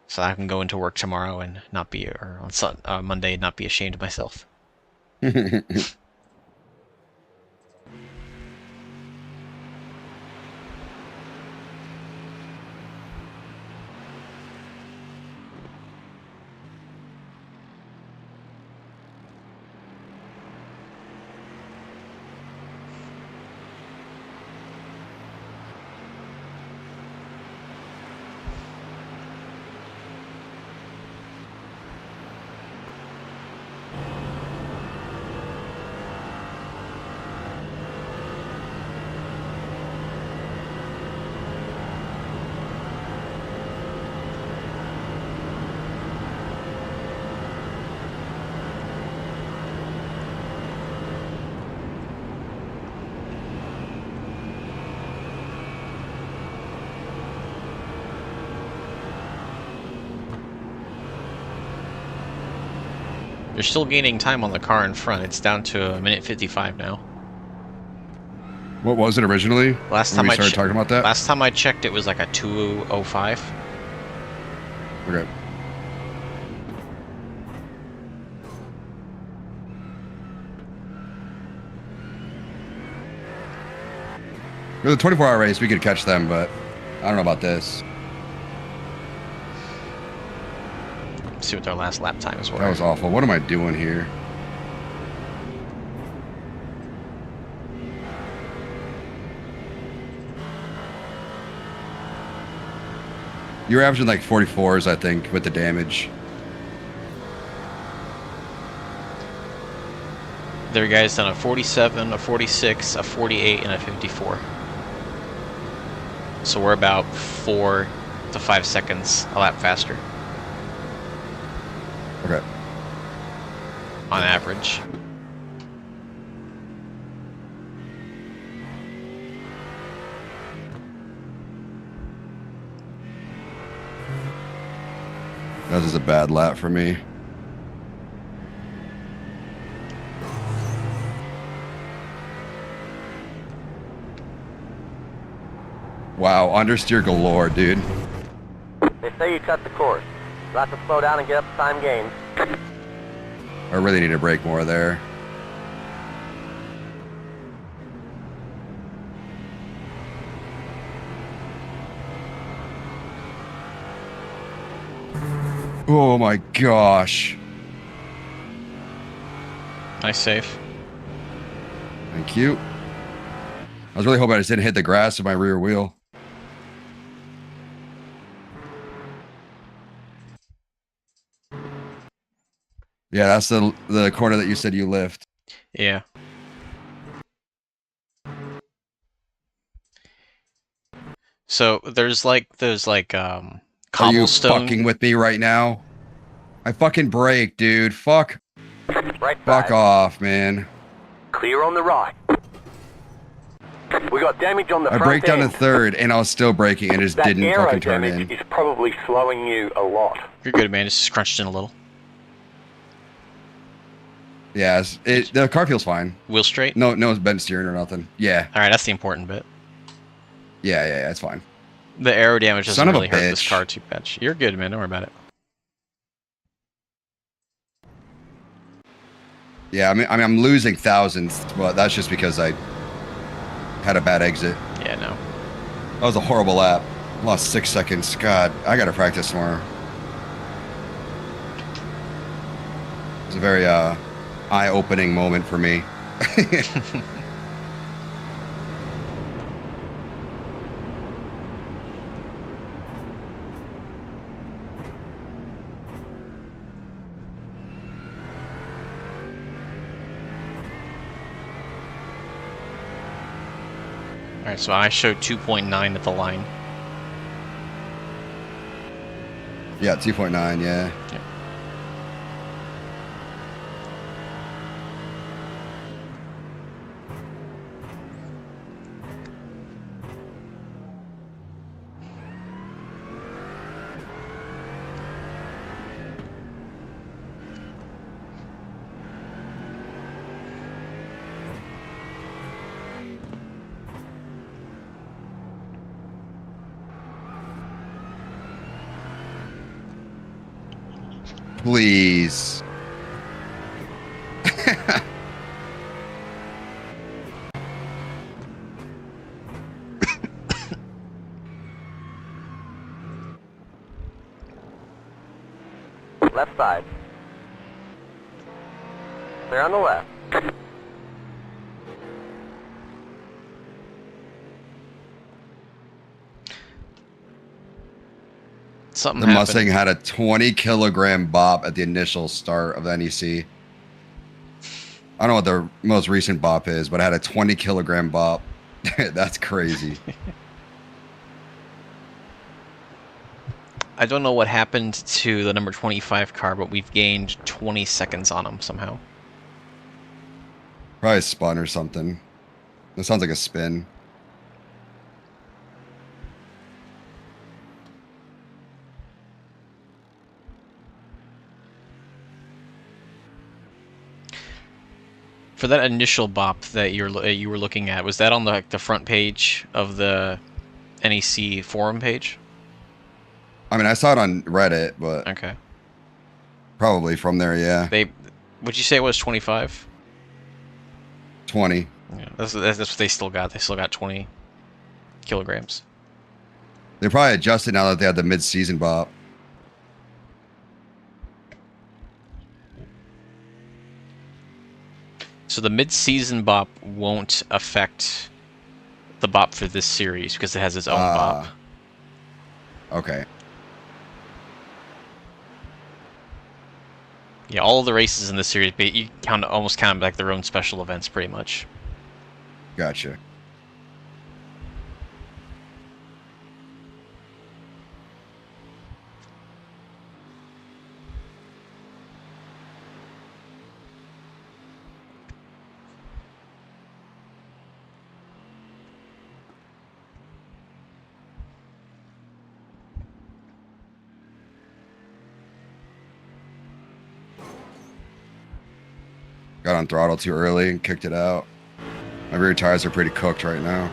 So I can go into work tomorrow and not be, or on Monday and not be ashamed of myself. You're still gaining time on the car in front. It's down to 1:55 now. What was it originally? Last when time we started talking about that? Last time I checked, it was like a 2:05. Okay. With a 24-hour race, we could catch them, but I don't know about this. Let's see what their last lap times were. That was awful. What am I doing here? You're averaging like 44s, I think, with the damage. There, guys, done a 47, a 46, a 48, and a 54. So we're about 4 to 5 seconds a lap faster. Okay. On average. That was a bad lap for me. Wow, understeer galore, dude. They say you cut the course. You'll have to slow down and get up the time gains. I really need to brake more there. Oh my gosh. Nice save. Thank you. I was really hoping I just didn't hit the grass with my rear wheel. Yeah, that's the corner that you said you lift. Yeah. So there's like cobblestone. Are you fucking with me right now? I fucking brake, dude. Fuck. Right Fuck side. off, man. Clear on the right. We got damage on the I front braked down to end. third, and I was still braking, and it just That didn't aero fucking turn damage in. is probably slowing you a lot. You're good, man. It's just crunched in a little. Yeah, the car feels fine. Wheel straight? No bent steering or nothing. Yeah. Alright, that's the important bit. Yeah, it's fine. The aero damage doesn't Son of a really hurt this bitch. car too much. You're good, man. Don't worry about it. Yeah, I mean, I'm losing thousands, but that's just because I had a bad exit. Yeah, no. That was a horrible lap. Lost 6 seconds. God, I gotta practice more. It was a very eye-opening moment for me. Alright, so I showed 2.9 at the line. Yeah, 2.9, yeah. Yep. Please. Left side. Clear on the left. Something The happened. Mustang had a 20-kilogram bop at the initial start of the NEC. I don't know what the most recent bop is, but it had a 20-kilogram bop. That's crazy. I don't know what happened to the number 25 car, but we've gained 20 seconds on him somehow. Probably spun or something. That sounds like a spin. For that initial bop that you were looking at, was that on the front page of the NEC forum page? I mean, I saw it on Reddit, but okay, probably from there. Yeah. Would you say it was 25? 20. Yeah, that's what they still got. They still got 20 kilograms. They probably adjusted now that they had the mid-season bop. So the mid-season bop won't affect the bop for this series because it has its own bop. Okay. Yeah, all of the races in this series, you almost count them like their own special events, pretty much. Gotcha. Got on throttle too early and kicked it out. My rear tires are pretty cooked right now.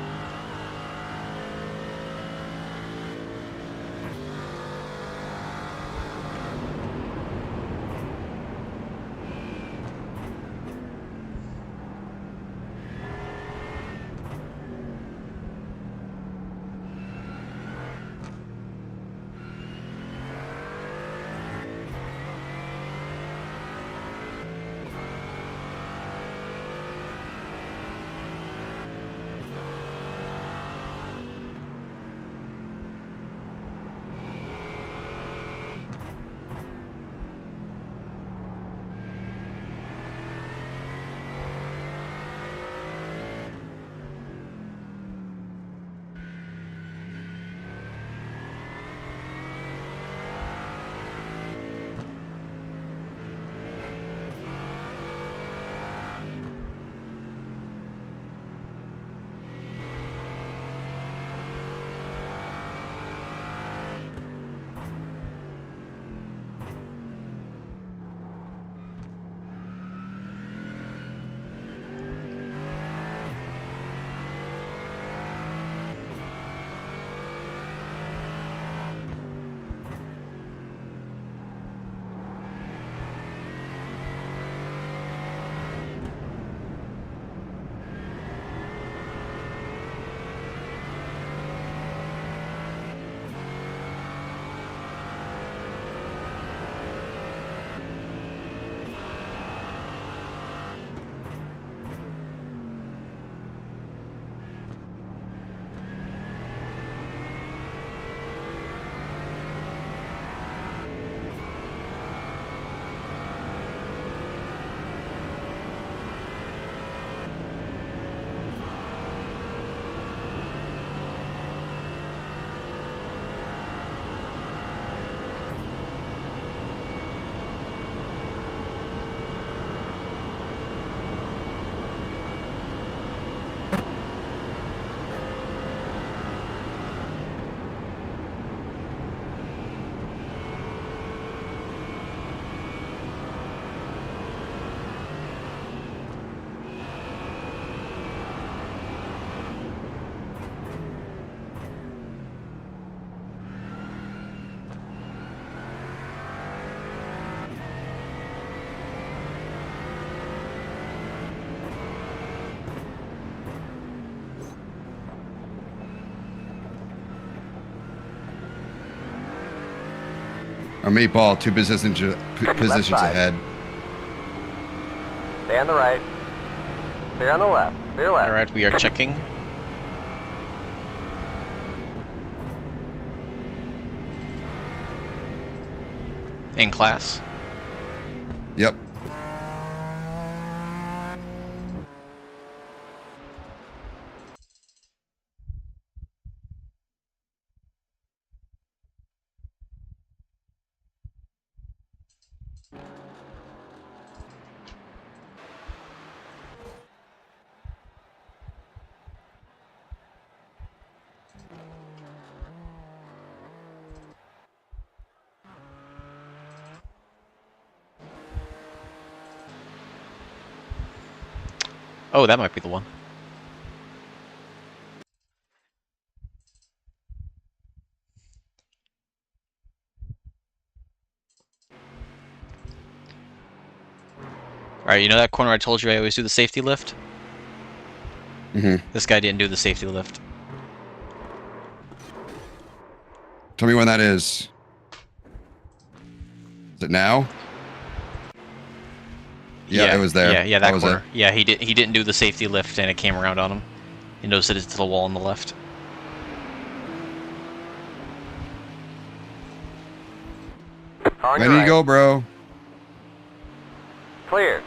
I'm 8-ball, 2 positions ahead. Stay on the right. Stay on the left. Stay left. Alright, we are checking. In class. Yep. Oh, that might be the one. Alright, you know that corner I told you I always do the safety lift? Mm-hmm. This guy didn't do the safety lift. Tell me when that is. Is it now? Yeah, it was there. Yeah, that corner. Yeah, he didn't do the safety lift, and it came around on him. He noticed it to the wall on the left. Ready to go, bro. Clear.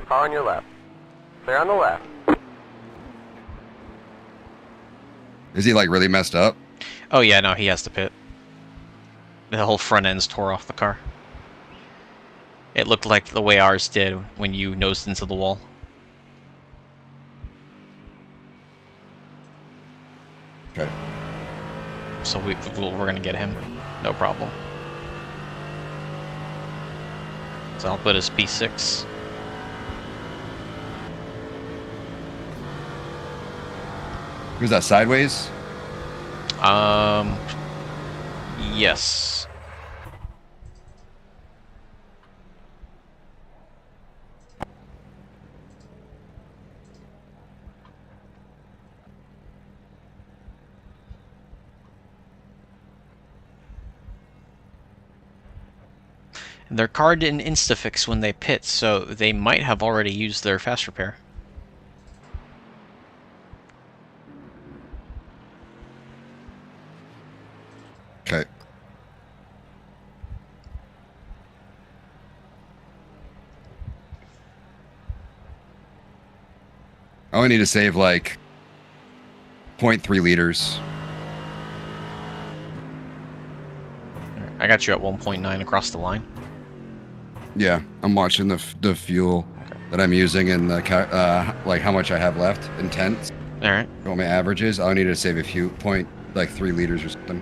Car on your left. Clear on the left. Is he like really messed up? Oh yeah, no, he has to pit. The whole front end's tore off the car. It looked like the way ours did when you nosed into the wall. Okay. So we're gonna get him, no problem. So I'll put his P6. Who's that, sideways? Yes. Their car didn't insta-fix when they pit, so they might have already used their fast repair. Okay. I only need to save like 0.3 liters. I got you at 1.9 across the line. Yeah, I'm watching the fuel that I'm using and the like how much I have left in tenths. All right. What my average is. I need to save a few 3 liters or something.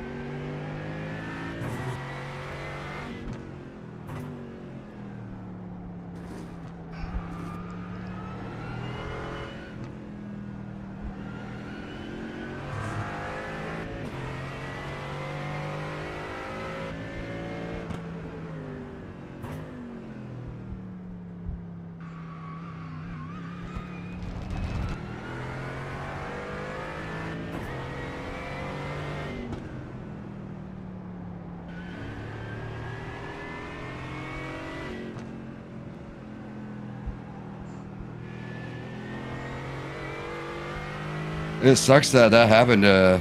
It sucks that happened to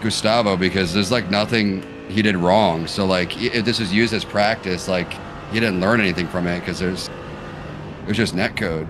Gustavo because there's like nothing he did wrong. So like if this was used as practice, like he didn't learn anything from it because it was just netcode.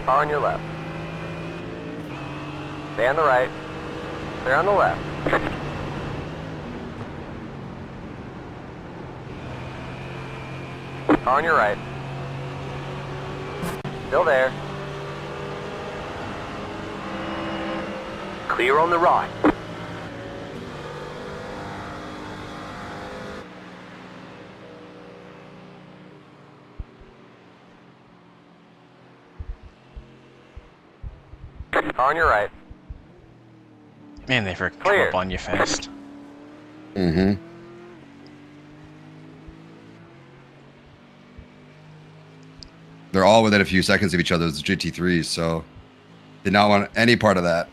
Car on your left. Stay on the right. Clear on the left. Car on your right. Still there. Clear on the right. Car on your right. Man, they come Clear. up on you fast. Mm-hmm. They're all within a few seconds of each other as GT3s, so did not want any part of that.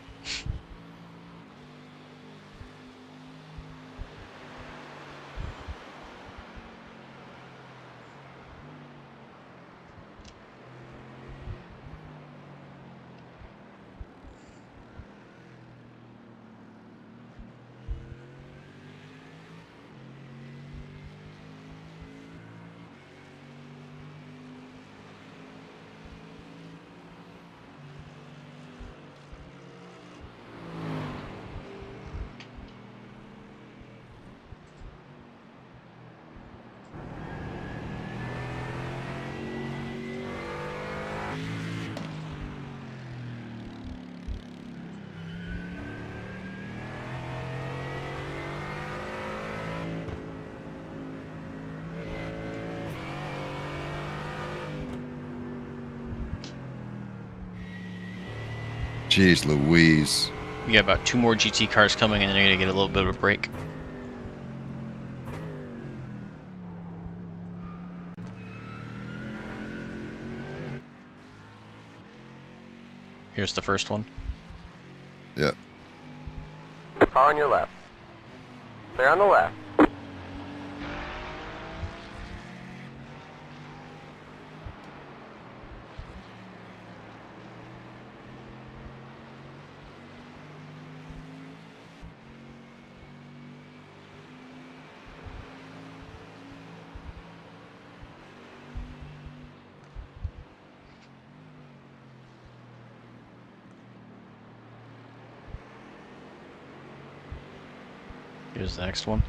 Jeez Louise. We got about 2 more GT cars coming, and then you're gonna get a little bit of a break. Here's the first one. Yep. Car on your left. They're on the left. Here's the next one.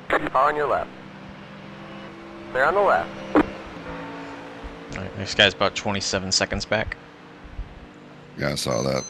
Car on your left. They're on the left. Alright, next guy's about 27 seconds back. Yeah, I saw that.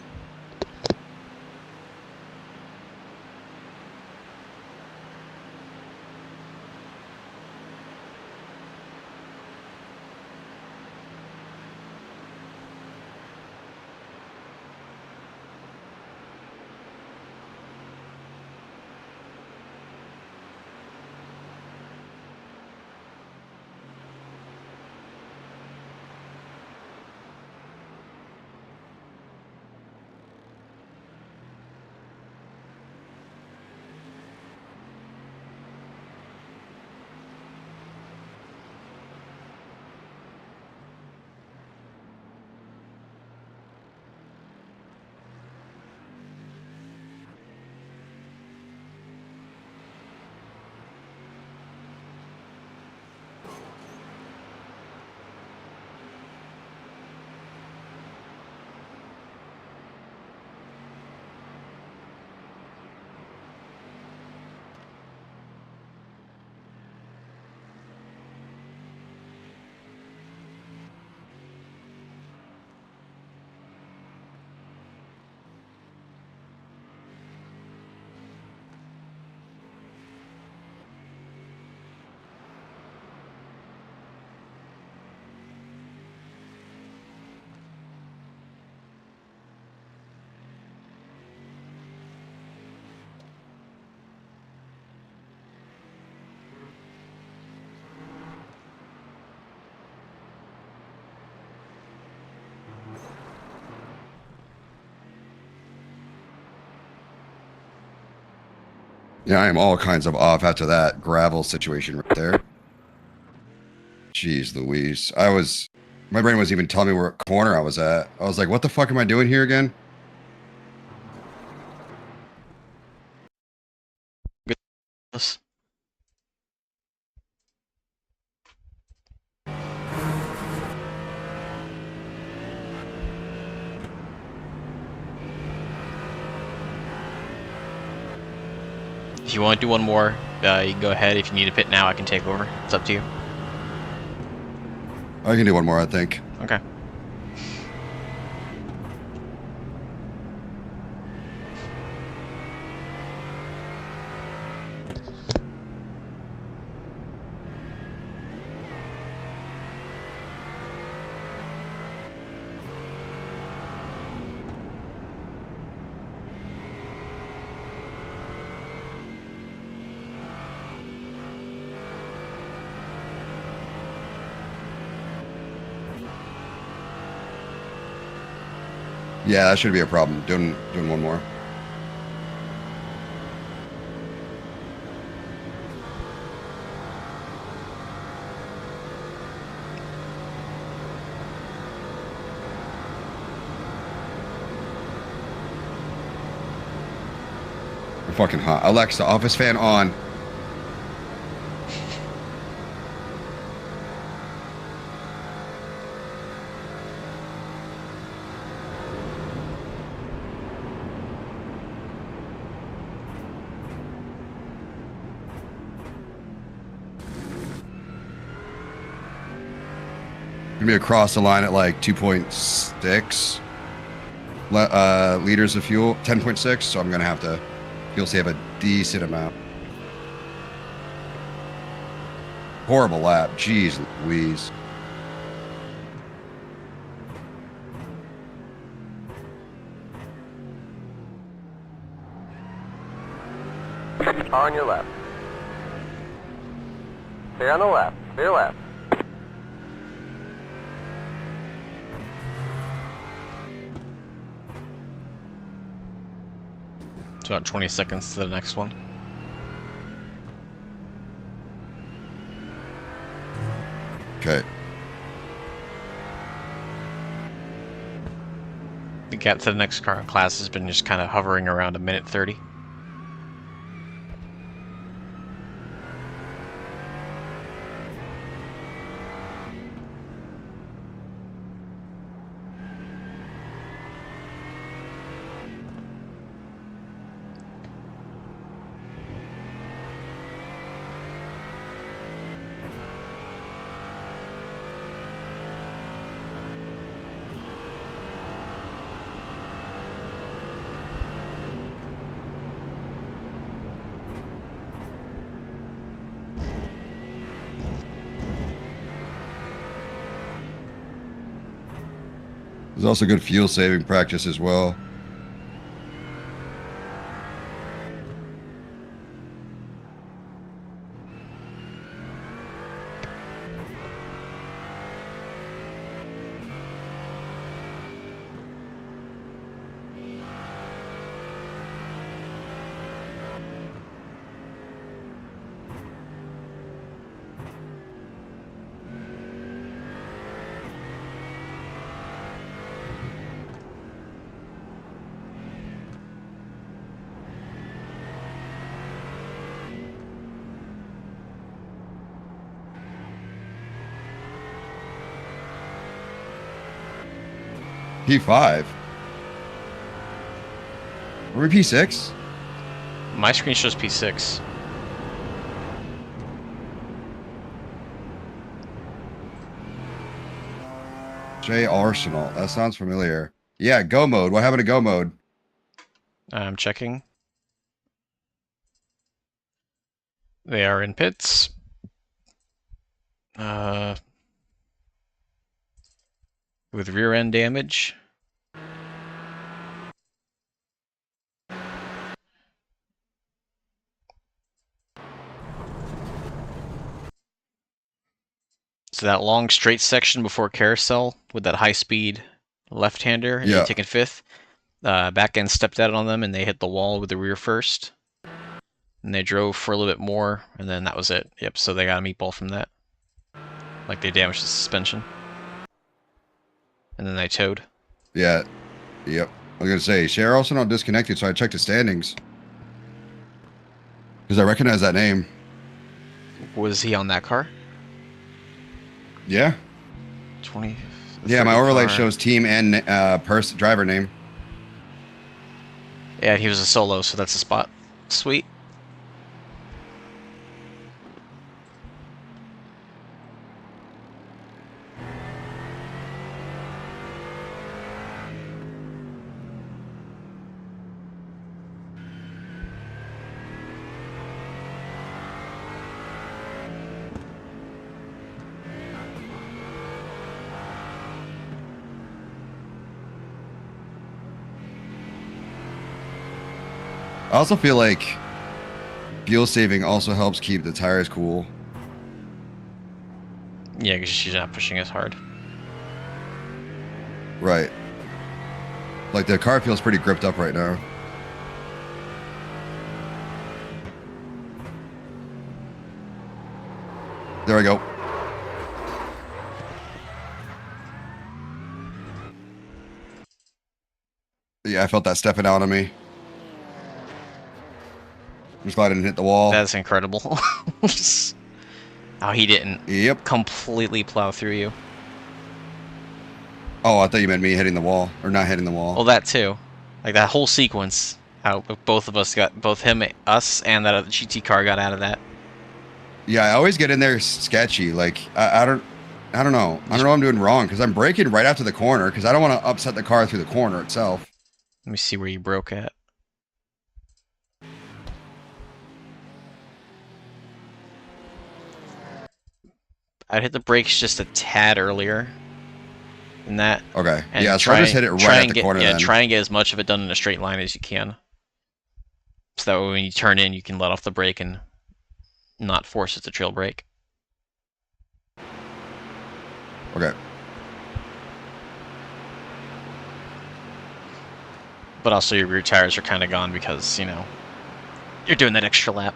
Yeah, I am all kinds of off after that gravel situation right there. Jeez Louise. My brain was even telling me what corner I was at. I was like, what the fuck am I doing here again? This. If you want to do one more, you can go ahead. If you need a pit now, I can take over. It's up to you. I can do one more, I think. Okay. Yeah, that should be a problem. Doing one more. We're fucking hot. Alexa, office fan on. Gonna be across the line at like 2.6 liters of fuel, 10.6. So I'm gonna have to fuel save a decent amount. Horrible lap. Jeez Louise. On your left. Stay on the left. Stay left. It's about 20 seconds to the next one. Okay. The gap to the next car class has been just kind of hovering around a minute 30. There's also good fuel saving practice as well. P5. Are we P6? My screen shows P6. J Arsenal. That sounds familiar. Yeah, go mode. What happened to go mode? I'm checking. They are in pits. With rear end damage. So that long straight section before carousel with that high speed left-hander, and Yeah. taking fifth. Back end stepped out on them and they hit the wall with the rear first. And they drove for a little bit more, and then that was it. Yep, so they got a meatball from that. Like they damaged the suspension. And then they towed. Yeah. Yep. I was gonna say, Cher also not disconnected, so I checked the standings. Because I recognize that name. Was he on that car? Yeah. 20. Yeah, my overlay shows team and driver name. Yeah, he was a solo, so that's a spot. Sweet. I also feel like fuel saving also helps keep the tires cool. Yeah, because she's not pushing as hard. Right. Like the car feels pretty gripped up right now. There we go. Yeah, I felt that stepping out on me. I'm just glad I didn't hit the wall. That's incredible. Oh, he didn't. Yep. Completely plow through you. Oh, I thought you meant me hitting the wall or not hitting the wall. Well, that too. Like that whole sequence. How both of us got, both him, us, and that other GT car got out of that. Yeah, I always get in there sketchy. Like I don't know. I don't know what I'm doing wrong because I'm braking right after the corner because I don't want to upset the car through the corner itself. Let me see where you broke at. I'd hit the brakes just a tad earlier than that. Okay. And yeah, so I just hit it right at the corner. Yeah, then. try and get as much of it done in a straight line as you can. So that way when you turn in, you can let off the brake and not force it to trail brake. Okay. But also your rear tires are kind of gone because, you know, you're doing that extra lap.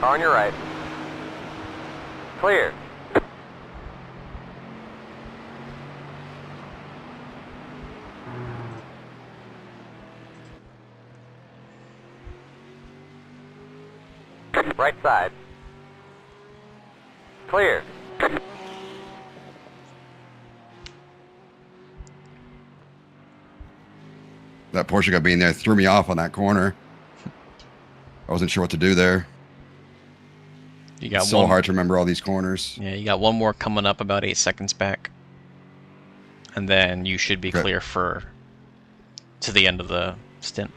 On your right. Clear. Right side. Clear. That Porsche got being there threw me off on that corner. I wasn't sure what to do there. You got it's so hard to remember all these corners. Yeah, you got one more coming up about 8 seconds back. And then you should be clear to the end of the stint.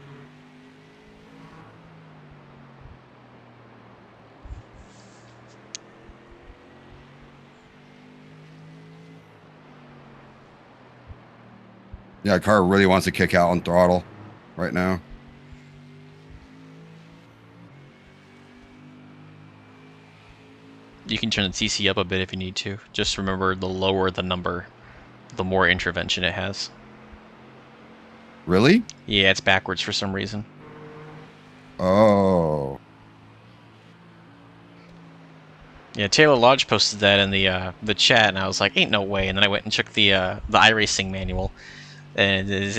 Yeah, car really wants to kick out on throttle right now. You can turn the TC up a bit if you need to. Just remember, the lower the number, the more intervention it has. Really? Yeah, it's backwards for some reason. Oh. Yeah, Taylor Lodge posted that in the chat, and I was like, "Ain't no way!" And then I went and checked the iRacing manual, and it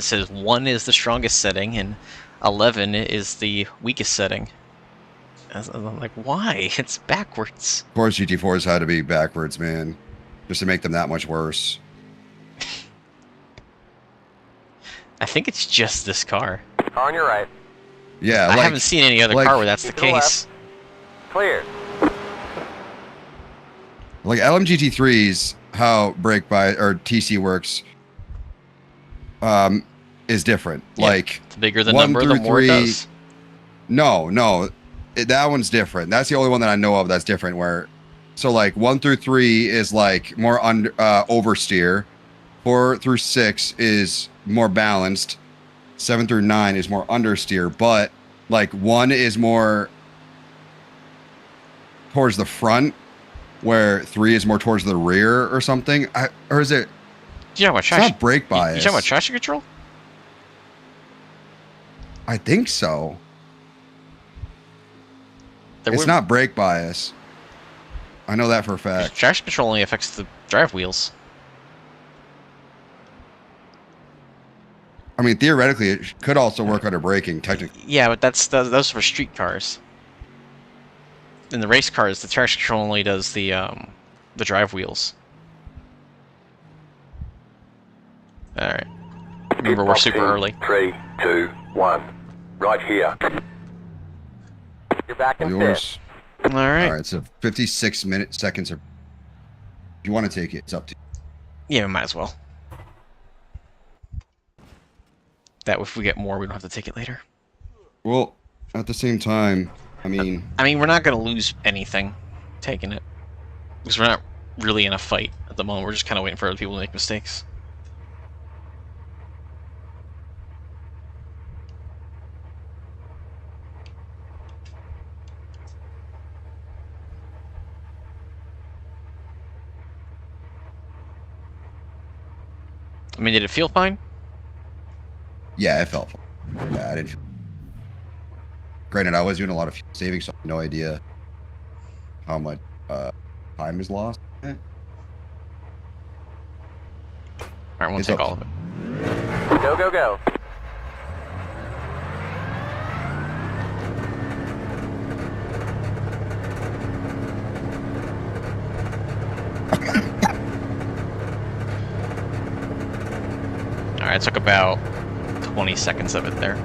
says 1 is the strongest setting, and 11 is the weakest setting. I'm like, why? It's backwards. Of course, GT4s had to be backwards, man, just to make them that much worse. I think it's just this car. On your right. Yeah, I haven't seen any other car where that's the case. Clear. Like LM GT3s, how brake by or TC works is different. Yeah, like the bigger the number, the more it does. No, that one's different. That's the only one that I know of that's different. Where, so like 1 through 3 is like more oversteer, 4 through 6 is more balanced, 7 through 9 is more understeer. But like 1 is more towards the front, where 3 is more towards the rear or something. Or is it? You know what? It's not brake bias. You talking about traction control? I think so. It's not brake bias. I know that for a fact. Traction control only affects the drive wheels. I mean, theoretically, it could also work under braking, technically. Yeah, but those are for street cars. In the race cars, the traction control only does the drive wheels. All right. Remember, we're super early. 3, 2, 1. Right here. You're back in fifth. All right. All right. So 56 seconds. If you want to take it, it's up to you. Yeah, we might as well. that if we get more, we don't have to take it later. Well, at the same time, I mean, we're not going to lose anything taking it. Because we're not really in a fight at the moment. We're just kind of waiting for other people to make mistakes. I mean, did it feel fine? Yeah, it felt fine. Yeah, I didn't feel... Granted, I was doing a lot of fuel saving, so I have no idea how much time is lost. Alright, we'll take all of it. Go, go, go. Alright, it took about 20 seconds of it there.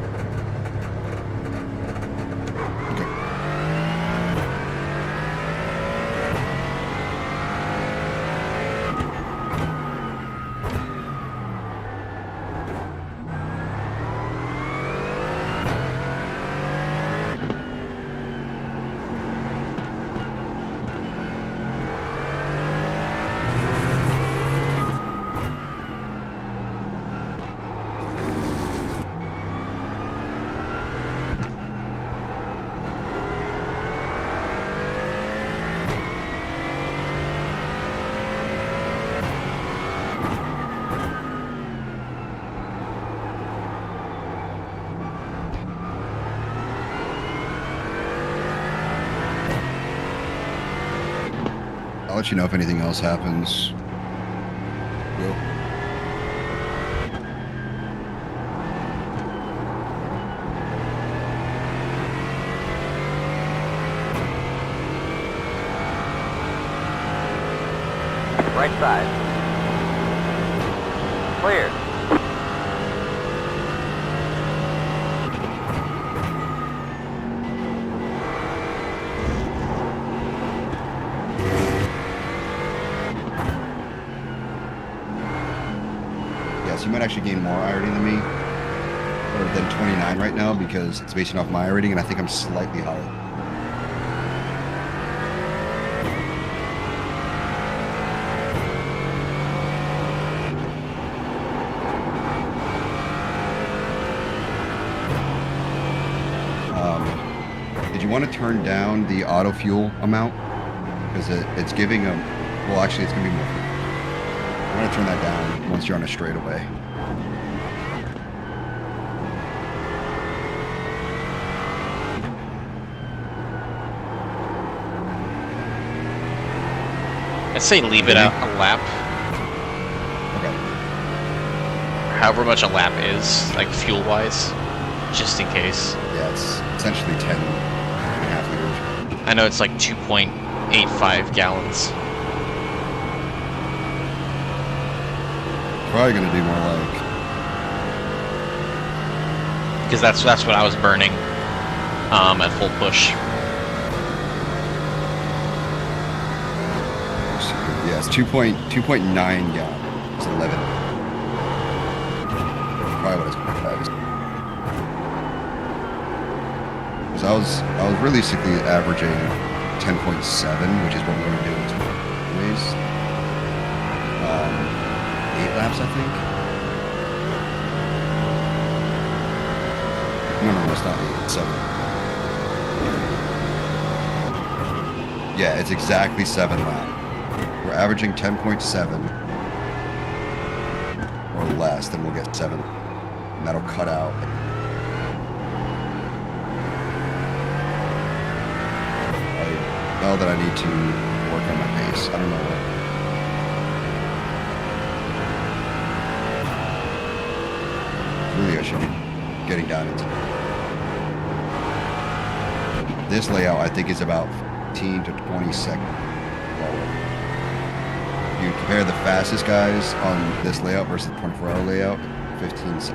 I'll let you know if anything else happens. Will. Right side. Clear. Yes, you might actually gain more iRating than me, or than 29 right now, because it's basing off my iRating, and I think I'm slightly higher. Did you want to turn down the auto fuel amount? Because it's giving them, well, actually, it's going to be more. I'm going to turn that down once you're on a straightaway. I'd say leave it a lap. Okay. However much a lap is, like fuel-wise, just in case. Yeah, it's essentially 10.5 liters. I know it's like 2.85 gallons. Probably going to do more like... Because that's what I was burning at full push. Yeah, it's 2.9 gallons. It's 11. Probably what it's going to be. Because I was realistically averaging 10.7, which is what we're going to do anyways. 8 laps, I think. No, it's not 8, it's 7. Yeah, it's exactly 7 laps. We're averaging 10.7 or less, then we'll get 7. And that'll cut out. I know that I need to work on my pace. I don't know what. Really, I should be getting down into this layout. I think is about 15 to 20 seconds lower. You compare the fastest guys on this layout versus the 24-hour layout, 15 seconds.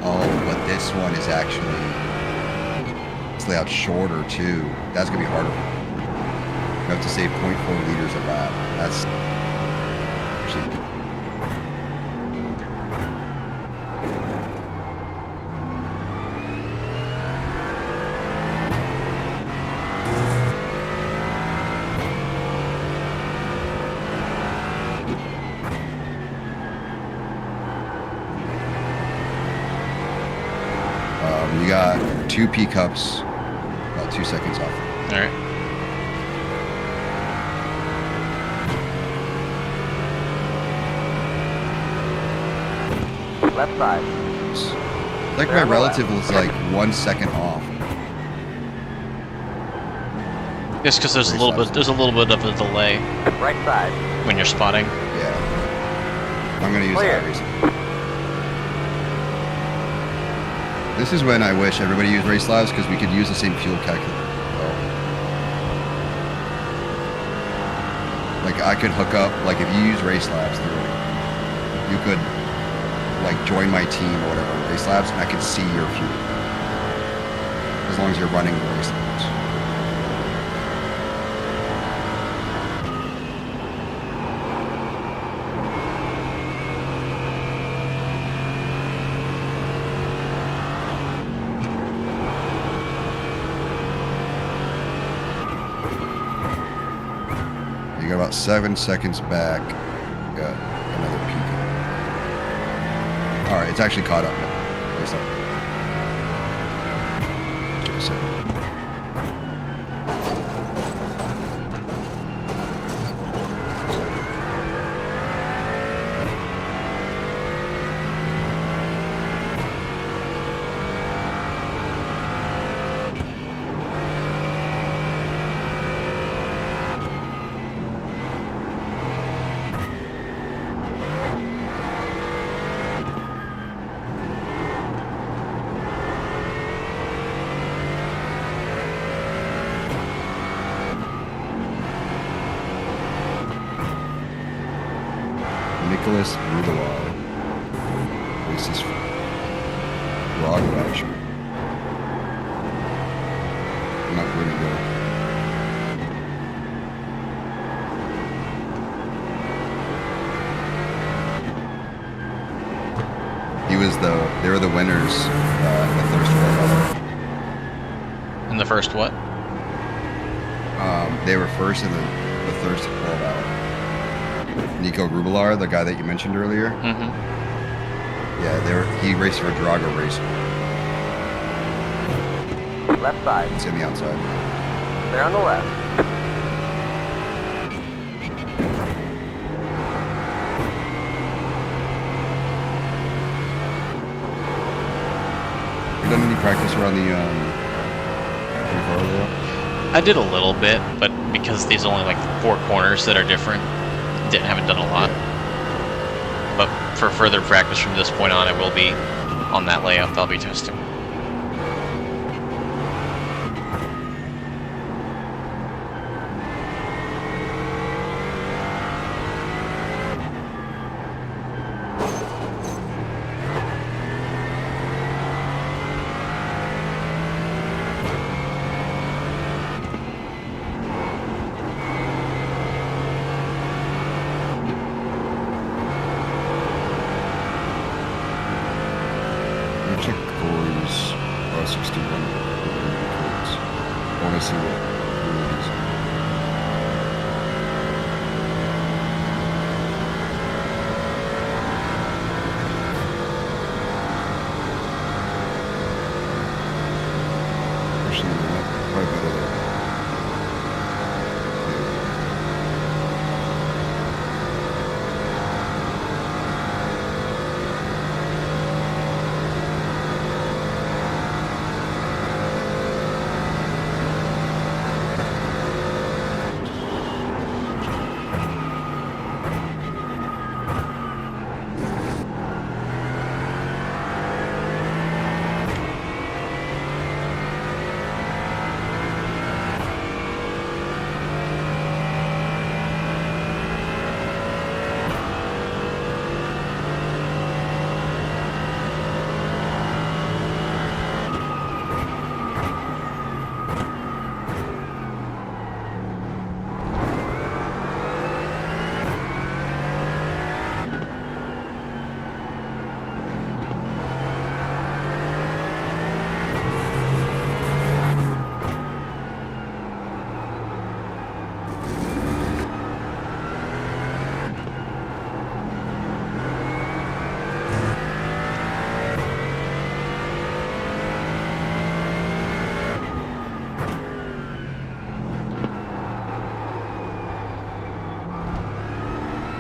Oh, but this one is actually, this layout's shorter too. That's gonna be harder. You have to save 0.4 liters a lap. That's cheap. You got 2 P cups, about 2 seconds off. All right. Left side. Like my relative was like 1 second off. Just because there's a little bit of a delay Right side. when you're spotting. Yeah. I'm gonna use Clear. iRacing. This is when I wish everybody used race labs because we could use the same fuel calculator. Like I could hook up, like if you use race labs, you could like join my team or whatever on race labs, and I could see your fuel as long as you're running the race labs. You got about 7 seconds back. Got another peak. All right, it's actually caught up now. Race up. Took a second. Nicholas Rudelar. This is Rod Ratcher. I'm not really good. They were the winners in the first 12 hour. In the first what? They were first in the first 12 hour. Nico Rubelar, the guy that you mentioned earlier. Mm-hmm. Yeah, he raced for Drago Racing. Left side. It's in the outside. They're on the left. You done any practice around the 3-4 there? I did a little bit, but because there's only like 4 corners that are different, haven't done a lot. But for further practice from this point on, I will be on that layout that I'll be testing. Check Corey's 61. I want to see what it is. Actually, probably better there.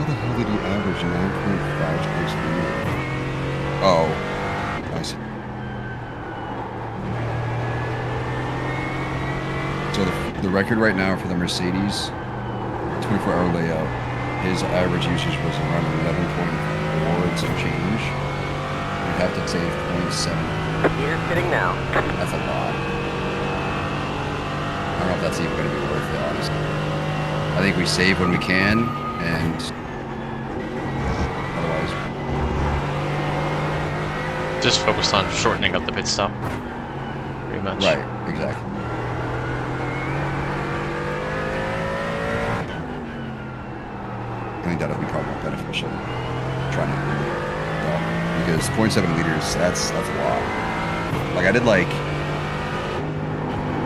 the hell did he average 9.5 space per minute? Oh, I see. So the record right now for the Mercedes 24-hour layout, his average usage was around 11.4 and some change. You'd have to save 0.7. You're kidding now. That's a lot. I don't know if that's even going to be worth it, honestly. I think we save when we can, and otherwise... Just focus on shortening up the pit stop. Pretty much. Right, exactly. I think that'll be probably more beneficial. Trying to because 0.7 liters, that's a lot. Like I did I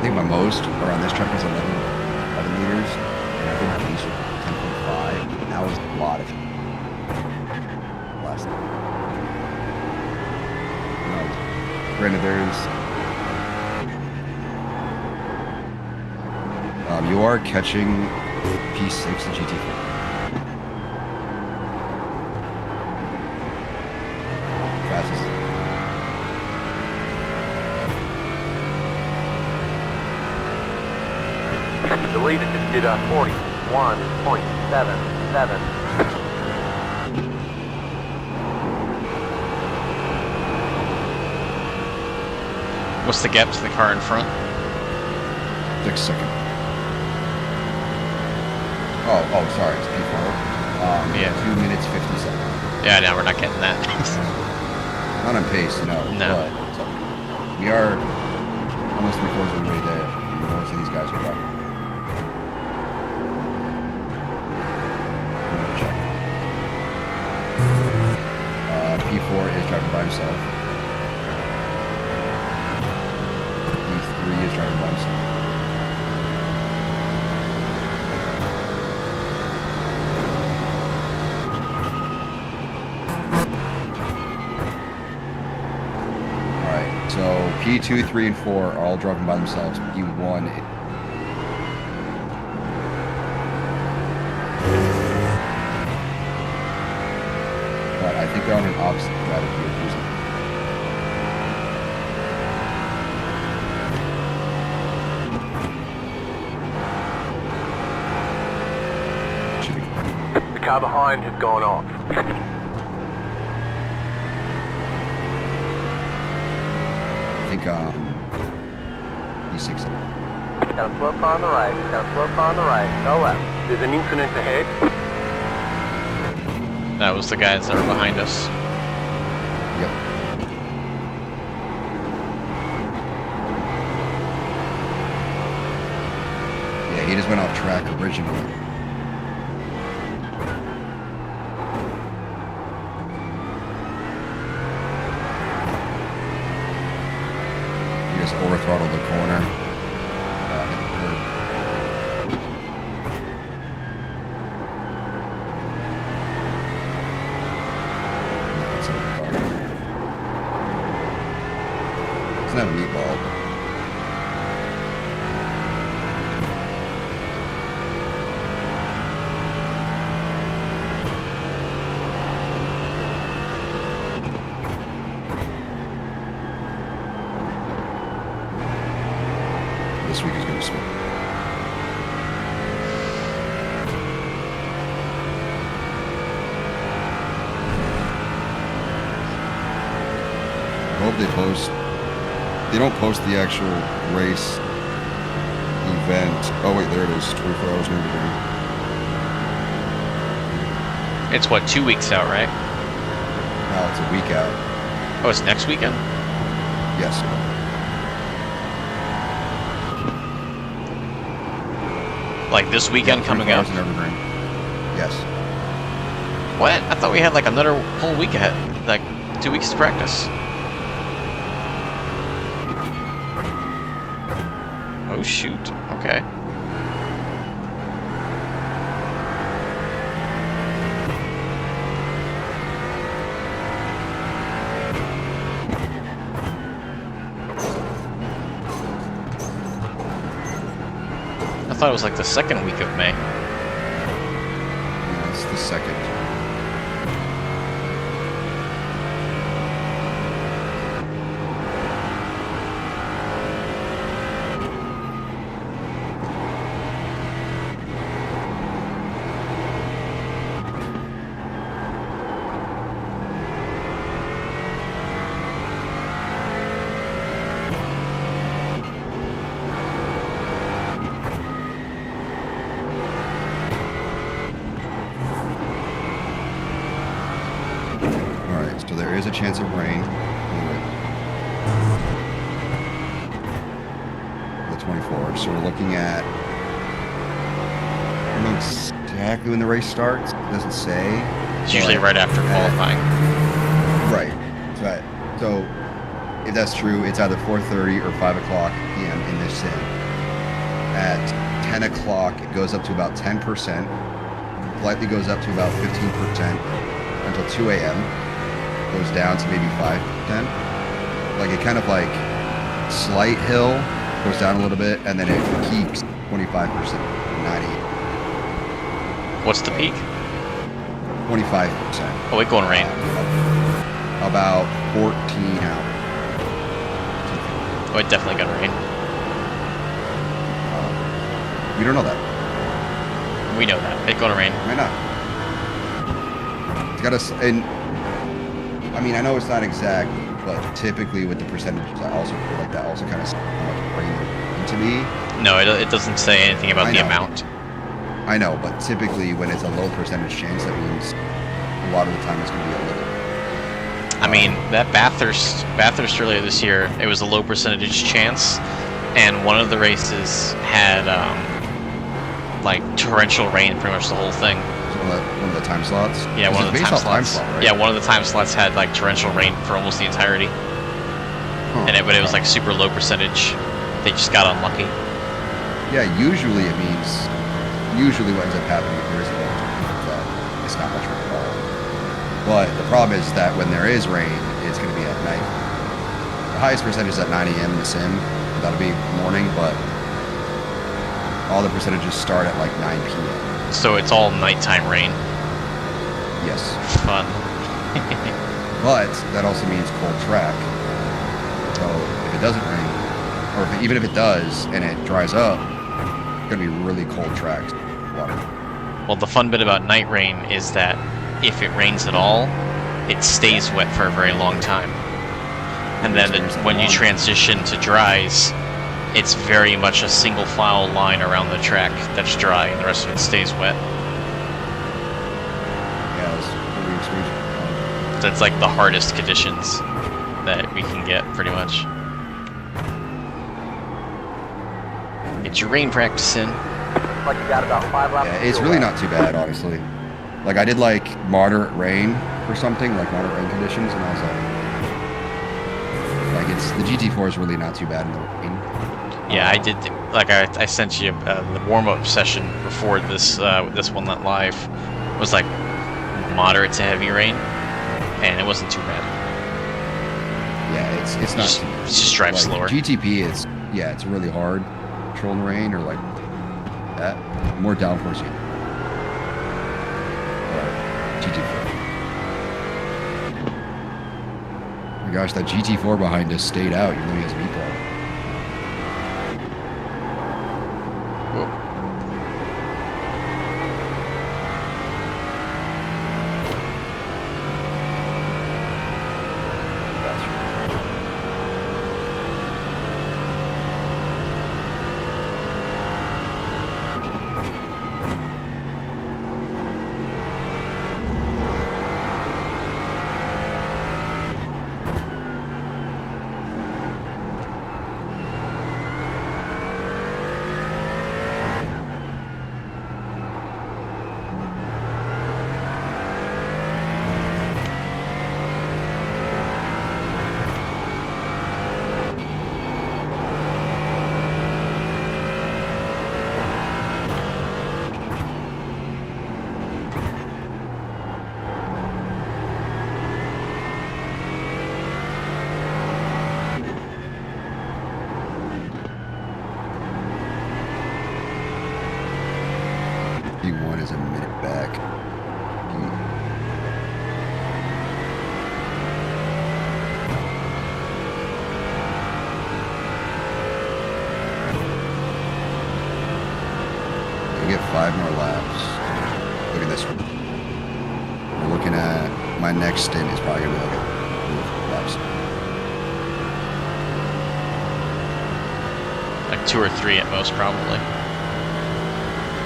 think my most around this track was 11 liters, and I think my least was 10.5, and that was a lot of last time. Granted, you are catching P6 and GT4. Deleted just did 41.77. What's the gap to the car in front? 6 seconds. Oh, sorry, it's P4. Yeah. 2 minutes 50 seconds. Yeah, no, we're not getting that. Not on pace, no. No. But we are almost 3/4 of the way there. Most of these guys are driving. Check. P4 is driving by himself. P3 is driving by himself. So P2, 3, and 4 are all driving by themselves. P1. But I think they're on an opposite strategy of using. Should be. The car behind has gone off. I think E6. Got a slow car on the right. Got a slow car on the right. Go left. There's an incident ahead. That was the guys that were behind us. Yep. Yeah, he just went off track originally. He just over-throttled the corner. It's not a meatball. This week is going to be smooth. I hope they post. They don't post the actual race event. Oh wait, there it is. 24 hours Nurburgring. It's what, 2 weeks out, right? No, it's a week out. Oh, it's next weekend? Yes. Like this weekend coming up? Nurburgring. Yes. What? I thought we had like another whole week ahead. Like 2 weeks to practice. Oh shoot. Okay. I thought it was like the second week of May. Yeah, it's the second. So there is a chance of rain. The 24. So we're looking at, I don't know exactly when the race starts. It doesn't say. It's usually right after qualifying. Right. So if that's true, it's either 4:30 or 5 o'clock p.m. in this sim. At 10 o'clock, it goes up to about 10%. Slightly goes up to about 15% until 2 a.m. Goes down to maybe 5%. Like it kind of like slight hill, goes down a little bit, and then it peaks 25%, 90. What's the peak? 25%. Oh, it's going to rain. About 14 hours. Oh, it definitely going to rain. We don't know that. We know that. It's going to rain. Might not. It's got to, and I mean, I know it's not exact, but typically with the percentages, I also feel like that also kind of how much rain there going to be. No, it doesn't say anything about the amount. I know, but typically when it's a low percentage chance, that means a lot of the time it's going to be a little. I mean, that Bathurst earlier this year, it was a low percentage chance, and one of the races had like torrential rain pretty much the whole thing. One of the time slots? Yeah, one of the time slots. Slot, right? Yeah, one of the time slots had like torrential rain for almost the entirety. Huh. But it was like super low percentage. They just got unlucky. Yeah, usually what ends up happening if there is a low percentage that it's not much rain at all. But the problem is that when there is rain, it's going to be at night. The highest percentage is at 9 a.m. in the sim. That'll be morning, but all the percentages start at like 9 p.m. So it's all nighttime rain. Yes. Fun. But that also means cold track. So if it doesn't rain, or even if it does and it dries up, it's going to be really cold tracks. Water. Well, the fun bit about night rain is that if it rains at all, it stays wet for a very long time. And then when you transition to dries, it's very much a single file line around the track that's dry, and the rest of it stays wet. Yeah, it's really extreme. So it's like the hardest conditions that we can get, pretty much. Get your rain practice in. Like you got about 5 laps. Yeah, it's really not too bad, honestly. Like I did like moderate rain or something, like moderate rain conditions, and I was like it's the GT4 is really not too bad in the rain. Yeah, I did. Like I sent you the warm-up session before this one went live. It was like moderate to heavy rain, and it wasn't too bad. Yeah, it's not. Just drive like, slower. GTP, it's really hard controlling rain or like that. More downforce you. GT4. Oh my gosh, that GT4 behind us stayed out, even though he has a meatball. 5 more laps. Look at this one. We're looking at my next stint is probably gonna be like 4 laps. Like 2 or 3 at most, probably.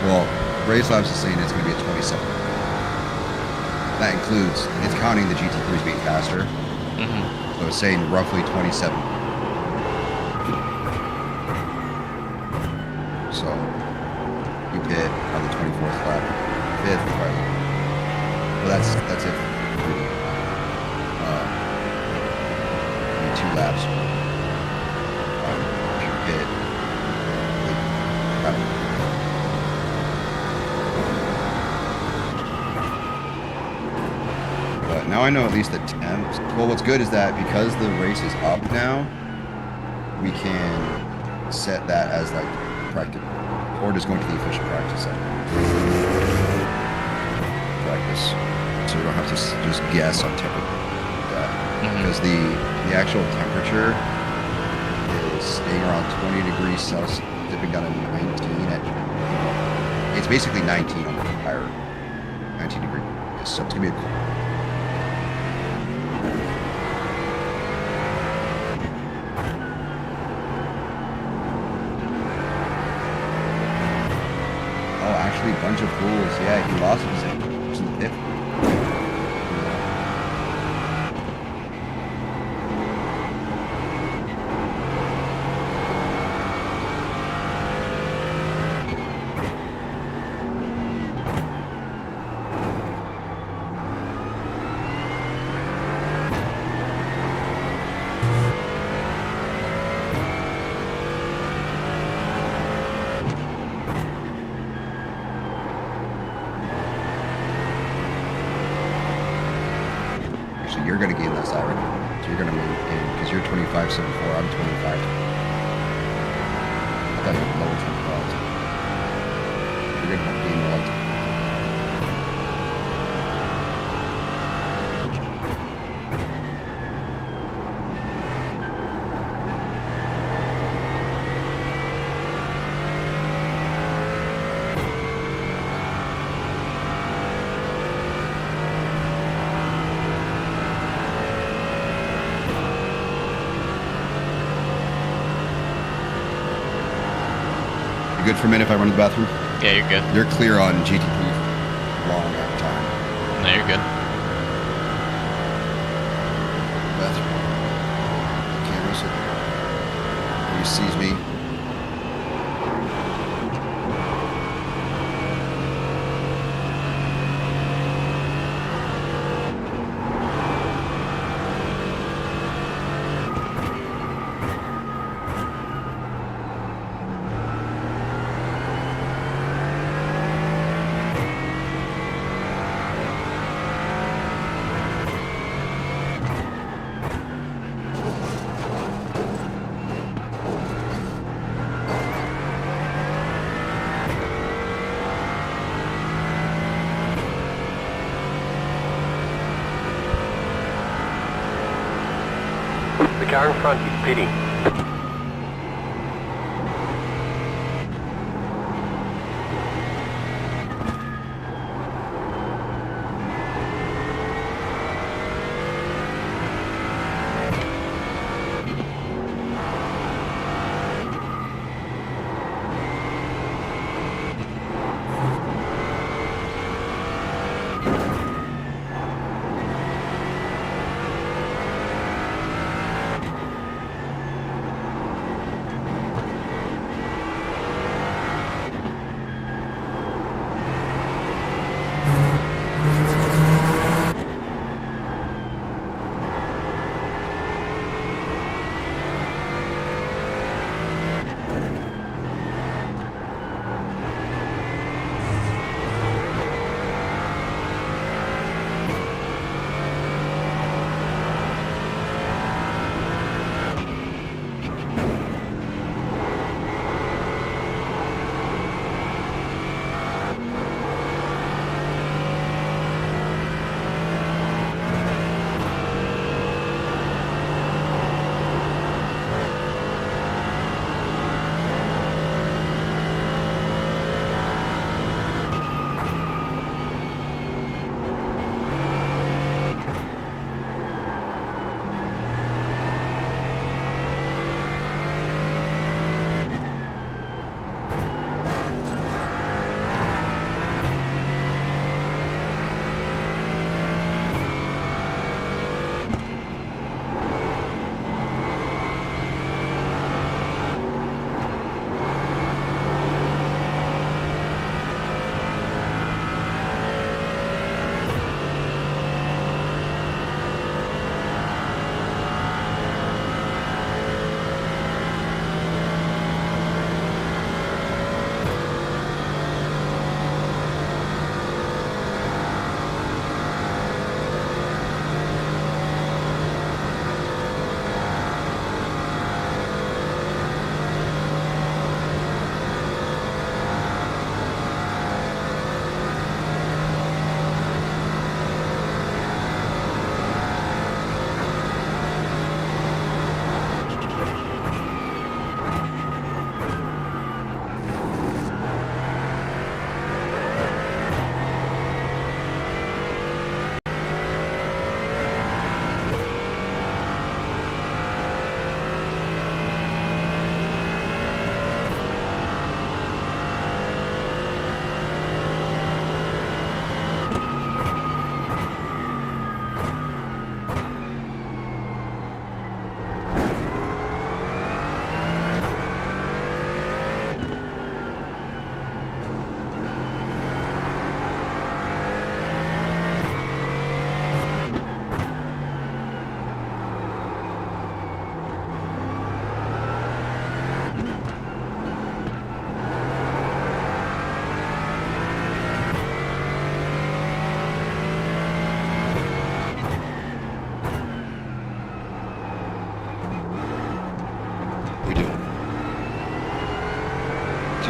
Well, race laps is saying it's gonna be a 27. That includes, it's counting the GT3s being faster. So it's saying roughly 27. So you pit on the 24th lap, 5th, right? Well, that's it. Maybe 2 laps. If you pit, but now I know at least the temps. Well, what's good is that because the race is up now, we can set that as like practice, or just going to the official practice center. Practice, so we don't have to just guess on temperature because the actual temperature is staying around 20 degrees Celsius, dipping down to 19 at, it's basically 19 on the higher 19 degrees, so it's gonna be a cool. Bunch of fools. Yeah, he lost his in the pit. You're going to gain less iron. So you're going to move in because you're 25.74. I'm 25. I thought you were lower 25. You're going to gain more. Good for a minute if I run to the bathroom? Yeah, you're good. You're clear on GT3 long time. No, you're good. Bathroom. Camera so he sees me. The car in front is pitting.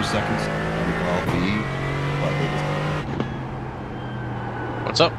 seconds while B, but they just What's up?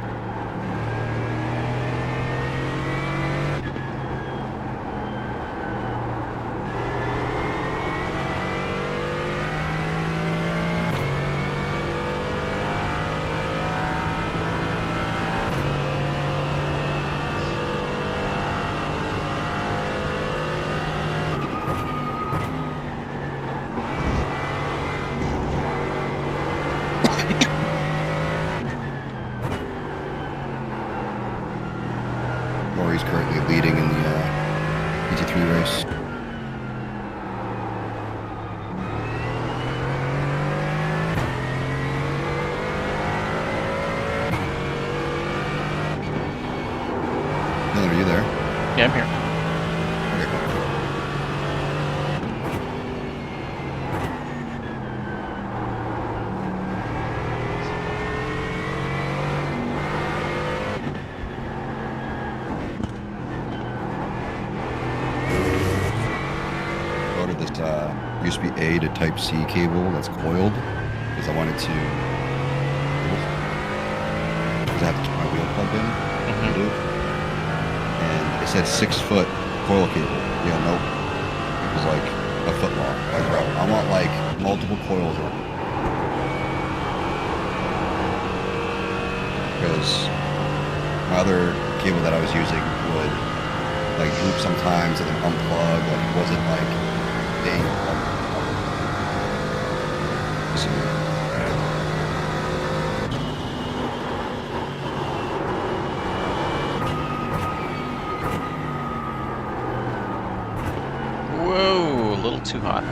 Maury's currently leading in the GT3 race. Miller, are you there? Yeah, I'm here. Okay, cool. Ordered this USB A to Type C cable that's coiled because I wanted to. Because I have to keep my wheel plugged in. I do. And it said 6 foot coil cable. Yeah, nope. It was like a foot long. Like, bro, I want like multiple coils on it. Because my other cable that I was using would like loop sometimes and then unplug. Like it wasn't like staying plugged. So, Whoa, a little too hot.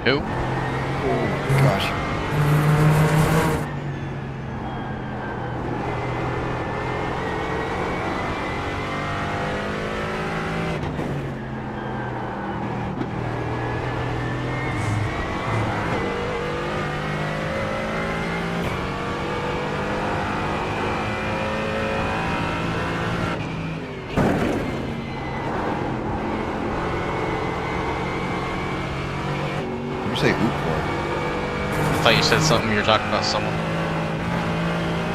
Who? Oh gosh. Say oop for? I thought you said something. You were talking about someone.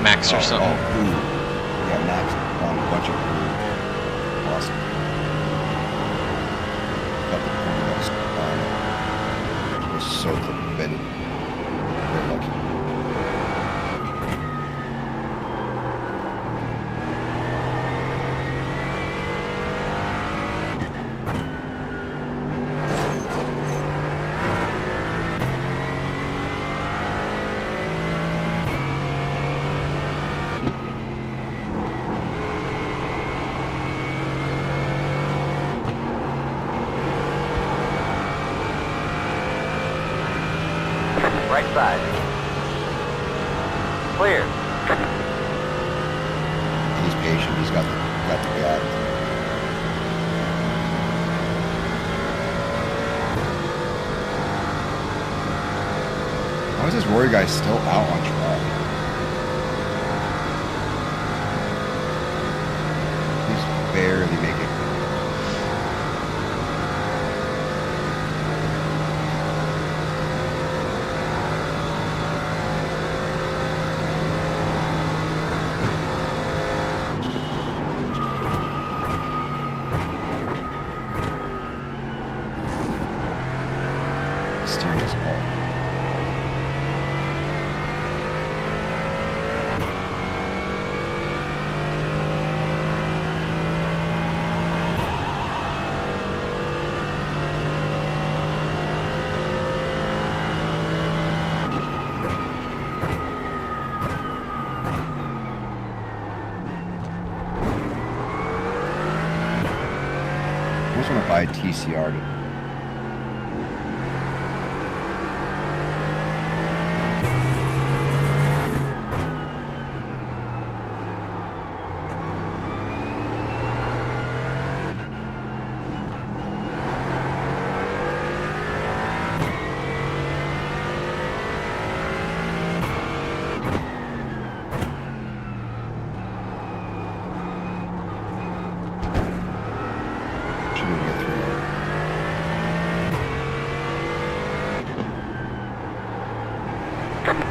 Max or something. Oh, ooh. Yeah, Max on a bunch of ooh. Awesome. Got the point. It was so clip-embedded. Very lucky. Right side. Clear. He's patient. He's got the gap. How is this Rory guy still out on track? He's barely making it. Steering is all. I just want to buy a TCR to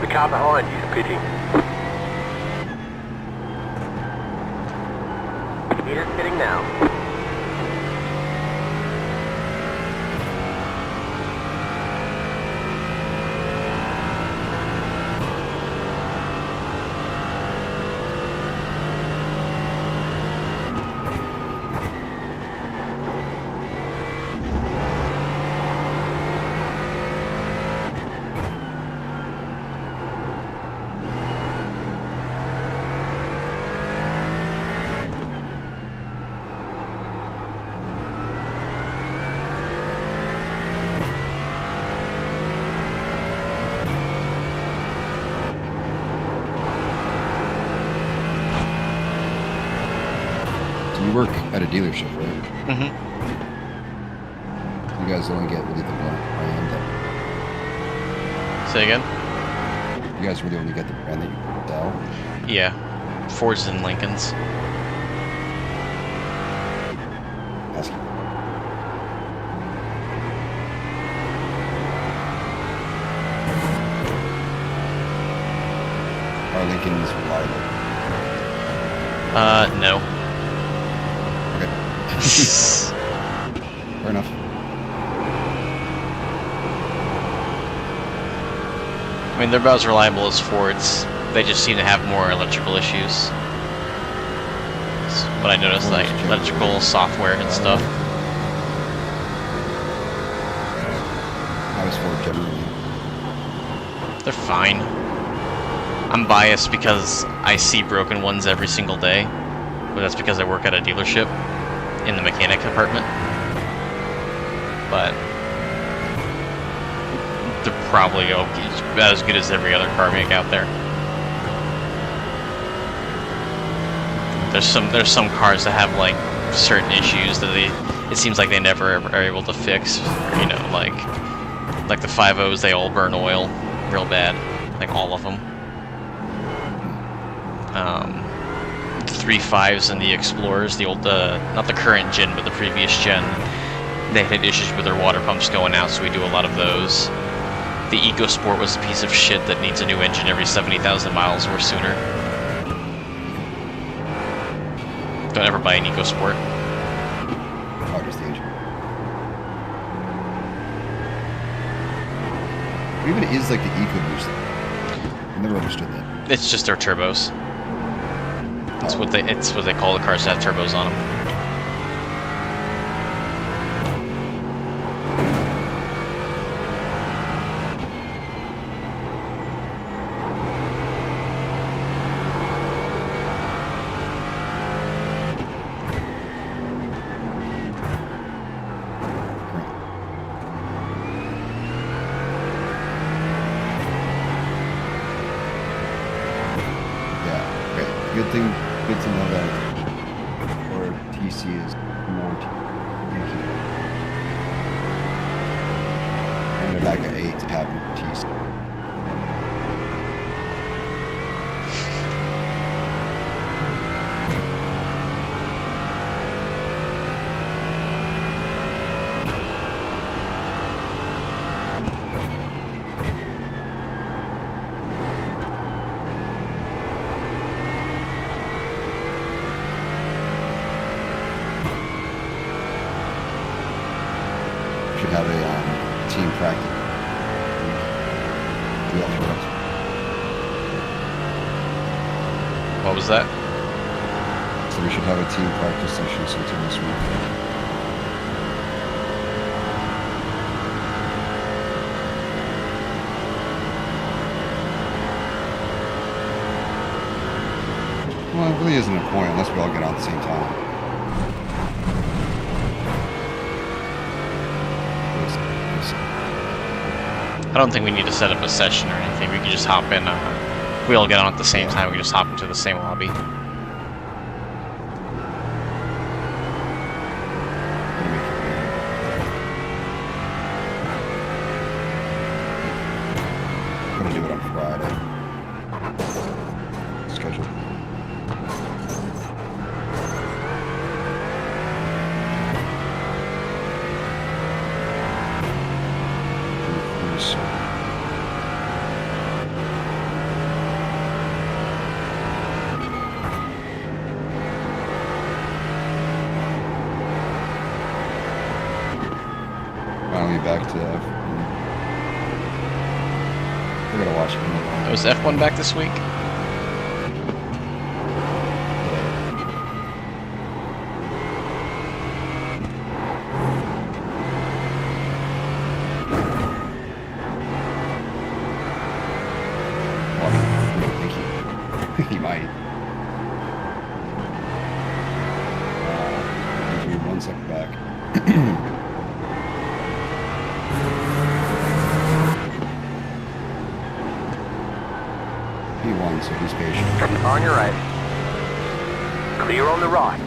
The car behind you is pitting. He is pitting now. You work at a dealership, right? Mm-hmm. You guys only get really the brand that Say again? you guys really only get the brand that you sell. Yeah. Fords and Lincolns. Ask you. Are Lincolns reliable? No. Okay. Fair enough. I mean, they're about as reliable as Fords. They just seem to have more electrical issues. That's what I noticed, like electrical software and stuff. How is Ford generally? They're fine. I'm biased because I see broken ones every single day, but that's because I work at a dealership in the mechanic department. But they're probably about as good as every other car make out there. There's some cars that have like certain issues that it seems like they never ever are able to fix. You know, like the 5.0s, they all burn oil real bad, like all of them. The 3.5s and the Explorers, the old not the current gen but the previous gen, they had issues with their water pumps going out, so we do a lot of those. The EcoSport was a piece of shit that needs a new engine every 70,000 miles or sooner. Don't ever buy an EcoSport. Oh, just the engine. What even is like the EcoBoost? I never understood that. It's just their turbos. It's what they call the cars that have turbos on them. Good to know that or TC is more TC. And they're back at 8 to have TC. Should have a team practice. What was that? So we should have a team practice session sometime this week. Well, it really isn't a point unless we all get on at the same time. I don't think we need to set up a session or anything. We can just hop in. We all get on at the same time. We just hop into the same lobby. I'm gonna do it on Friday. Schedule. Finally back to F1. I gotta watch it. Was F1 back this week? He might. Give me 1 second back. He won, so he's patient. On your right. Clear on the right.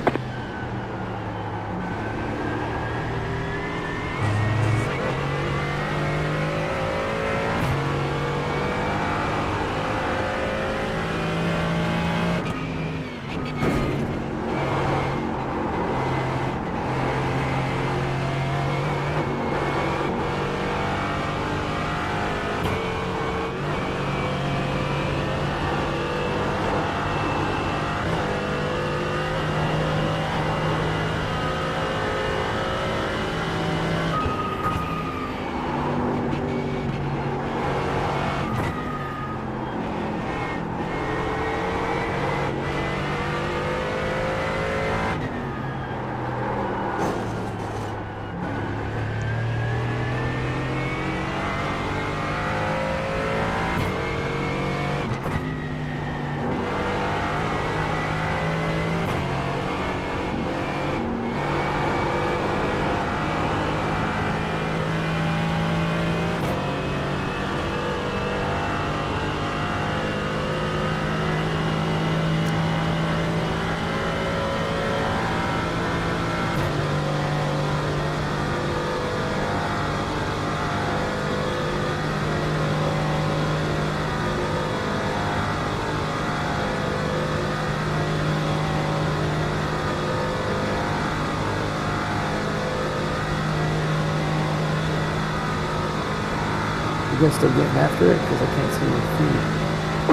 guys still getting after it? Because I can't see your feed.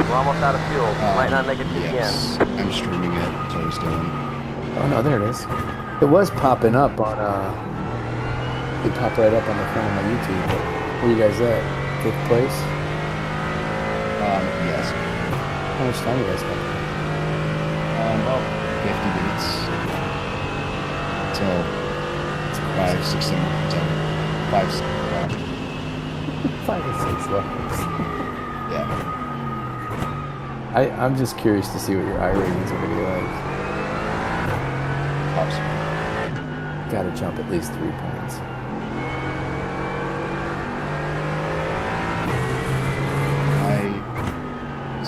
We're almost out of fuel. Might not make it to the Yes, end. I'm streaming it. That's what I was doing. Oh no, there it is. It was popping up on it popped right up on the front of my YouTube. But where you guys at? 5th place? Yes. How much time you guys got? About 50 minutes. So 5, 6, 7, 5, 6, 5 or 6 levels. yeah. I'm just curious to see what your iRatings are going to be like. Pops. Got to jump at least 3 points.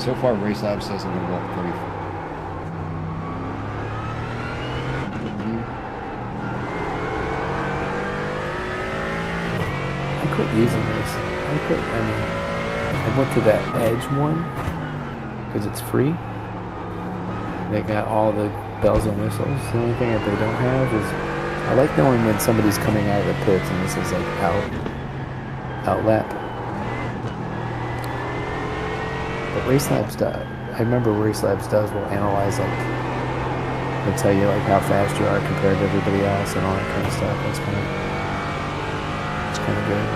So far, Race Lab says I'm going to go up 34. I quit using this. I went to that Edge one because it's free. They got all the bells and whistles. The only thing that they don't have is I like knowing when somebody's coming out of the pits and this is like out lap. But Race Labs does. I remember Race Labs will analyze they'll tell you how fast you are compared to everybody else and all that kind of stuff. It's kind of good.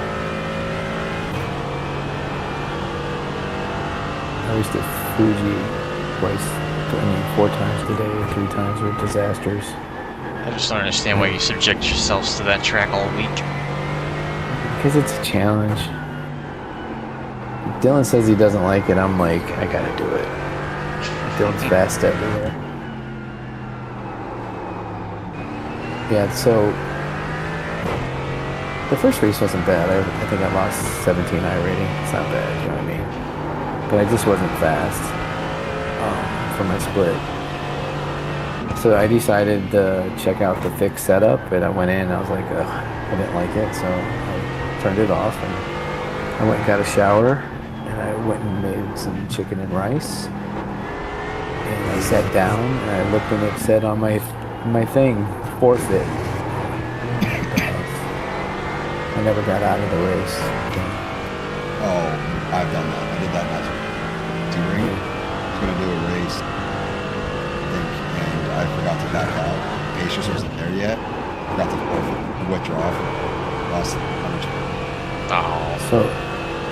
I was at Fuji twice. 4 times today, 3 times were disasters. I just don't understand why you subject yourselves to that track all week. Because it's a challenge. Dylan says he doesn't like it. I'm like, I gotta do it. Dylan's fast everywhere. Yeah, so the first race wasn't bad. I think I lost 17 iRating. It's not bad, you know what I mean? But I just wasn't fast for my split. So I decided to check out the fixed setup, and I went in and I was like, ugh, I didn't like it, so I turned it off and I went and got a shower. I went and made some chicken and rice, and I sat down and I looked and it said on my thing, forfeit. I never got out of the race. Oh, I've done that. I did that last week. D-Ring was going to do a race, I think, and I forgot to back out. Pacers wasn't there yet. Forgot to withdraw. Lost $100. Oh.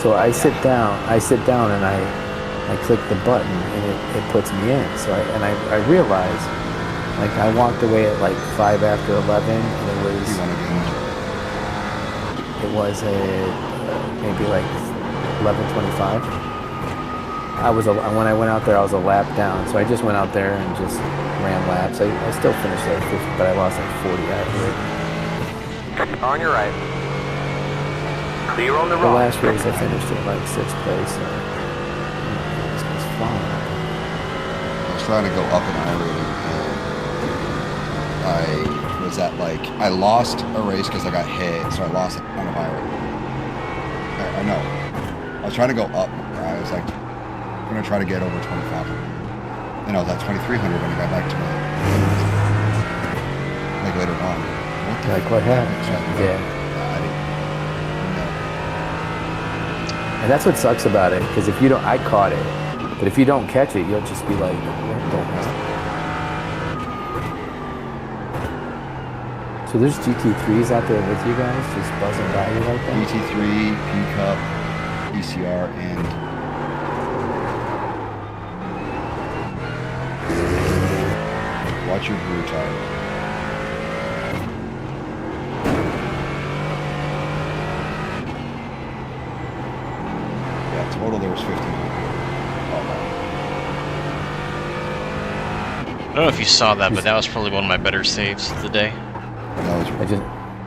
So I sit down and I click the button and it puts me in. So I realized, I walked away at 5 after 11 and it was maybe 11:25. When I went out there, I was a lap down. So I just went out there and just ran laps. I still finished at 50, but I lost 40 after it. On your right. Clear on the The right. last race I finished at 6th place. So it was fun. I was trying to go up in iRating, and I was at I lost a race because I got hit, so I lost a ton of iRating. I know. I was trying to go up. I was I'm going to try to get over 2,500. And I was at 2,300 when I got back to my later on. What happened? Yeah. I didn't know. And that's what sucks about it, because if you don't, I caught it, but if you don't catch it, you'll just be like, what the hell? So there's GT3s out there with you guys, just buzzing by you like that? GT3, P-Cup, ECR, and watch your blue tire. Yeah, total there was 15. I don't know if you saw that, but that was probably one of my better saves of the day. That was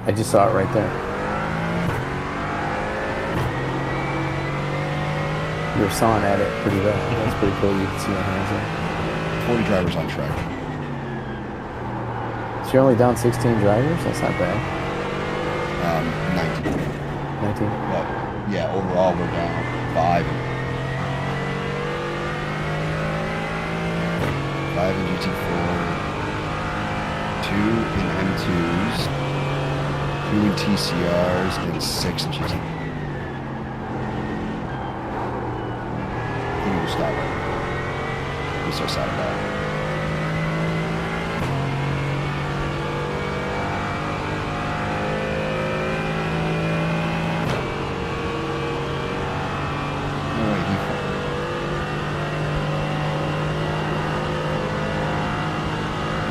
I just saw it right there. You were sawing at it pretty well. That's pretty cool. You can see my hands there. 40 drivers on track. So you're only down 16 drivers? That's not bad. 19. 19? But yeah, overall we're down 5. 5 in GT4, 2 in M2s, 2 in TCRs, and 6 in GT. just got it. I'm so sad about it.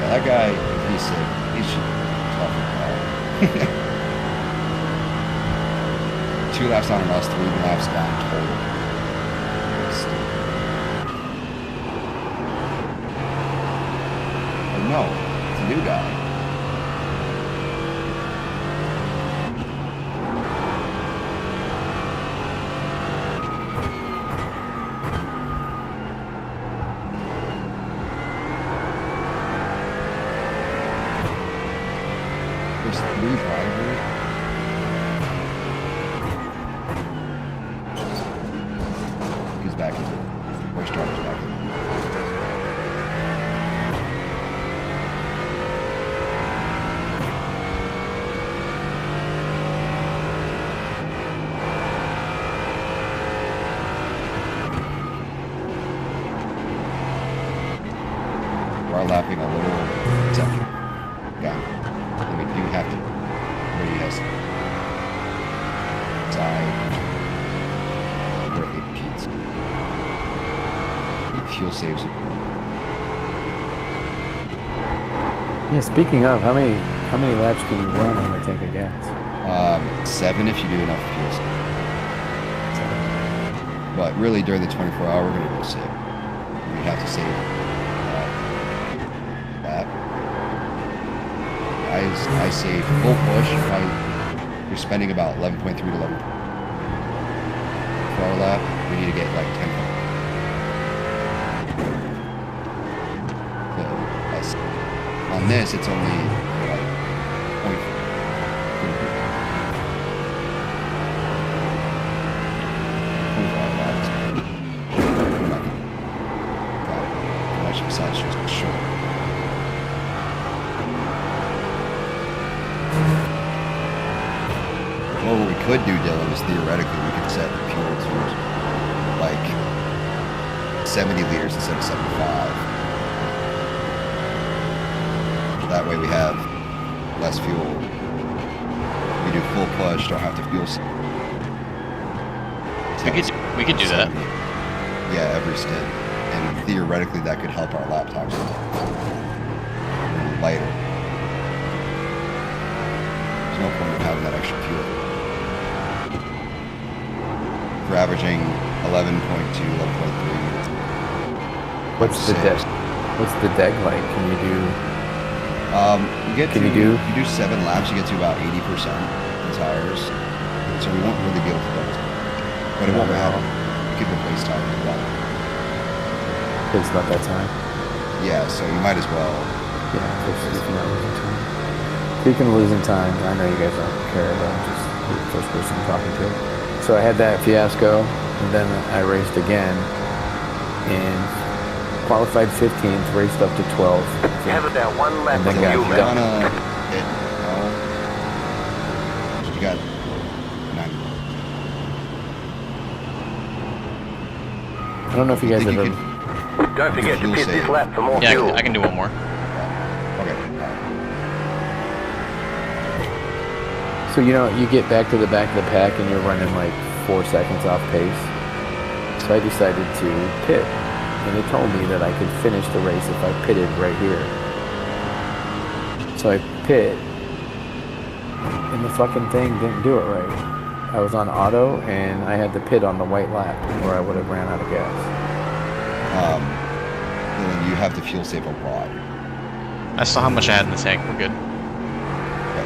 That guy, if he's sick, he should fucking call. 2 laps on us, 3 laps gone total. Oh no, it's a new guy. There's 3 drivers. He's back in the first driver's back in. We're lapping a little second. Yeah. We do have to really has side where it peaks. Fuel saves it. Yeah, speaking of, how many laps can you run on a tank of gas? 7 if you do enough fuel save. But really during the 24-hour we're gonna go save. We have to save that. I say full push. You're spending about 11.3 to 11 per hour lap. We need to get like 10. So on this, it's only like 0.4. Besides just short. Well, what we could do, Dylan, is theoretically we could set the fuel to like 70 liters instead of 75. That way we have less fuel. We do full push, don't have to fuel. We could do that. Yeah, every stint. And theoretically that could help our lap times lighter. There's no point in having that extra fuel. We're averaging 11.2, 11.3. What's the deck? What's the deck like? Can you do? You do 7 laps, you get to about 80% in tires. So we won't really be able to double. But it won't matter. You could replace tires as well. It's not that time. Yeah, so you might as well. Yeah, if you're not losing time. Speaking of losing time, I know you guys don't care, but I'm just the first person I'm talking to. So I had that fiasco, and then I raced again, and qualified 15th, raced up to 12th. You have about 1 lap and then on got you, done. You got 9. I don't know if you guys ever. Don't forget to pit this lap for more fuel. Yeah, I can do one more. Okay. So you know, you get back to the back of the pack and you're running like 4 seconds off pace. So I decided to pit, and it told me that I could finish the race if I pitted right here. So I pit, and the fucking thing didn't do it right. I was on auto, and I had to pit on the white lap, or I would have ran out of gas. Then you have to fuel save a lot. I saw how much I had in the tank. We're good. Okay,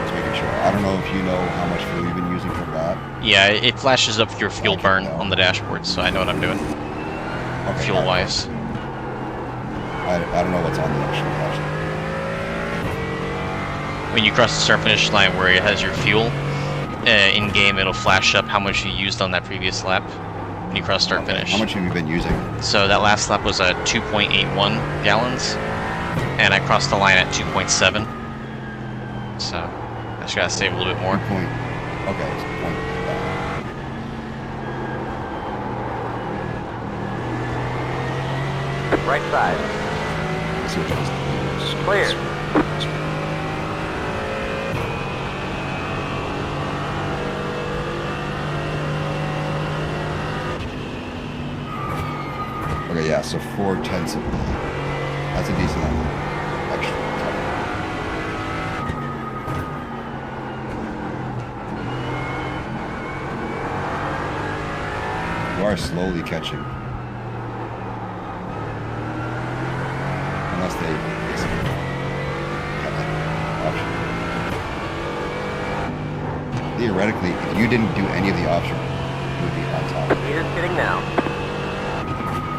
just making sure. I don't know if you know how much fuel you've been using per lap. Yeah, it flashes up your fuel burn on the dashboard, so I know what I'm doing. Okay, Fuel-wise. I don't know what's on the actual dash. When you cross the start finish line where it has your fuel, in game it'll flash up how much you used on that previous lap when you cross start finish. How much have you been using? So that last lap was 2.81 gallons, and I crossed the line at 2.7. So I just gotta save a little bit more. Okay, it's 0.5. Right side. Let's see what else. Clear. Okay, yeah, so 4/10 of that's a decent amount. Extra. You are slowly catching. Unless they basically have that option. Theoretically, if you didn't do any of the option, you would be on top. Meter's hitting now.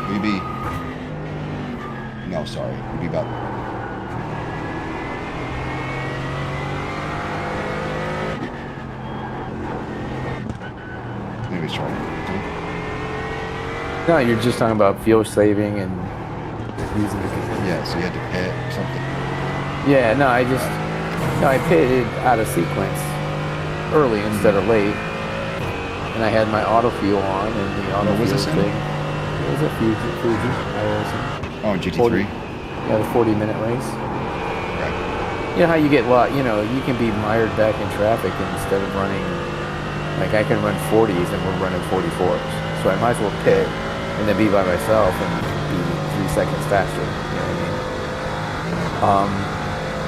You'd be... No, sorry. You'd be about... Anyways, try. No, you're just talking about fuel saving and using the... Yeah, so you had to pit or something. Yeah, no, I pitted out of sequence early instead of late. And I had my auto fuel on and the auto What was fuel this in? thing. It was a Fuji iRacing. Oh, GT3? 40, yeah, the 40-minute race. Right. You know how you get you know, you can be mired back in traffic instead of running, like I can run 40s and we're running 44s. So I might as well pit and then be by myself and be 3 seconds faster. You know what I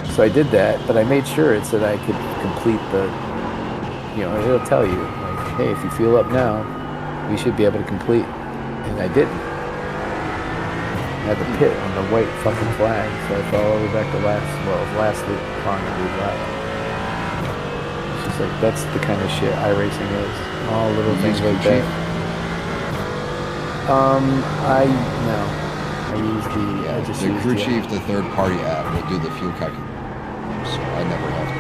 mean? So I did that, but I made sure it said I could complete the, you know, it'll tell you, like, hey, if you fuel up now, you should be able to complete. And I didn't. I had the pit on the white fucking flag, so I fell all the way back to last loop car on the lead lap. It's just like, that's the kind of shit iRacing is. All little things like that. I use the crew chief, the third-party app, will do the fuel calculation. So I never have to.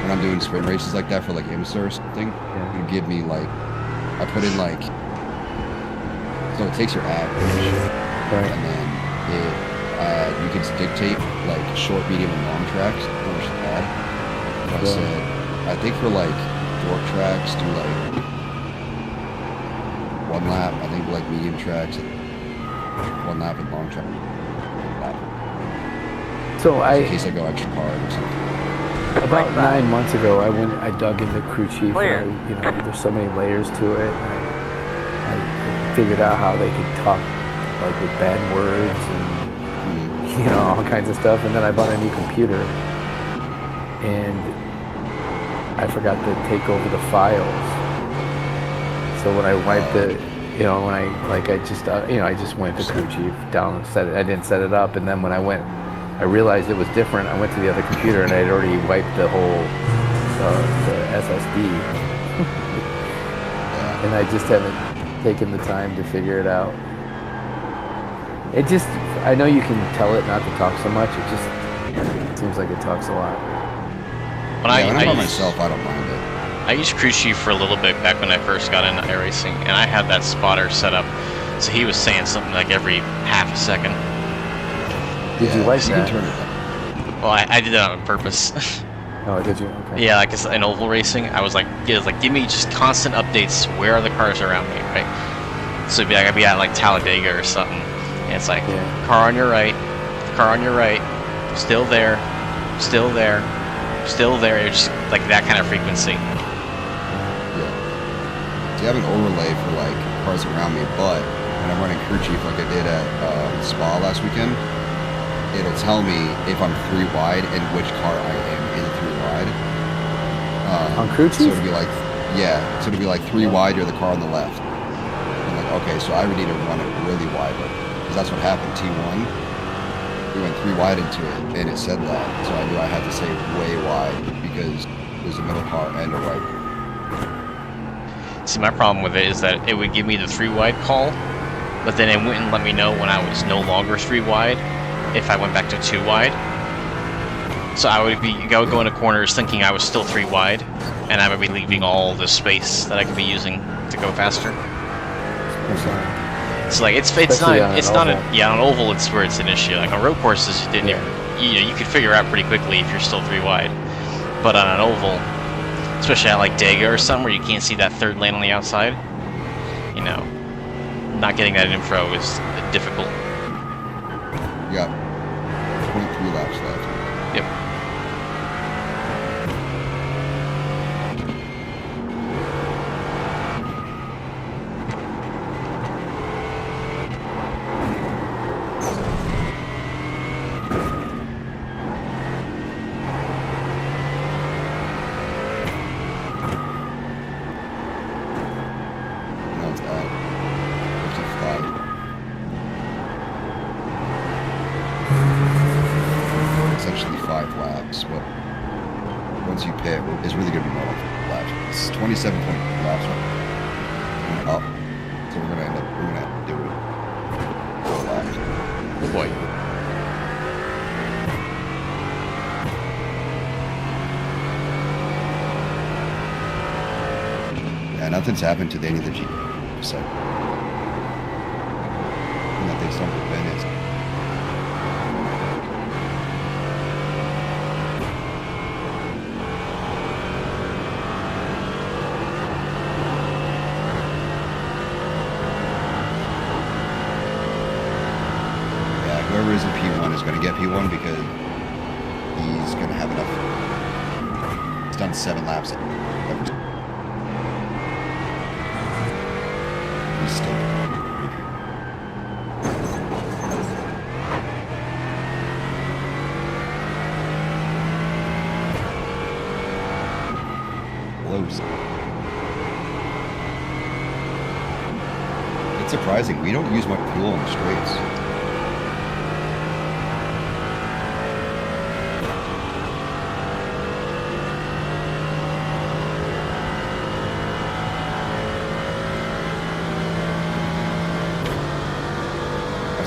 When I'm doing sprint races like that for like IMSA or something, it'll give me like, I put in like, so it takes your average, right. And then you can dictate like short, medium, and long tracks. How much to add? So I said, I think for like short tracks, do like 1 lap. I think like medium tracks, 1 lap, and long track. So in case I go extra hard or something. About 9 months ago, I dug into crew chief. Clear. And you know, there's so many layers to it. I figured out how they could talk like with bad words and you know, all kinds of stuff. And then I bought a new computer, and I forgot to take over the files. So when I wiped it, you know, when I just went to crew chief down, set it. I didn't set it up, and then when I went, I realized it was different. I went to the other computer, and I had already wiped the whole the SSD, and I just haven't taken the time to figure it out. It just, I know you can tell it not to talk so much. It just seems like it talks a lot. When I'm by myself, I don't mind it. I used crew chief for a little bit back when I first got into iRacing, and I had that spotter set up, so he was saying something like every half a second. Did you like so that? You can turn it up. Well, I did that on purpose. Oh, did you? Okay. Yeah, like in oval racing, I was like, give me just constant updates. Where are the cars around me, right? So it'd be like I'd be at like Talladega or something, and it's like car on your right, still there, still there, still there. It's just like that kind of frequency. Yeah. So you have an overlay for like cars around me, but when I'm running crew chief like I did at Spa last weekend, it'll tell me if I'm 3 wide and which car I am in 3 wide. On crew chief? So it'll be like, so it'll be like 3 wide, you're the car on the left. I'm like, okay, so I would need to run it really wide, because that's what happened. T1, we went 3 wide into it, and it said that, so I knew I had to say way wide because there's a middle car and a right. See, my problem with it is that it would give me the 3 wide call, but then it wouldn't let me know when I was no longer 3 wide. If I went back to 2 wide, so I would go into corners thinking I was still 3 wide, and I would be leaving all the space that I could be using to go faster. It's like it's not on oval it's where it's an issue. Like on road courses, you could figure out pretty quickly if you're still 3 wide, but on an oval, especially at like Dega or something where you can't see that 3rd lane on the outside, you know, not getting that info is difficult. You got 0.3 laps left. Yep. Now it's at 55. Essentially 5 laps, but once you pit, it's really going to be more like laps. It's 27 point laps up, so we're going to have to do it 4 laps. Oh boy. Yeah, nothing's happened to any of the G. So, nothing's done for minutes. Whoever is in P1 is going to get P1 because he's going to have enough. He's done 7 laps. He's still close. It's surprising. We don't use much fuel in the straights.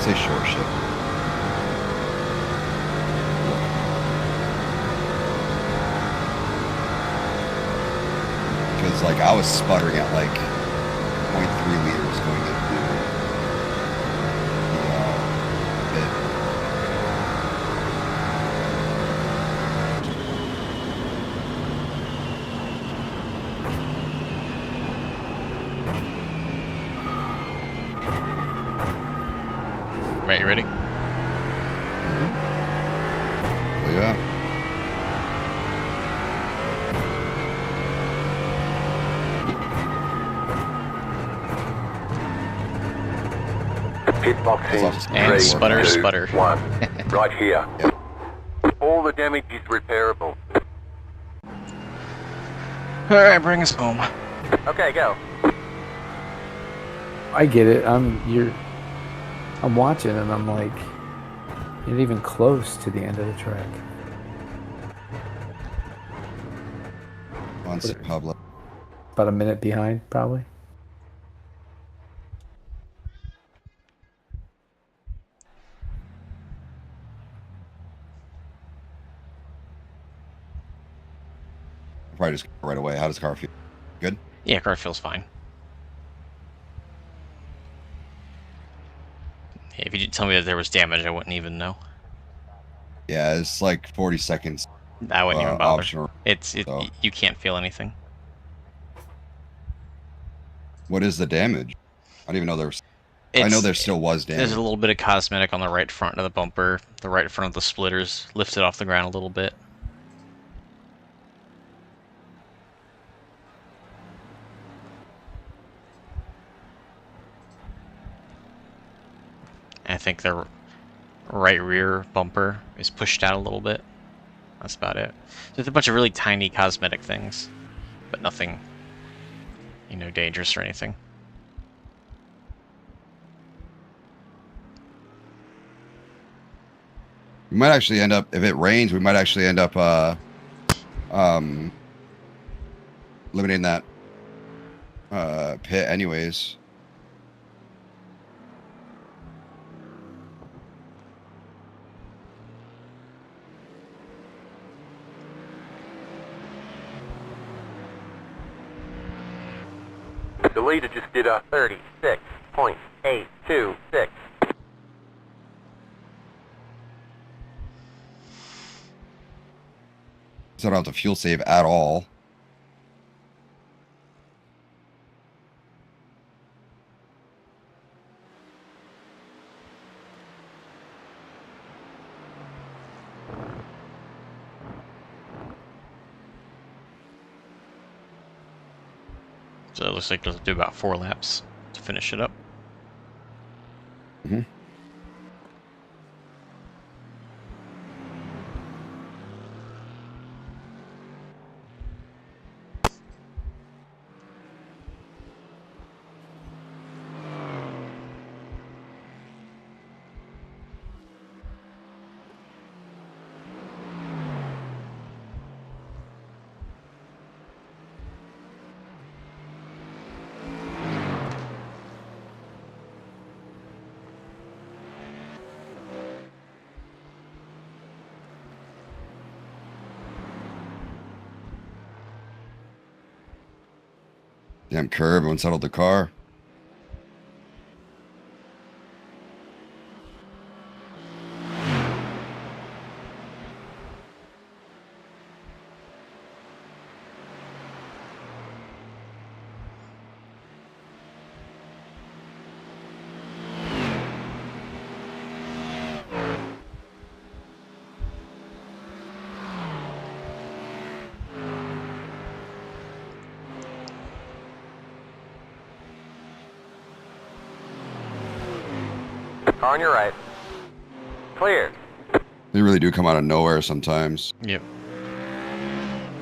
Say short shift. Because like I was sputtering at like 0.3 liters going into the pit. Right, you ready? Yeah. Pit boxing. And 3, sputter, 2, sputter. 1. Right here. Yep. All the damage is repairable. Alright, bring us home. Okay, go. I get it. I'm watching and I'm like, you're not even close to the end of the track. On Pablo. About a minute behind, probably. Probably just right away. How does the car feel? Good? Yeah, car feels fine. Hey, if you didn't tell me that there was damage, I wouldn't even know. Yeah, it's like 40 seconds. I wouldn't even bother. Optional. So. You can't feel anything. What is the damage? I don't even know there was. I know there still was damage. There's a little bit of cosmetic on the right front of the bumper. The right front of the splitters lifted off the ground a little bit. I think the right rear bumper is pushed out a little bit. That's about it. There's a bunch of really tiny cosmetic things, but nothing, dangerous or anything. We might actually end up, if it rains, we might actually end up eliminating that pit anyways. The leader just did a 36.826. So I don't have to fuel save at all. So it looks like it'll do about 4 laps to finish it up. Mm-hmm. Damn curb, unsettled the car. Car on your right. Clear. They really do come out of nowhere sometimes. Yep.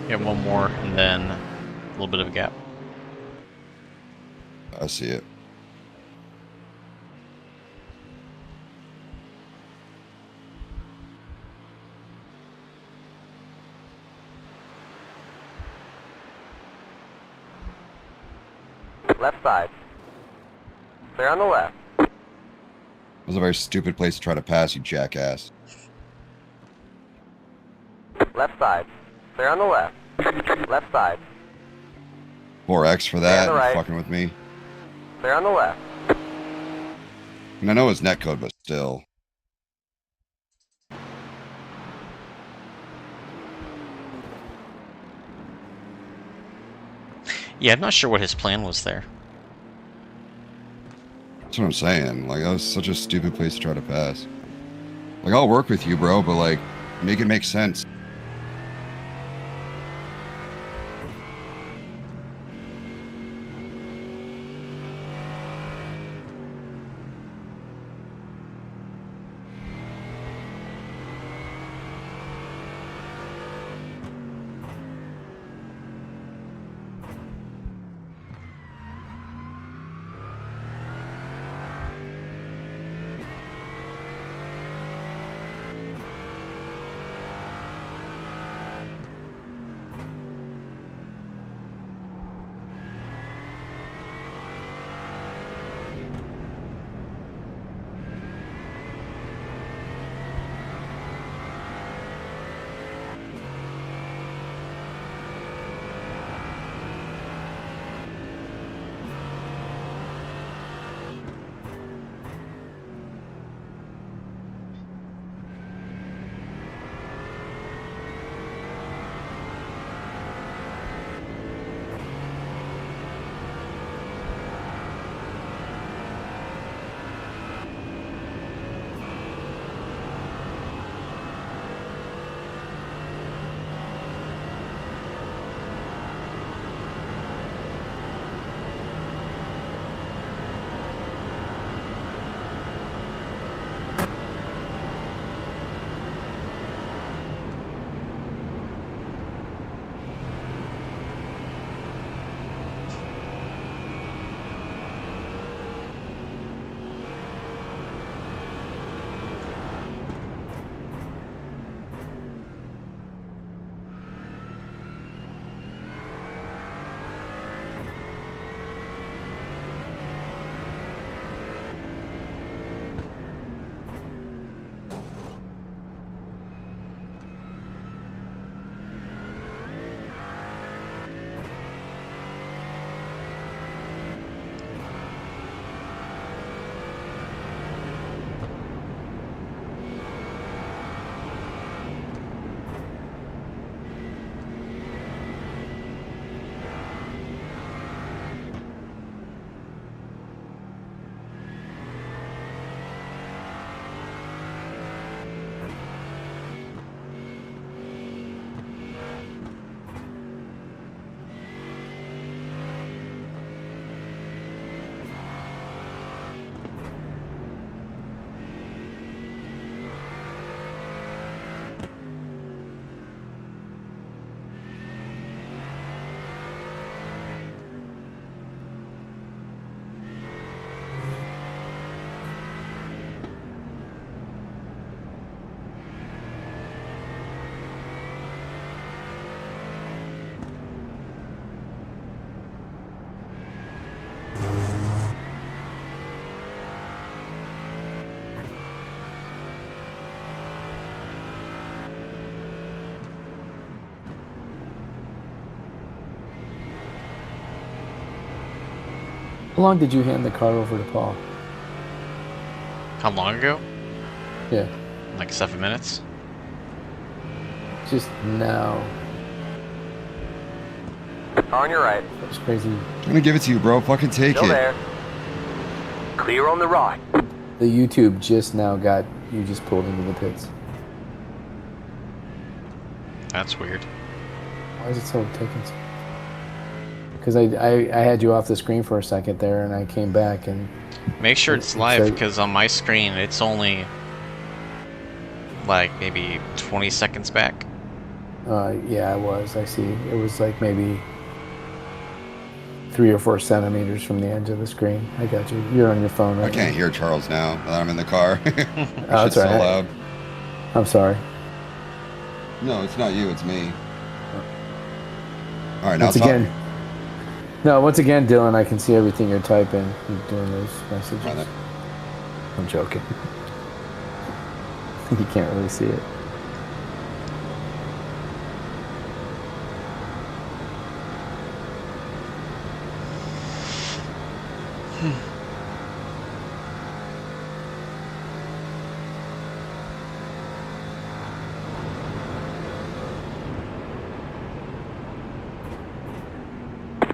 Get one more, and then a little bit of a gap. I see it. Left side. Clear on the left. That was a very stupid place to try to pass, you jackass. Left side. Clear on the left. Left side. 4X for that, Clear on the right. fucking with me. Clear on the left. And I know it's netcode, but still. Yeah, I'm not sure what his plan was there. That's what I'm saying. Like, that was such a stupid place to try to pass. Like, I'll work with you, bro, but, like, make it make sense. How long did you hand the car over to Paul? How long ago? Yeah. Like 7 minutes. Just now. On your right. That was crazy. I'm gonna give it to you, bro. Fucking take Still it. there. Clear on the right. The YouTube just now got you just pulled into the pits. That's weird. Why is it so taking? Because I had you off the screen for a second there, and I came back and. Make sure it's live, because on my screen it's only like maybe 20 seconds back. Yeah, I was. I see. It was like maybe 3 or 4 centimeters from the edge of the screen. I got you. You're on your phone right I can't now. hear Charles now that I'm in the car. Oh, that's so all right. loud. I'm sorry. No, it's not you. It's me. All right, now Once talk. again, once again, Dylan, I can see everything you're typing. You're doing those messages. Right. I'm joking. You can't really see it.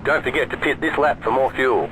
Don't forget to pit this lap for more fuel.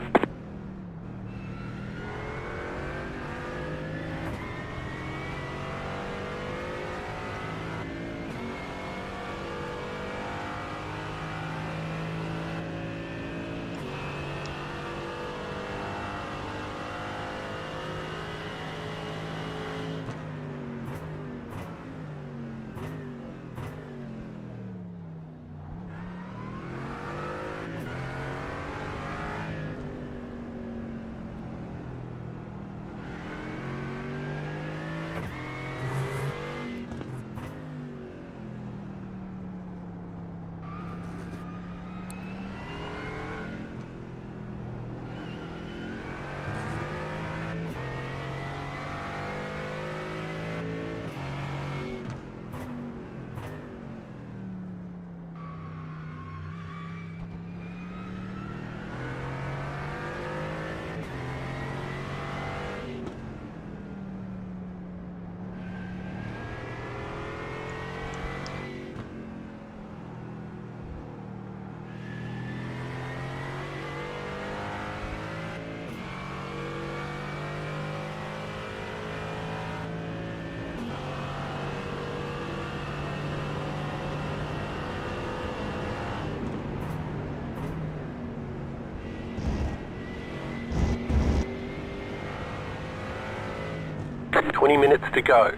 "20 minutes to go."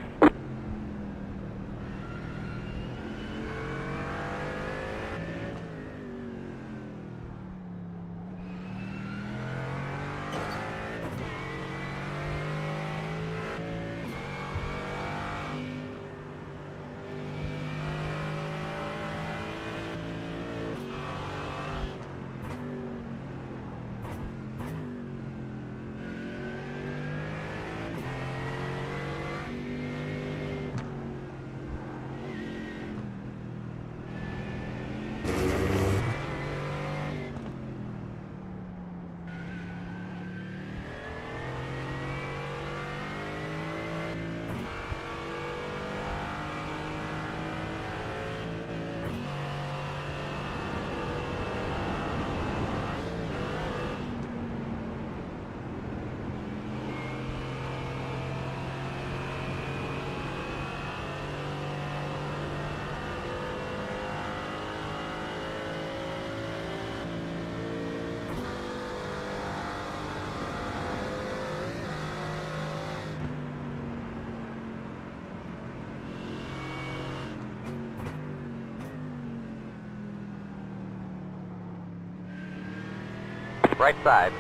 Right side.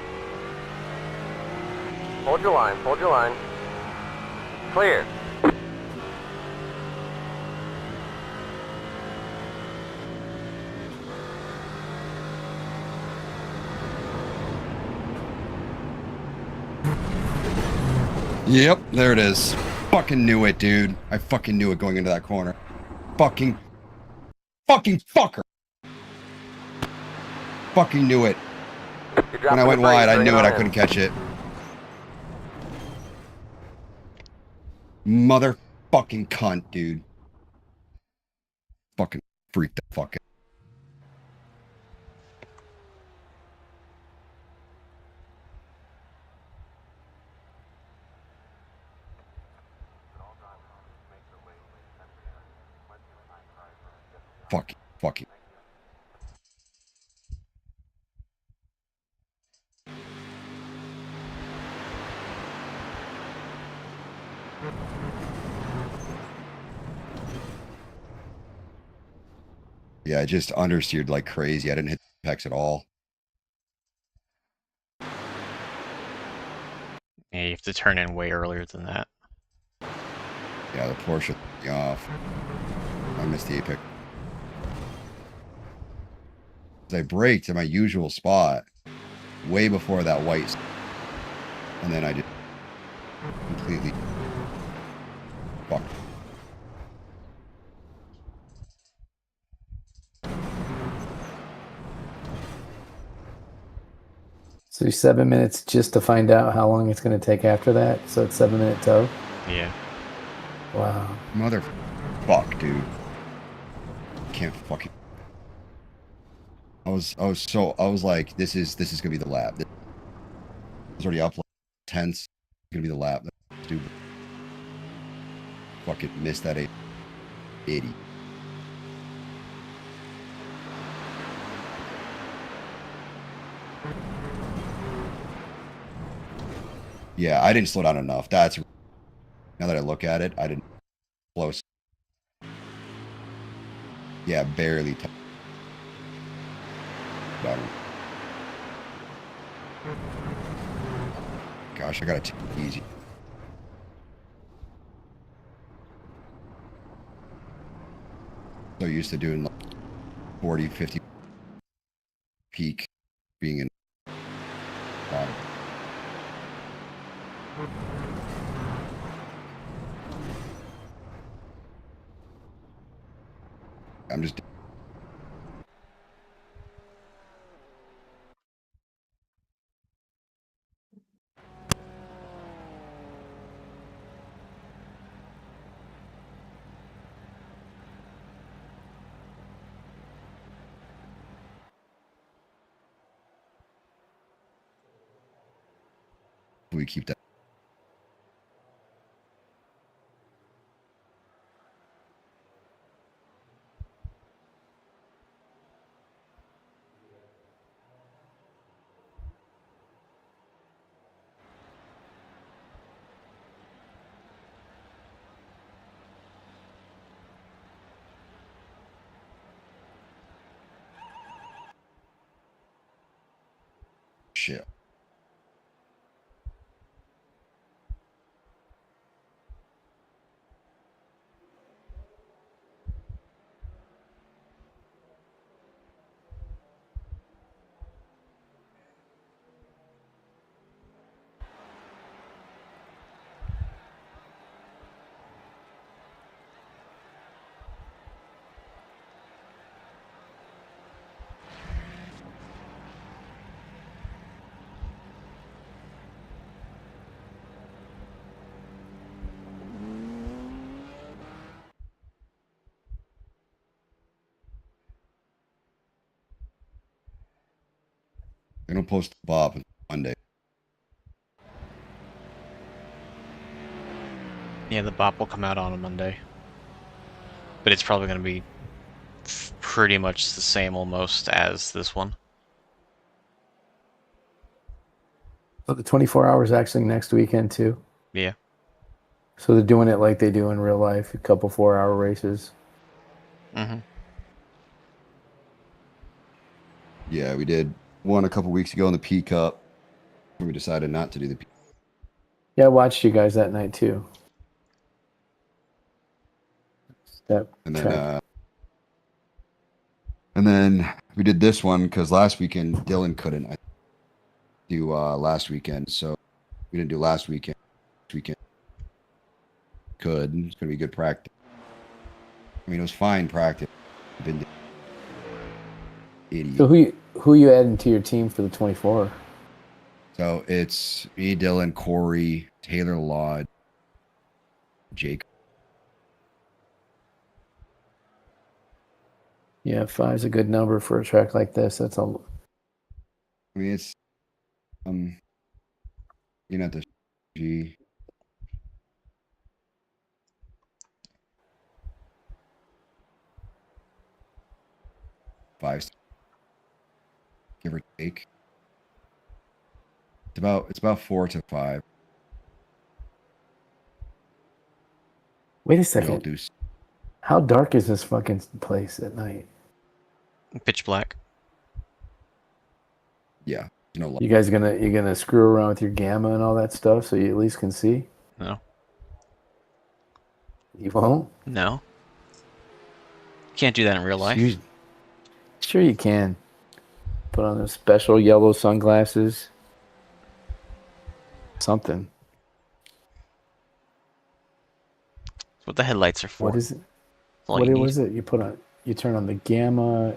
Hold your line, hold your line. Clear. Yep, there it is. Fucking knew it, dude. I fucking knew it going into that corner. Fucking fucker. Fucking knew it. When I went wide, I knew it. I couldn't catch it. Motherfucking cunt, dude. Fucking freak the fuck out. Fuck you. Yeah, I just understeered like crazy. I didn't hit the apex at all. Yeah, you have to turn in way earlier than that. Yeah, the Porsche threw me off. I missed the apex. I braked in my usual spot way before that white, and then I just completely fucked. So 7 minutes just to find out how long it's going to take after that. So it's 7 minute tow. Yeah. Wow. Motherfuck, dude. Can't fucking. I was like, this is gonna be the lap. It's already up like tense. It's gonna be the lap. That's stupid. Fucking missed that 80. Yeah, I didn't slow down enough. That's now that I look at it, I didn't slow. Yeah, barely. Gosh, I gotta take it easy. So used to doing like 40, 50 peak being in bottom. I'm just we keep that. Shit. They're gonna post Bob on Monday. Yeah, the bop will come out on a Monday. But it's probably going to be pretty much the same almost as this one. So the 24 hours actually next weekend too. Yeah. So they're doing it like they do in real life, a couple 4-hour races. Mm-hmm. Yeah, we did one a couple weeks ago in the P Cup. We decided not to do the P. Yeah, I watched you guys that night too. And then we did this one because last weekend Dylan couldn't do last weekend, so we didn't do last weekend. This weekend could. It's gonna be good practice. I mean, it was fine practice. Been idiot. So who you adding to your team for the 24? So it's me, Dylan, Corey, Taylor Laud, Jake. Yeah, 5's a good number for a track like this. That's all. I mean, it's you know, the G. Five, give or take. It's about 4 to 5. Wait a second. Do... How dark is this fucking place at night? Pitch black. Yeah. No light. You guys gonna screw around with your gamma and all that stuff so you at least can see? No. You won't? No. Can't do that in real life. Sure you can. Put on those special yellow sunglasses. Something. That's what the headlights are for. What is it? What was it? You turn on the gamma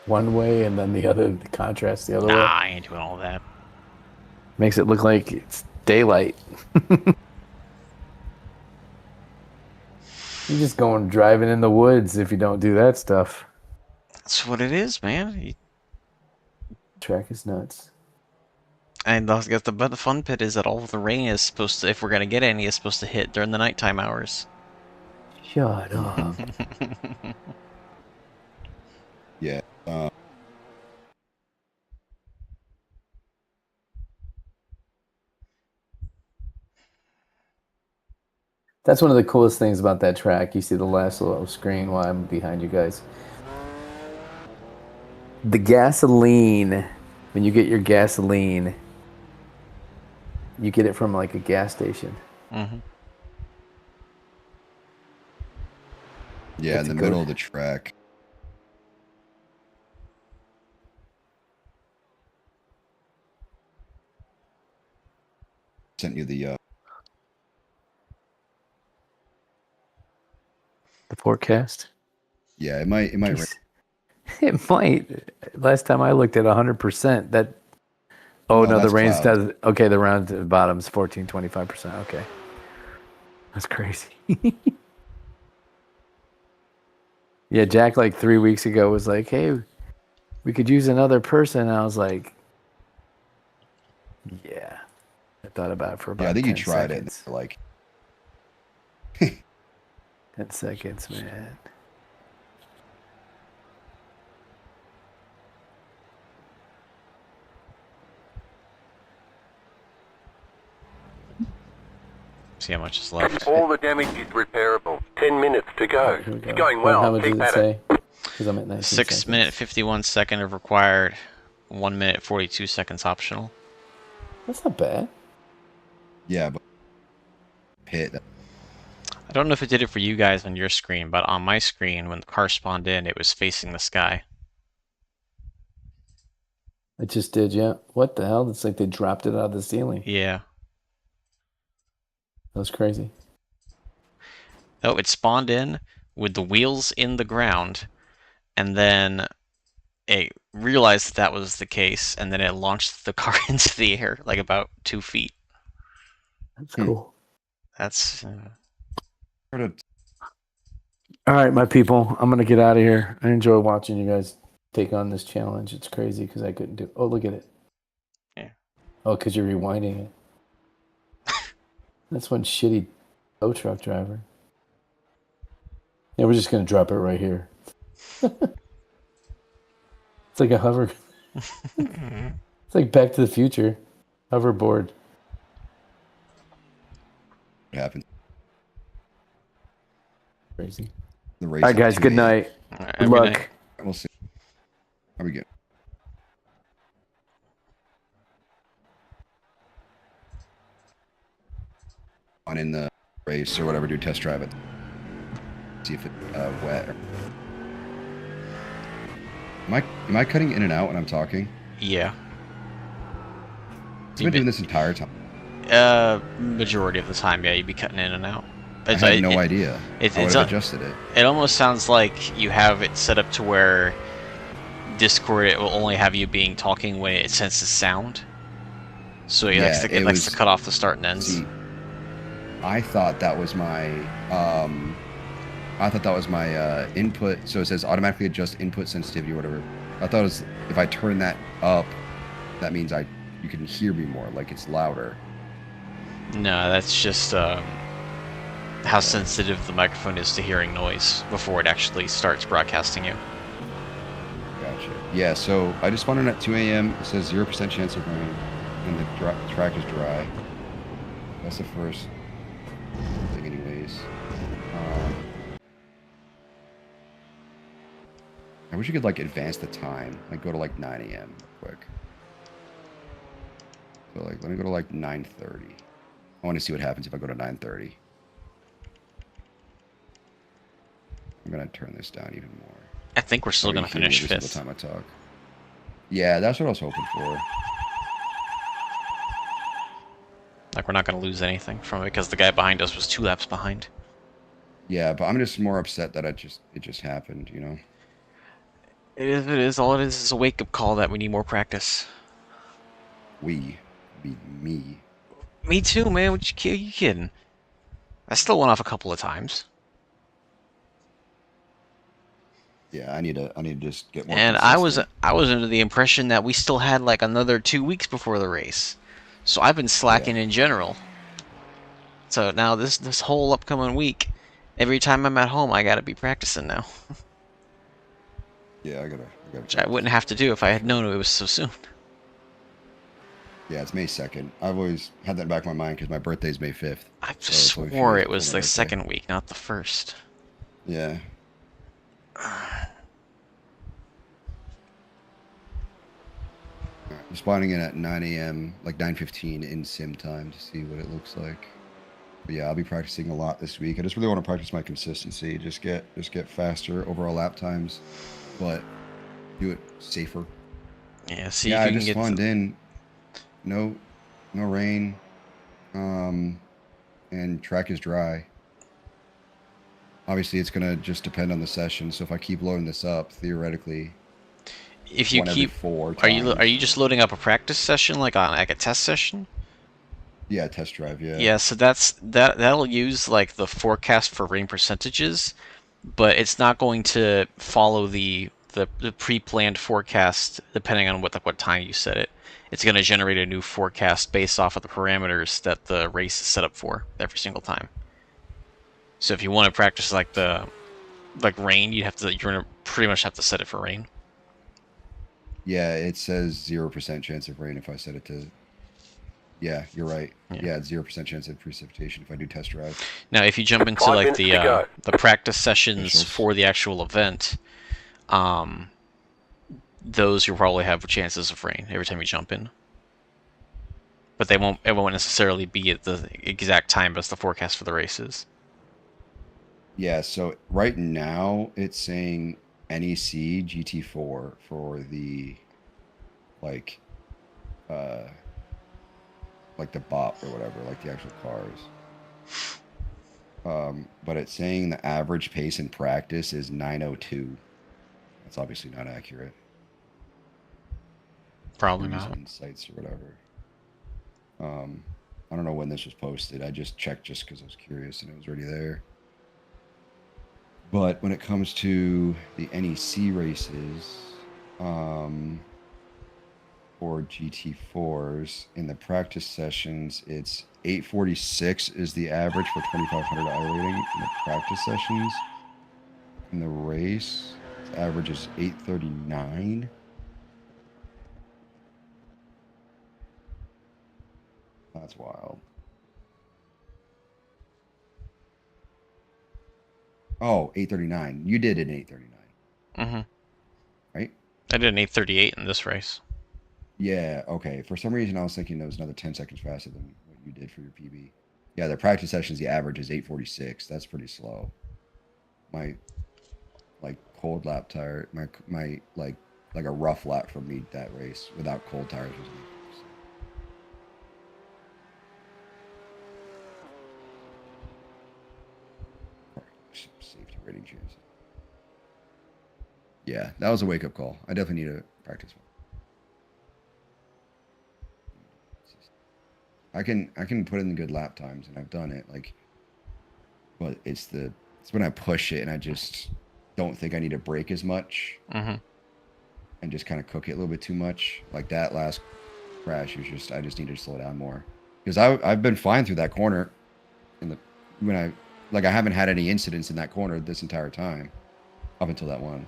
one way and then the contrast the other way? Nah, I ain't doing all that. Makes it look like it's daylight. You're just going driving in the woods if you don't do that stuff. That's what it is, man. Track is nuts. And the fun pit is that all of the rain is supposed to, if we're gonna get any, is supposed to hit during the nighttime hours. Shut up. Yeah. That's one of the coolest things about that track. You see the last little screen while I'm behind you guys. The gasoline, when you get your gasoline, you get it from like a gas station. Mm-hmm. Yeah, in the middle of the track. Sent you the forecast. Yeah, it might. It might. Last time I looked at 100%. That. Oh no, the rain's does. Okay, the round to the bottom's 25%. Okay, that's crazy. Yeah, Jack like 3 weeks ago was like, "Hey, we could use another person." And I was like, "Yeah." I thought about it for about. Yeah, I think 10 you tried seconds. it. Like 10 seconds, man. See how much is left. All the damage is repairable. 10 minutes to go. Here we go. It's going well. How much Keep does it at it. say? Because I'm at 19 6 seconds. minute 51 second of required. 1 minute 42 seconds optional. That's not bad. Yeah, but pit. I don't know if it did it for you guys on your screen, but on my screen, when the car spawned in, it was facing the sky. It just did, yeah. What the hell? It's like they dropped it out of the ceiling. Yeah. That was crazy. No, it spawned in with the wheels in the ground, and then it realized that was the case, and then it launched the car into the air, like about 2 feet. That's cool. That's... All right, my people. I'm going to get out of here. I enjoy watching you guys take on this challenge. It's crazy because I couldn't do... Oh, look at it. Yeah. Oh, because you're rewinding it. That's one shitty tow truck driver. Yeah, we're just going to drop it right here. It's like a hover... It's like Back to the Future. Hoverboard. It happened. Crazy. The race. All right, guys. Good night. Good luck. Night. We'll see. How we get? On in the race or whatever, do test drive it. See if it's wet. Am I cutting in and out when I'm talking? Yeah. I've been doing this entire time. Majority of the time, yeah, you'd be cutting in and out. I had no idea. I would have adjusted it. It almost sounds like you have it set up to where Discord, it will only have you talking when it senses sound. So it likes to cut off the start and ends. See, I thought that was my input. So it says automatically adjust input sensitivity or whatever. I thought it was if I turn that up, that means you can hear me more, like it's louder. No, that's just how sensitive the microphone is to hearing noise before it actually starts broadcasting you. Gotcha. Yeah, so I just spawned in at 2 a.m. It says 0% chance of rain, and the track is dry. That's the first thing anyways. I wish you could like advance the time, like go to like 9 a.m. real quick. So like, let me go to like 9:30. I want to see what happens if I go to 9:30. I'm gonna turn this down even more. I think we're still gonna finish fifth. Every time I talk. Yeah, that's what I was hoping for. Like we're not gonna lose anything from it because the guy behind us was 2 laps behind. Yeah, but I'm just more upset that it just happened, you know. It is. All it is a wake-up call that we need more practice. Me. Me too, man. What you kidding? I still went off a couple of times. Yeah, I need to just get more. And I was under the impression that we still had like another 2 weeks before the race, so I've been slacking in general. So now this whole upcoming week, every time I'm at home, I gotta be practicing now. Yeah, I gotta. Which I wouldn't have to do if I had known it was so soon. Yeah, it's May 2nd. I've always had that in the back of my mind because my birthday's May 5th. I swore it was the second week, not the first. Yeah. I'm spawning in at 9 a.m., like 9:15 in sim time to see what it looks like. But yeah, I'll be practicing a lot this week. I just really want to practice my consistency, just get faster overall lap times, but do it safer. Yeah, see yeah, if I you just can get spawned in. No rain. And track is dry. Obviously, it's gonna just depend on the session. So if I keep loading this up, theoretically, if you keep 4 are you just loading up a practice session like a test session? Yeah, test drive. Yeah. Yeah, so that'll use like the forecast for rain percentages, but it's not going to follow the pre-planned forecast depending on what time you set it. It's going to generate a new forecast based off of the parameters that the race is set up for every single time. So if you want to practice like rain, you're gonna pretty much have to set it for rain. Yeah, it says 0% chance of rain if I set it to. Yeah, you're right. Yeah, it's 0% chance of precipitation if I do test drive. Now, if you jump into like the practice sessions for the actual event, those you'll probably have chances of rain every time you jump in. But it won't necessarily be at the exact time as the forecast for the races. Yeah, so right now it's saying NEC GT4 for the like the BOP or whatever, like the actual cars. But it's saying the average pace in practice is 9:02. That's obviously not accurate. Probably not. Insights or whatever. I don't know when this was posted. I just checked just because I was curious and it was already there. But when it comes to the NEC races, for GT4s in the practice sessions, it's 846 is the average for 2500 iRating in the practice sessions. In the race, the average is 839. That's wild. Oh, 839. You did an 839. Mm-hmm. Right? I did an 838 in this race. Yeah, okay. For some reason, I was thinking that was another 10 seconds faster than what you did for your PB. Yeah, the practice sessions, the average is 846. That's pretty slow. My, like, cold lap tire, my like a rough lap for me that race without cold tires was 846. Safety rating chances. Yeah, that was a wake-up call. I definitely need to practice more. I can put in good lap times, and I've done it. Like, but it's when I push it, and I just don't think I need to brake as much, and just kind of cook it a little bit too much. Like that last crash was just I just need to slow down more because I've been fine through that corner, I haven't had any incidents in that corner this entire time, up until that one.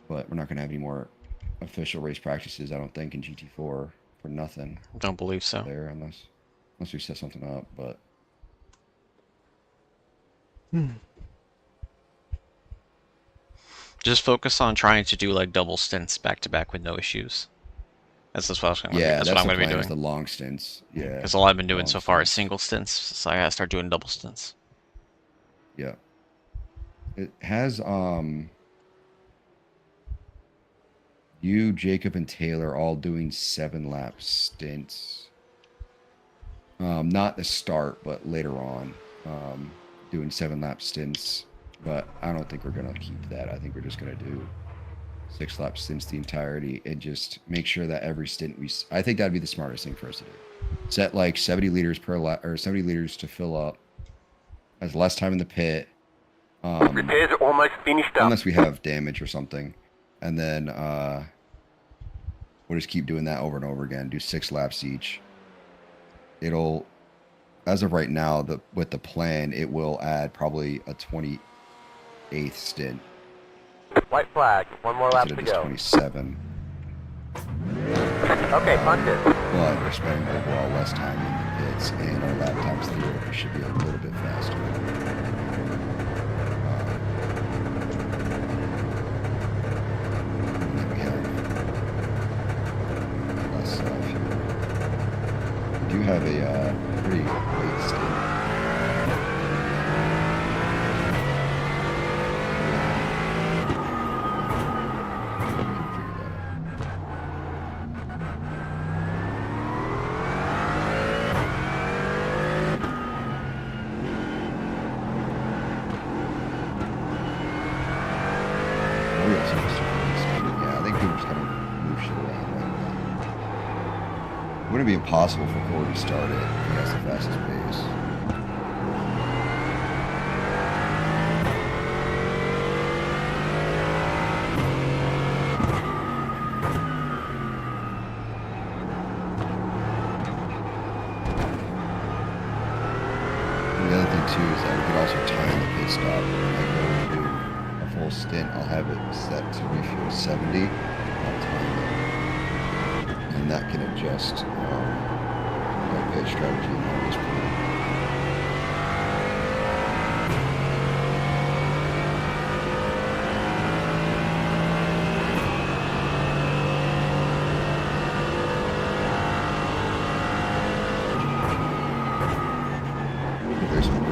But we're not going to have any more official race practices, I don't think, in GT4 for nothing. Don't believe so. There, unless we set something up, but. Just focus on trying to do like double stints back to back with no issues. That's what I was going to do. That's what I'm going to be doing. The long stints. Yeah. Because all I've been doing so far is single stints, so I got to start doing double stints. Yeah. It has you, Jacob, and Taylor all doing 7-lap stints. Not the start, but later on, doing 7-lap stints. But I don't think we're gonna keep that. I think we're just gonna do 6-lap stints the entirety and just make sure that every stint I think that'd be the smartest thing for us to do. Set like 70 liters per lap, or 70 liters to fill up. Has less time in the pit. Repairs are almost finished up. Unless we have damage or something. And then we'll just keep doing that over and over again. Do 6 laps each. It'll, as of right now, with the plan, it will add probably a 28th stint. White flag. 1 more lap to go. 27. Okay, punch it. But we're spending overall less time in the pits, and our lap times theoretically should be a little bit faster. Do have a pretty late stint. Wouldn't be impossible for Corey to start it. He has the fastest pace. And the other thing too is that we could also time the pit stop. When I go and do a full stint, I'll have it set to refuel 70. I'll time it. And that can adjust my pit strategy at this point. There's one.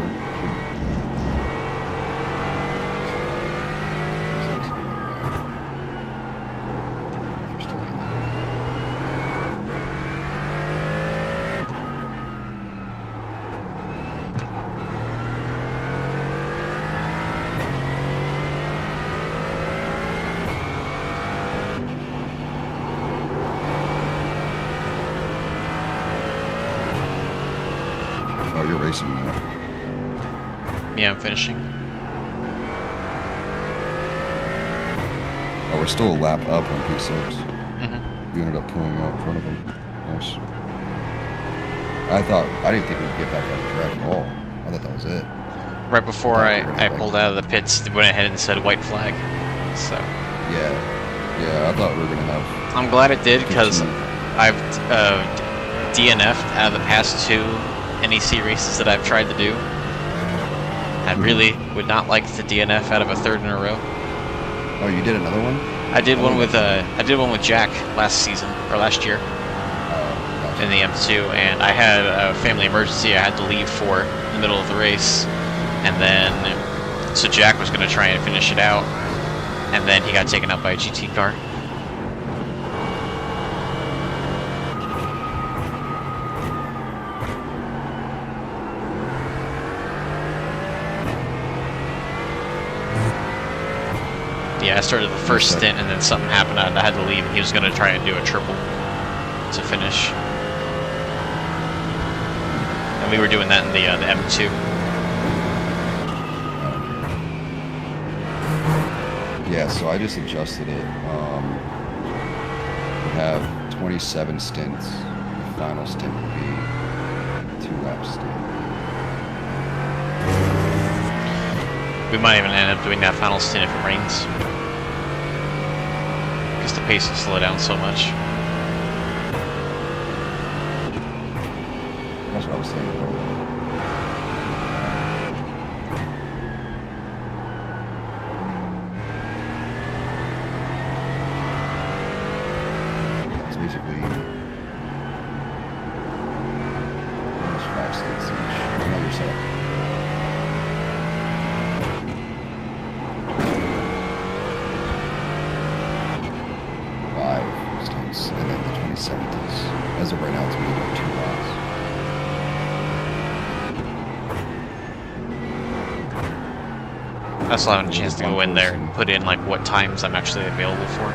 Oh, you're racing now. Yeah, I'm finishing. Oh, we're still a lap up on P6. You ended up pulling out in front of him. Nice. I didn't think we'd get back on the track at all. I thought that was it. Right before I pulled out of the pits, they went ahead and said white flag. So. Yeah, I thought we were gonna have. I'm glad it did because I've DNF'd out of the past 2 NEC races that I've tried to do. I really would not like to DNF out of a 3rd in a row. Oh, you did another one? I did one with Jack last season or last year in the M2, and I had a family emergency. I had to leave for the middle of the race, and then so Jack was going to try and finish it out, and then he got taken out by a GT car. Yeah, I started the first stint, and then something happened. I had to leave, and he was going to try and do a triple to finish. And we were doing that in the M2. Yeah, so I just adjusted it. We have 27 stints. The final stint would be 2-lap stint. We might even end up doing that final stint if it rains. Because the pace will slow down so much. That's what I was thinking. It's basically almost 5 stints each. Another set. And then the 27th is, as of right now, it's going to be 2 laps. I still haven't a chance to go in there and put in like what times I'm actually available for.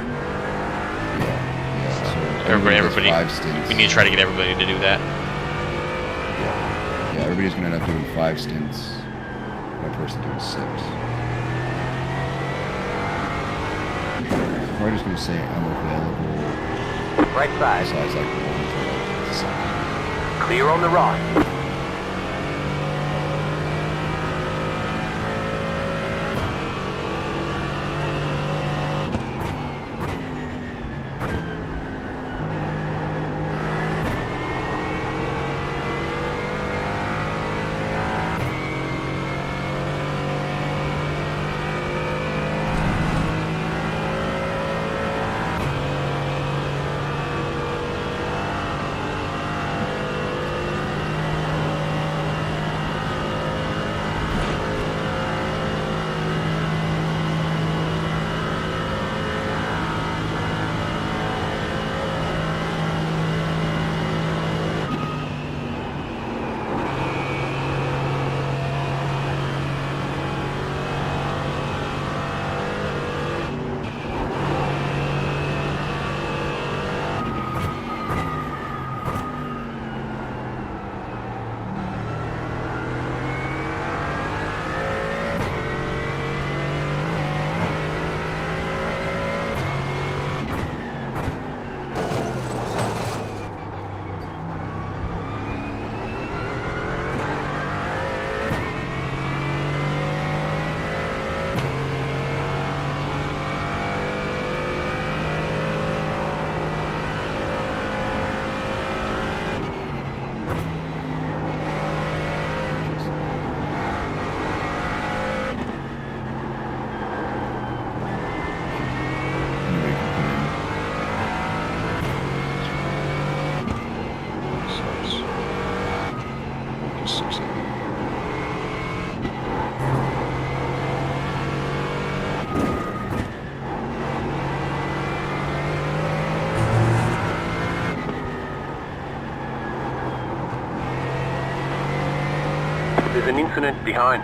Yeah. So everybody, 5 stints. we need to try to get everybody to do that. Yeah, everybody's going to end up doing 5 stints. One person doing 6. I'm just going to say I'm available. Right side. Besides like 1 for second. Clear on the right. There's an incident behind.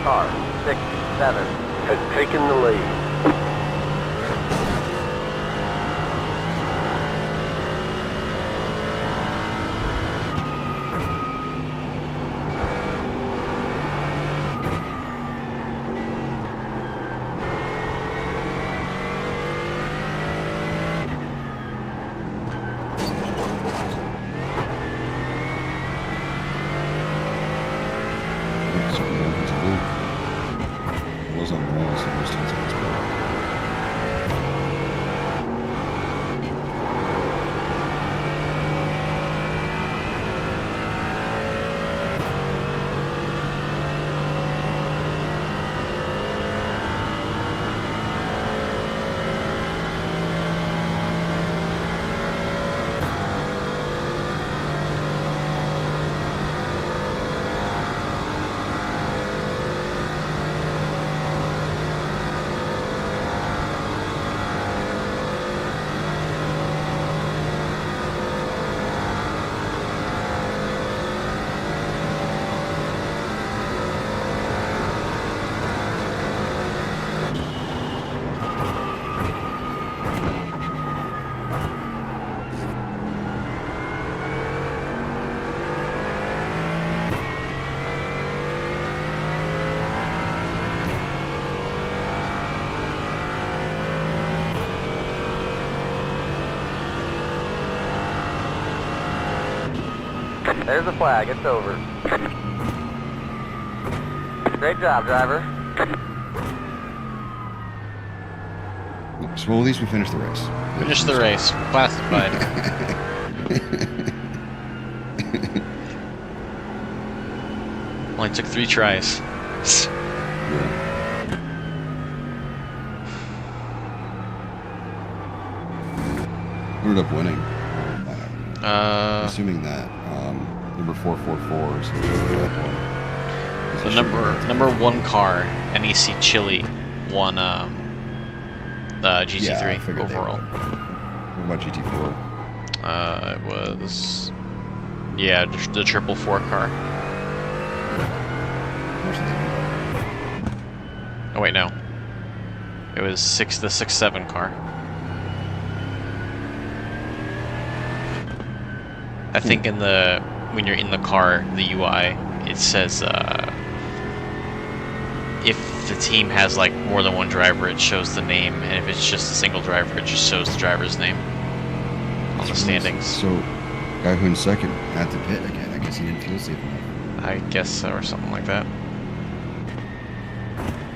Car 6-7 has taken the lead. Was on the wall, so most of it's There's the flag. It's over. Great job, driver. So well, at least we finished the race. Finish the race. Classified. Only took 3 tries. Who ended up winning? Assuming that number 444. So the number 1 car, NEC Chile, won the GT3 overall. What about GT4? It was the 444 car. Oh wait, no. It was the 67 car. I think when you're in the car, the UI, it says if the team has like more than 1 driver, it shows the name, and if it's just a single driver, it just shows the driver's name on the standings. So, guy who in second had to pit again. I guess he didn't feel safe enough. I guess so, or something like that.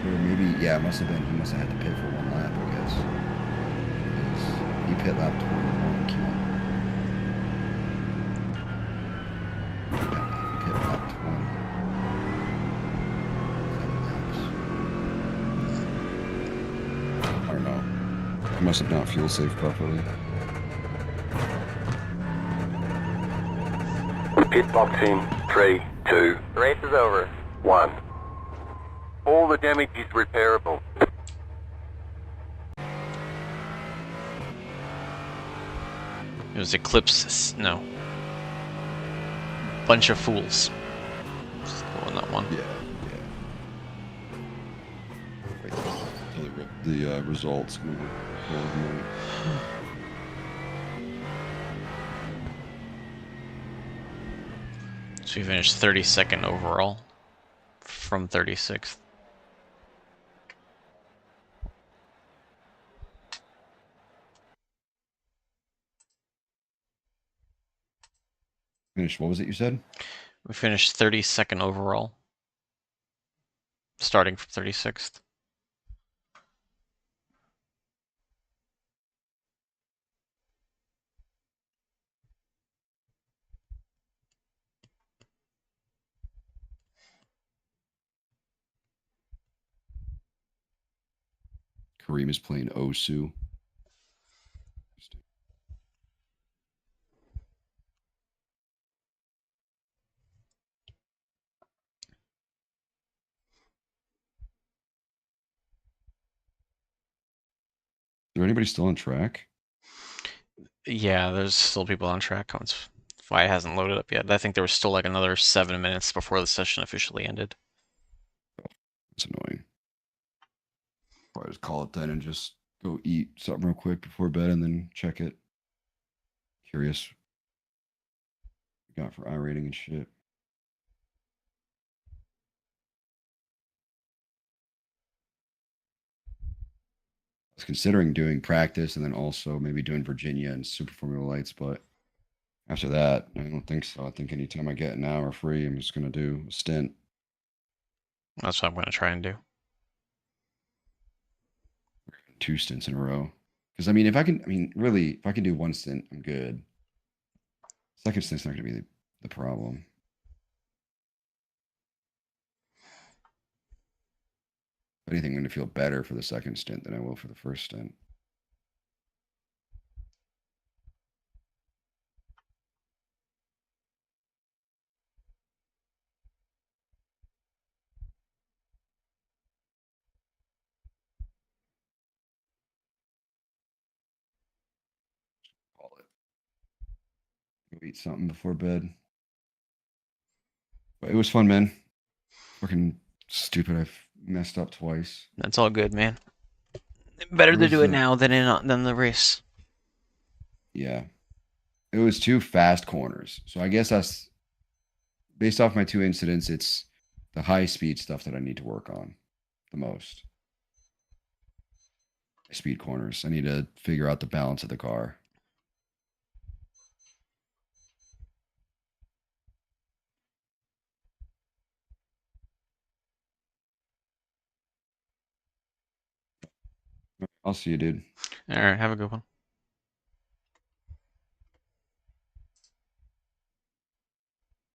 Or maybe, yeah, it must have been. He must have had to pit for 1 lap, I guess. Because he pit lap 21. Pit lap 20. 7 laps. I don't know. He must have not fuel safe properly. Pit box in 3, 2. The race is over. 1. All the damage is repairable. It was Eclipse. No. Bunch of Fools. Just go on that one. Yeah. Wait, the results. So we finished 32nd overall from 36th. Finished, what was it you said? We finished 32nd overall, starting from 36th. Kareem is playing Osu. Is there anybody still on track? Yeah, there's still people on track. That's why it hasn't loaded up yet. I think there was still like another 7 minutes before the session officially ended. It's annoying. Probably just call it then and just go eat something real quick before bed and then check it. Curious. Got for iRating and shit. I was considering doing practice and then also maybe doing Virginia and Super Formula Lights, but after that, I don't think so. I think anytime I get an hour free, I'm just going to do a stint. That's what I'm going to try and do. 2 stints in a row. Because, I mean, if I can do 1 stint, I'm good. Second stint's not going to be the problem. If anything, I'm going to feel better for the second stint than I will for the first stint. Call it. Go eat something before bed. But it was fun, man. Fucking stupid. I've messed up twice. That's all good, man. Better to do it now than the race. Yeah. It was 2 fast corners. So I guess that's based off my 2 incidents, it's the high speed stuff that I need to work on the most. Speed corners. I need to figure out the balance of the car. I'll see you, dude. All right, have a good one.